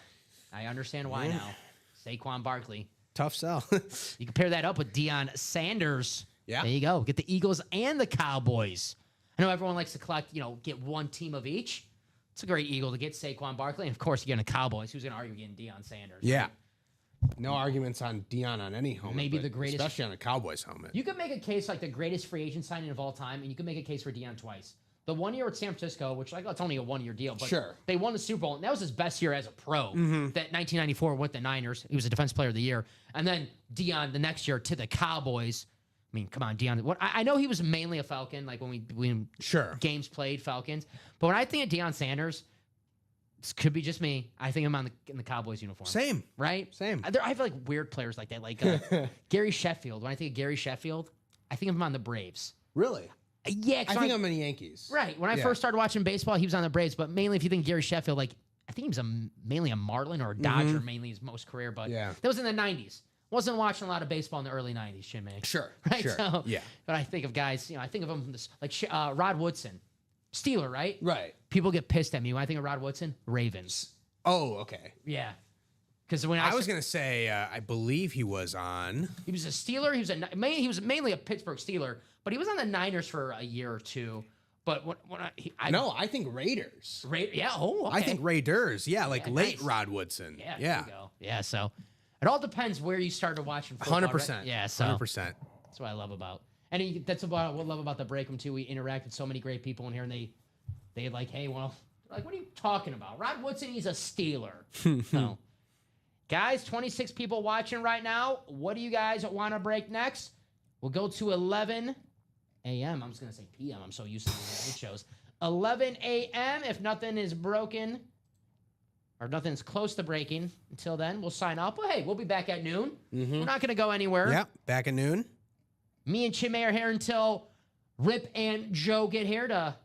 I understand why now. Saquon Barkley. Tough sell. You compare that up with Deion Sanders. Yeah. There you go. Get the Eagles and the Cowboys. I know everyone likes to collect, get one team of each. It's a great Eagle to get Saquon Barkley. And, of course, you're getting the Cowboys. Who's going to argue getting Deion Sanders? Yeah. Right? No arguments on Deion on any helmet. Maybe the greatest. Especially on a Cowboys helmet. You could make a case like the greatest free agent signing of all time, and you could make a case for Deion twice. The 1 year with San Francisco, which like it's only a 1 year deal, but Sure. they won the Super Bowl, and that was his best year as a pro. That 1994 with the Niners, he was a Defensive Player of the Year, and then Deion the next year to the Cowboys. I mean, come on, Deion. What I know he was mainly a Falcon, like when Sure. games played Falcons, but when I think of Deion Sanders, this could be just me. I think I'm in the Cowboys uniform. Same. Right? Same. I have like weird players like that, like Gary Sheffield. When I think of Gary Sheffield, I think of him on the Braves. Really? Yeah, I think I'm in the Yankees. right. When I first started watching baseball, he was on the Braves, but mainly if you think Gary Sheffield, like I think he was mainly a Marlin or a Dodger, mainly his most career. But Yeah. that was in the '90s. Wasn't watching a lot of baseball in the early '90s, Shinmay. Sure. Right. Sure. So, Yeah. But I think of guys, I think of him like Rod Woodson, Steeler, right? Right. People get pissed at me when I think of Rod Woodson, Ravens. Oh, okay. Yeah. Because when I was gonna say, I believe he was on. he was a Steeler, he was mainly a Pittsburgh Steeler, but he was on the Niners for a year or two. But No, I think Raiders. Yeah. Oh, okay. I think Raiders. Yeah, like Yeah, late nice. Rod Woodson. Yeah. Yeah. There you go. Yeah. So it all depends where you started watching football. 100%. Right? Yeah. So 100%. that's what I love about. And that's about what I love about the break room too. We interact with so many great people in here, and they like, hey, well, like, what are you talking about? Rod Woodson, he's a Steeler. So, guys, 26 people watching right now. What do you guys want to break next? We'll go to 11 a.m. I'm just gonna say p.m. I'm so used to these night shows. 11 a.m. If nothing is broken or nothing's close to breaking until then, we'll sign off. But hey, we'll be back at noon. We're not gonna go anywhere. Yep. Back at noon. Me and Chinmay are here until Rip and Joe get here to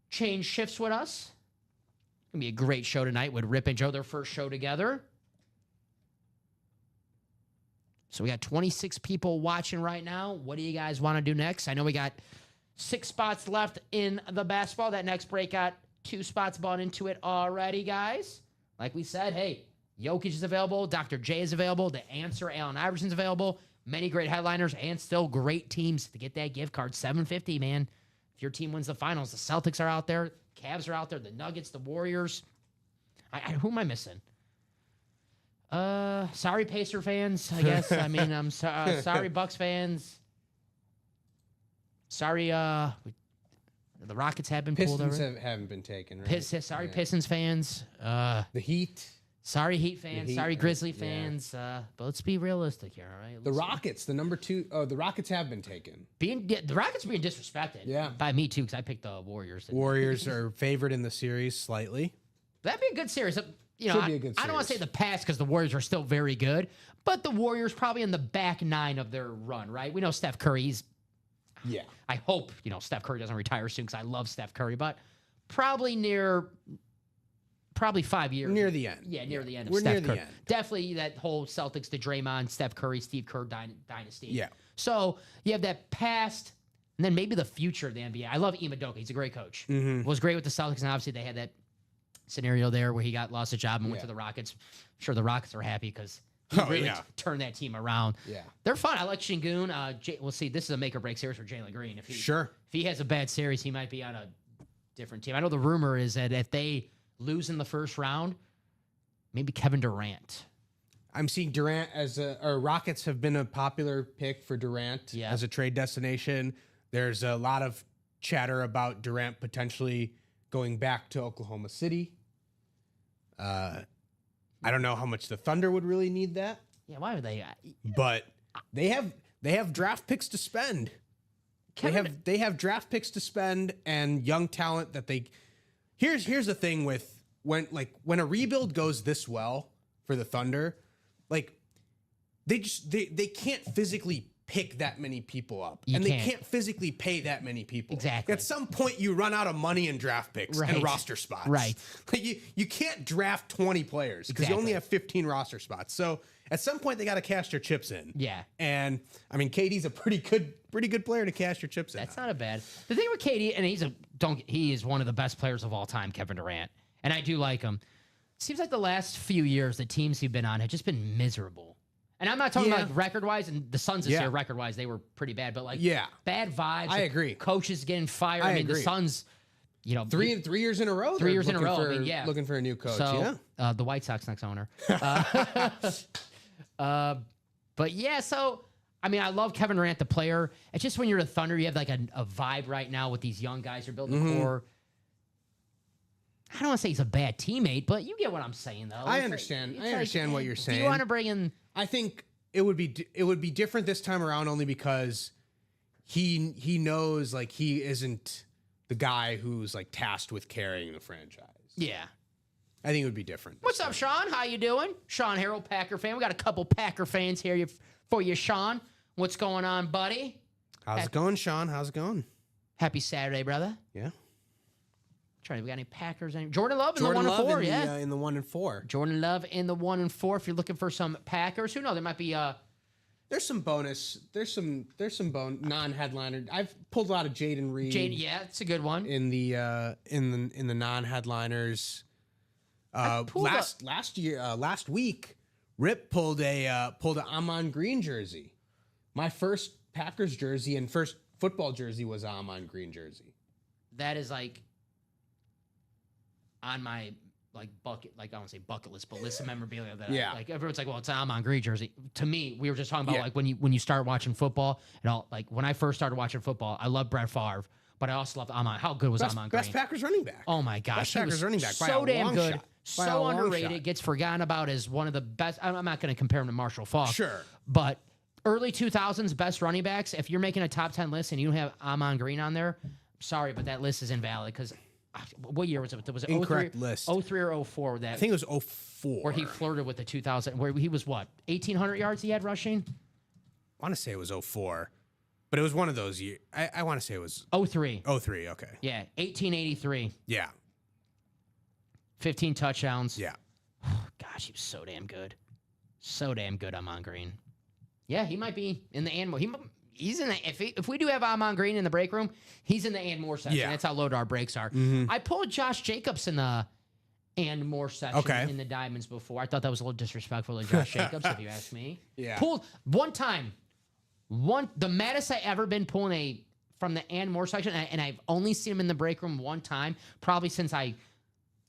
change shifts with us. It's going to be a great show tonight with Rip and Joe, their first show together. So we got 26 people watching right now. What do you guys want to do next? I know we got 6 spots left in the basketball. That next break got 2 spots bought into it already, guys. Like we said, hey, Jokic is available. Dr. J is available. The Answer, Allen Iverson's available. Many great headliners and still great teams to get that gift card. $750, man. If your team wins the finals, the Celtics are out there. Cavs are out there. The Nuggets, the Warriors. Who am I missing? Sorry, Pacer fans, I guess. I mean, I'm sorry, Bucks fans. Sorry, the Rockets have been pulled over. Pistons haven't been taken, right? Sorry, Pistons fans. The Heat. Sorry, Heat fans. Heat, Sorry, Grizzly yeah. fans. But let's be realistic here, all right? The Rockets, the number 2. Oh, the Rockets have been taken. The Rockets are being disrespected. Yeah. By me, too, because I picked the Warriors. Warriors are favored in the series slightly. That'd be a good series. You know, Should be a good I don't want to series. say the past because the Warriors are still very good, but the Warriors probably in the back 9 of their run, right? We know Steph Curry. Yeah. I hope, Steph Curry doesn't retire soon because I love Steph Curry, but probably 5 years. Near the end. Yeah, near the end of We're Steph near the Curry. end. Definitely that whole Celtics to Draymond, Steph Curry, Steve Kerr dynasty. Yeah. So you have that past and then maybe the future of the NBA. I love Ime Udoka. He's a great coach. Was great with the Celtics, and obviously they had that scenario there where he lost a job and went to the Rockets. I'm sure the Rockets are happy because he really turned that team around. Yeah. They're fun. I like Şengün. We'll see. This is a make or break series for Jalen Green. If he has a bad series, he might be on a different team. I know the rumor is that if they lose in the first round, maybe Kevin Durant. I'm seeing Durant or Rockets have been a popular pick for Durant Yeah. as a trade destination. There's a lot of chatter about Durant potentially going back to Oklahoma City. I don't know how much the Thunder would really need that, Yeah, why would they? but they have draft picks to spend. They have draft picks to spend and young talent that they. Here's the thing with when a rebuild goes this well for the Thunder, like they can't physically pick that many people up, and they can't physically pay that many people. Exactly. At some point, you run out of money in draft picks and roster spots. Right. Like you can't draft 20 players because you only have 15 roster spots. So at some point, they got to cash their chips in. Yeah. And I mean, KD's a pretty good player to cash your chips in. That's not a bad. The thing with KD, and he is one of the best players of all time, Kevin Durant, and I do like him. Seems like the last few years, the teams he's been on have just been miserable. And I'm not talking about like record-wise, and the Suns this year, record-wise, they were pretty bad. But like, bad vibes. I agree. Coaches getting fired. I mean, the Suns, 3 years in a row. 3 years in a row. Looking for a new coach. So, the White Sox next owner. But yeah, so I mean, I love Kevin Durant, the player. It's just when you're the Thunder, you have like a vibe right now with these young guys. You're building a core. I don't want to say he's a bad teammate, but you get what I'm saying, though. I understand. I understand what you're saying. Do you want to bring in? I think it would be different this time around only because he knows like he isn't the guy who's like tasked with carrying the franchise. Yeah. I think it would be different. What's up, Sean? How you doing? Sean Harrell, Packer fan. We got a couple Packer fans here for you, Sean. What's going on, buddy? How's it going, Sean? How's it going? Happy Saturday, brother. Yeah. Trying to, we got any Packers? Jordan Love in Jordan the 1 Love and 4, in the, yeah. in the 1 and 4. Jordan Love in the 1 and 4. If you're looking for some Packers, who knows? There might be There's some bonus. There's some non-headliner. I've pulled a lot of Jaden Reed. yeah, it's a good one. In the non-headliners. Last week, Rip pulled a Amon Green jersey. My first Packers jersey and first football jersey was an Amon Green jersey. That is like on my bucket, I don't say bucket list, but list of memorabilia that like everyone's like, well, it's an Amon Green jersey. To me, we were just talking about like when you start watching football and all, like when I first started watching football, I loved Brett Favre, but I also loved Amon. How good was Amon Green? Best Packers running back. Oh my gosh, best Packers running back. So damn good. Shot. So underrated, gets forgotten about as one of the best. I'm not going to compare him to Marshall Faulk. Sure. But early 2000s best running backs, if you're making a top 10 list and you don't have Amon Green on there, sorry, but that list is invalid because what year was it? Was it incorrect 03, list? 03 or 04? That I think it was 04. Where he flirted with the 2000, where he was what, 1,800 yards he had rushing? I want to say it was 04. But it was one of those years. I want to say it was 03. 03, okay. Yeah, 1883. Yeah. 15 touchdowns. Yeah. Gosh, he was so damn good. So damn good, Amon Green. Yeah, he might be in the and more. He's in the if we do have Amon Green in the break room, he's in the and more section. Yeah. That's how loaded our breaks are. I pulled Josh Jacobs in the and more section in the diamonds before. I thought that was a little disrespectful to Josh Jacobs, if you ask me. Yeah. Pulled one time. The maddest I ever been pulling from the and more section, and I've only seen him in the break room one time, probably since I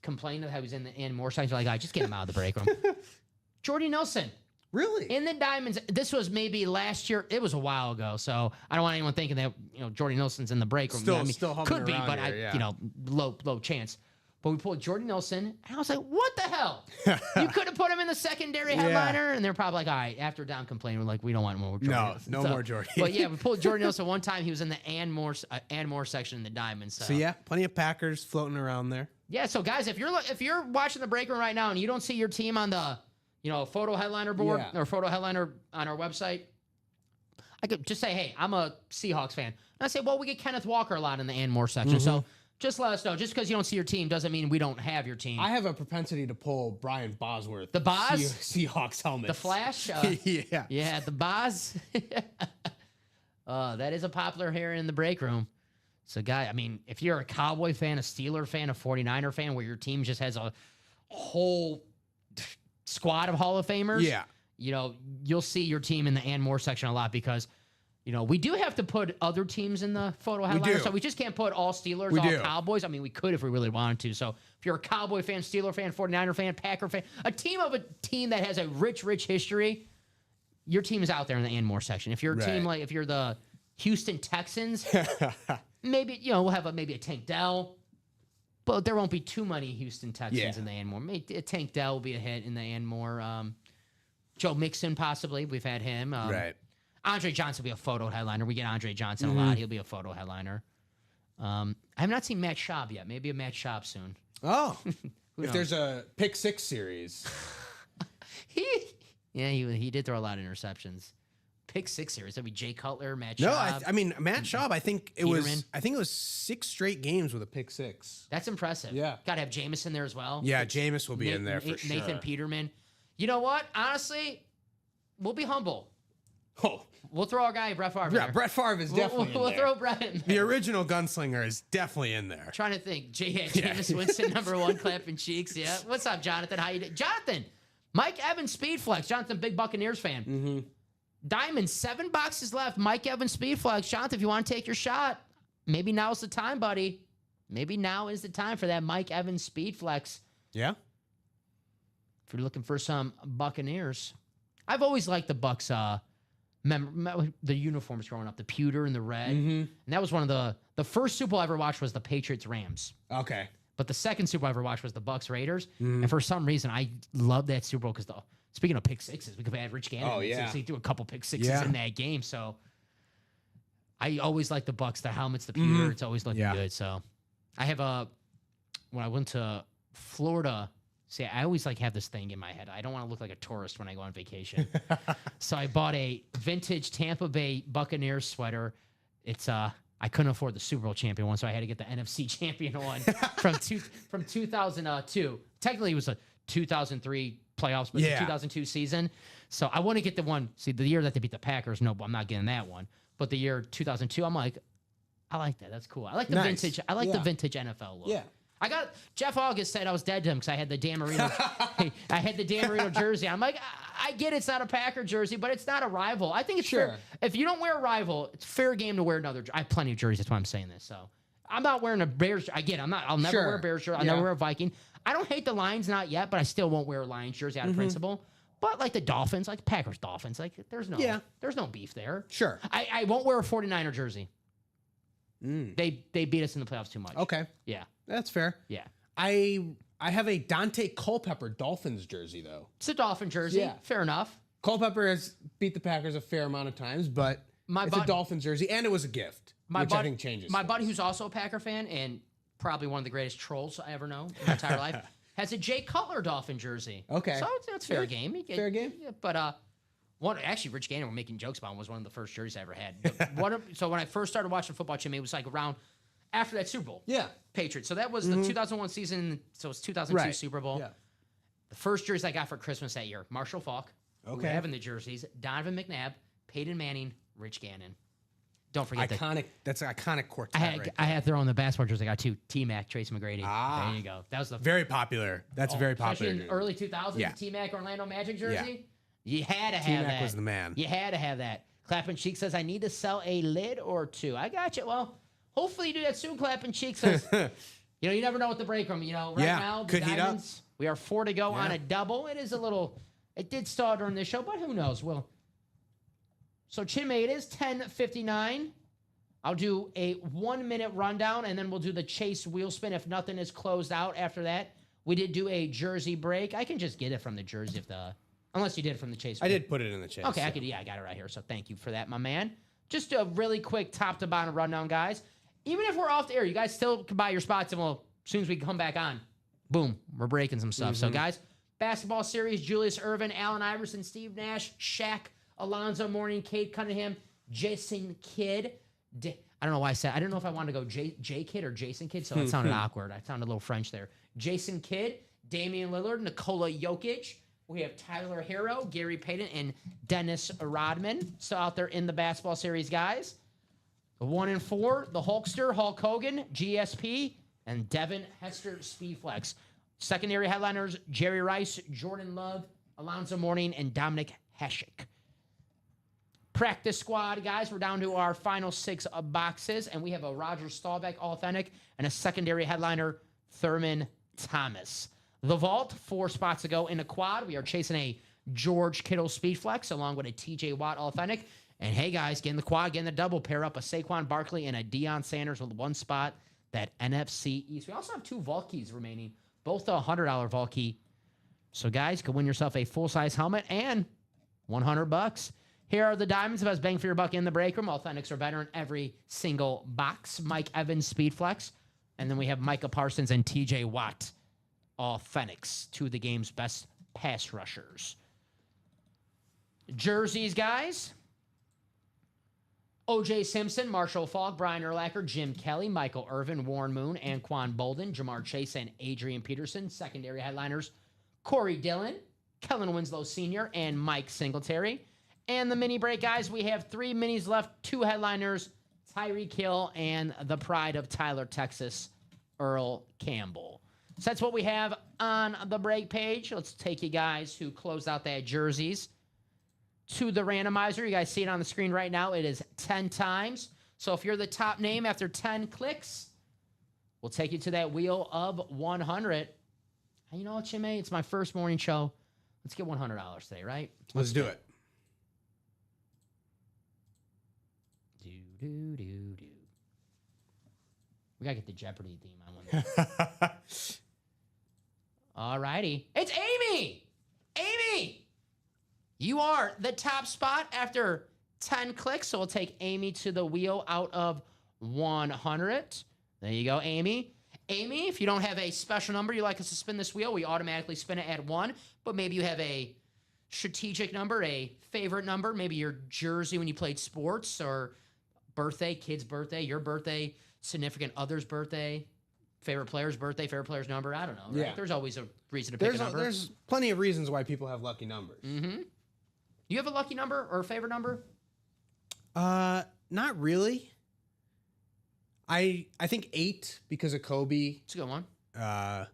complained that I was in the and more section. Like, just get him out of the break room. Jordy Nelson. Really? In the diamonds. This was maybe last year. It was a while ago, so I don't want anyone thinking that Jordy Nelson's in the break room. Still could be, but low chance. But we pulled Jordy Nelson, and I was like, what the hell? You could have put him in the secondary headliner, and they're probably like, all right, after Don complained, we're like, we don't want more Jordy Nelson. No more Jordy. But yeah, we pulled Jordy Nelson one time. He was in the and more section in the diamonds. So yeah, plenty of Packers floating around there. Yeah, so guys, if you're watching the break room right now and you don't see your team on the photo headliner board or photo headliner on our website, I could just say, hey, I'm a Seahawks fan. And I say, well, we get Kenneth Walker a lot in the and more section. So just let us know. Just because you don't see your team doesn't mean we don't have your team. I have a propensity to pull Brian Bosworth. The Boz? Seahawks helmet. The Flash? Yeah. Yeah, the Boz. That is a popular here in the break room. So, guy, I mean, if you're a Cowboy fan, a Steeler fan, a 49er fan, where your team just has a whole squad of Hall of Famers, you'll see your team in the and more section a lot because, we do have to put other teams in the photo headliner. So we just can't put all Steelers, all Cowboys. I mean, we could if we really wanted to. So if you're a Cowboy fan, Steeler fan, 49er fan, Packer fan, a team that has a rich history, your team is out there in the and more section. If you're a team if you're the Houston Texans, maybe, we'll have maybe a Tank Dell. But there won't be too many Houston Texans in the and more. Maybe Tank Dell will be a hit in the and more. Joe Mixon, possibly. We've had him. Right. Andre Johnson will be a photo headliner. We get Andre Johnson a lot. He'll be a photo headliner. I have not seen Matt Schaub yet. Maybe a Matt Schaub soon. Oh. If there's a pick six series. He did throw a lot of interceptions. Pick six series. That'd be Jay Cutler, Matt Schaub. No, I mean Matt Schaub. I think it was 6 straight games with a pick six. That's impressive. Yeah, got to have Jameis there as well. Yeah, Jameis will be in there for sure. Nathan Peterman. You know what? Honestly, we'll be humble. Oh, we'll throw our guy Brett Favre. Yeah, Brett Favre is definitely. We'll throw Brett in there. The original gunslinger is definitely in there. Trying to think. Jameis Winston, #1, clapping cheeks. Yeah. What's up, Jonathan? How you doing, Jonathan? Mike Evans, Speedflex. Jonathan, big Buccaneers fan. Mm-hmm. Diamond, 7 boxes left. Mike Evans, Speedflex. Jonathan, if you want to take your shot, maybe now's the time, buddy. Maybe now is the time for that Mike Evans Speedflex. Yeah. If you're looking for some Buccaneers, I've always liked the Bucs. the uniforms growing up, the pewter and the red. And that was one of the first Super Bowl I ever watched was the Patriots Rams. Okay. But the second Super Bowl I ever watched was the Bucks Raiders. And for some reason, I love that Super Bowl because speaking of pick sixes, we could have Rich Gannon. Oh, yeah. He threw a couple pick sixes in that game. So I always like the Bucks, the helmets, the pewter. It's always looking good. So I have when I went to Florida, see, I always have this thing in my head. I don't want to look like a tourist when I go on vacation. So I bought a vintage Tampa Bay Buccaneers sweater. It's I couldn't afford the Super Bowl champion one, so I had to get the NFC champion one from 2002. Technically, it was a 2003 playoffs, but the 2002 season. So I want to get the one. See, the year that they beat the Packers, no, I'm not getting that one. But the year 2002, I'm like, I like that. That's cool. I like the vintage. I like the vintage NFL look. Yeah. I got Jeff August said I was dead to him because I had the Dan Marino. I had the Dan Marino jersey. I'm like, I get it's not a Packer jersey, but it's not a rival. I think it's fair. If you don't wear a rival, it's fair game to wear another. I have plenty of jerseys. That's why I'm saying this. So I'm not wearing a Bears. I'll never wear a Bears jersey. I'll never wear a Viking. I don't hate the Lions, not yet, but I still won't wear a Lions jersey out of principle. But like the Dolphins, like Packers Dolphins, like there's no beef there. Sure. I won't wear a 49er jersey. They beat us in the playoffs too much. Okay. Yeah. That's fair. Yeah. I have a Dante Culpepper Dolphins jersey, though. It's a Dolphin jersey. Yeah. Fair enough. Culpepper has beat the Packers a fair amount of times, but it's a Dolphins jersey, and it was a gift, which I think changes. My buddy, who's also a Packer fan and probably one of the greatest trolls I ever know in my entire life, has a Jay Cutler Dolphin jersey. Okay. So it's fair game. Fair game. Yeah, but actually, Rich Gannon, we're making jokes about him, was one of the first jerseys I ever had. So when I first started watching football, Jimmy, it was like around after that Super Bowl. Yeah. Patriots. So that was the 2001 season. So it's 2002 Super Bowl. Yeah. The first jersey I got for Christmas that year, Marshall Faulk. Okay. We have in the jerseys, Donovan McNabb, Peyton Manning, Rich Gannon. Don't forget iconic. That's an iconic quartet. I had to throw in the basketball jersey. I got two. T-Mac, Tracy McGrady. There you go. That was the very popular. That's very popular. Especially in early 2000s, T-Mac Orlando Magic jersey. You had to have that. T-Mac was the man. You had to have that. Clapping Cheek says, I need to sell a lid or two. I got you. Well, hopefully you do that soon, Clapping Cheek says. You never know what the break room. Right now, the Diamonds, we are 4 to go on a double. It did stall during this show, but who knows? So Chinmay, it is 10:59. I'll do a 1-minute rundown, and then we'll do the Chase wheel spin if nothing is closed out after that. We did do a jersey break. I can just get it from the jersey unless you did it from the Chase. I did put it in the Chase. Okay, so. I got it right here. So thank you for that, my man. Just a really quick top to bottom rundown, guys. Even if we're off the air, you guys still can buy your spots, and as soon as we come back on, boom, we're breaking some stuff. So guys, basketball series: Julius Erving, Allen Iverson, Steve Nash, Shaq, Alonzo Mourning, Cade Cunningham, Jason Kidd. I don't know why I didn't know if I wanted to go J Kidd or Jason Kidd, so it sounded awkward. I sounded a little French there. Jason Kidd, Damian Lillard, Nikola Jokic. We have Tyler Hero, Gary Payton, and Dennis Rodman. Still out there in the basketball series, guys. 1 and 4, the Hulkster, Hulk Hogan, GSP, and Devin Hester Speedflex. Secondary headliners: Jerry Rice, Jordan Love, Alonzo Mourning, and Dominic Hasek. Practice squad, guys. We're down to our final 6 boxes, and we have a Roger Staubach Authentic and a secondary headliner, Thurman Thomas. The vault, 4 spots ago in the quad. We are chasing a George Kittle Speedflex along with a TJ Watt Authentic. And hey, guys, getting the quad, getting the double, pair up a Saquon Barkley and a Deion Sanders with 1 spot, that NFC East. We also have 2 vault keys remaining, both a $100 vault key. So, guys, could win yourself a full-size helmet and $100. Here are the diamonds. Best bang for your buck in the break room. Authentics are better in every single box. Mike Evans, Speedflex. And then we have Micah Parsons and TJ Watt, Authentics, 2 of the game's best pass rushers. Jerseys, guys. O.J. Simpson, Marshall Faulk, Brian Urlacher, Jim Kelly, Michael Irvin, Warren Moon, Anquan Bolden, Jamar Chase, and Adrian Peterson. Secondary headliners: Corey Dillon, Kellen Winslow Sr., and Mike Singletary. And the mini break, guys, we have 3 minis left, 2 headliners: Tyreek Hill and the pride of Tyler, Texas, Earl Campbell. So that's what we have on the break page. Let's take you guys who closed out that jerseys to the randomizer. You guys see it on the screen right now. It is 10 times. So if you're the top name after 10 clicks, we'll take you to that wheel of 100. And you know what, Chimay? It's my first morning show. Let's get $100 today, right? Let's do it. Do. We gotta get the Jeopardy theme on one. All righty. It's Amy! Amy! You are the top spot after 10 clicks, so we'll take Amy to the wheel out of 100. There you go, Amy. Amy, if you don't have a special number you'd like us to spin this wheel, we automatically spin it at 1, but maybe you have a strategic number, a favorite number, maybe your jersey when you played sports, or birthday, kid's birthday, your birthday, significant other's birthday, favorite player's birthday, favorite player's number. I don't know. Right? Yeah. There's always a reason to pick a number. There's plenty of reasons why people have lucky numbers. Mm-hmm. You have a lucky number or a favorite number? Not really. I think 8 because of Kobe. It's a good one. But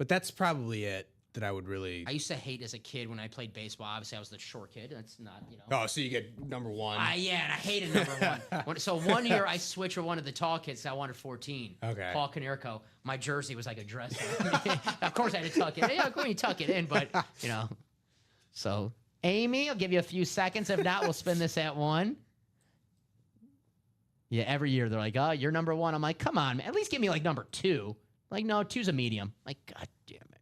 that's probably it that I would really. I used to hate as a kid when I played baseball. Obviously, I was the short kid. That's not, Oh, so you get number 1. Yeah, and I hated number 1. So one year I switched with one of the tall kids. So I wanted 14. Okay. Paul Konerko. My jersey was like a dress. Of course, I had to tuck it. Yeah, go ahead and tuck it in, but So, Amy, I'll give you a few seconds. If not, we'll spin this at 1. Yeah, every year they're like, "Oh, you're number 1." I'm like, "Come on, man. At least give me like number 2." Like, no, 2's a medium. Like, God damn it.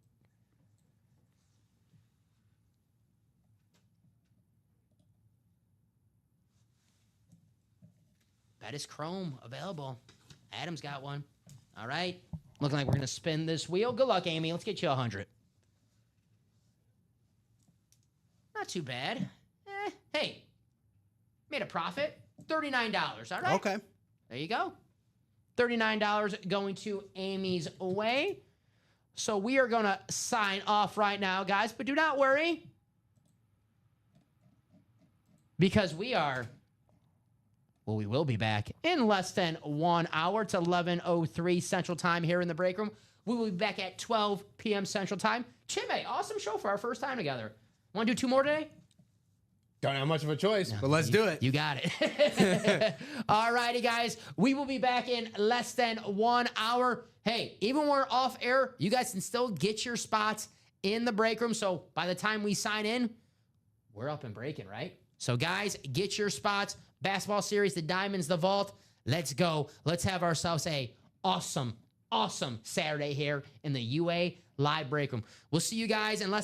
That is Chrome available. Adam's got one. All right. Looking like we're going to spin this wheel. Good luck, Amy. Let's get you 100. Not too bad. Hey, made a profit. $39. All right. Okay. There you go. $39 going to Amy's way. So we are going to sign off right now, guys. But do not worry, because we will be back in less than 1 hour. It's 11:03 Central Time here in the break room. We will be back at 12 p.m. Central Time. Chime, awesome show for our first time together. Want to do 2 more today? Don't have much of a choice, but let's do it. You got it. All righty, guys. We will be back in less than 1 hour. Hey, even when we're off air, you guys can still get your spots in the break room. So by the time we sign in, we're up and breaking, right? So, guys, get your spots. Basketball series, the Diamonds, the Vault. Let's go. Let's have ourselves a awesome Saturday here in the UA Live Break Room. We'll see you guys in less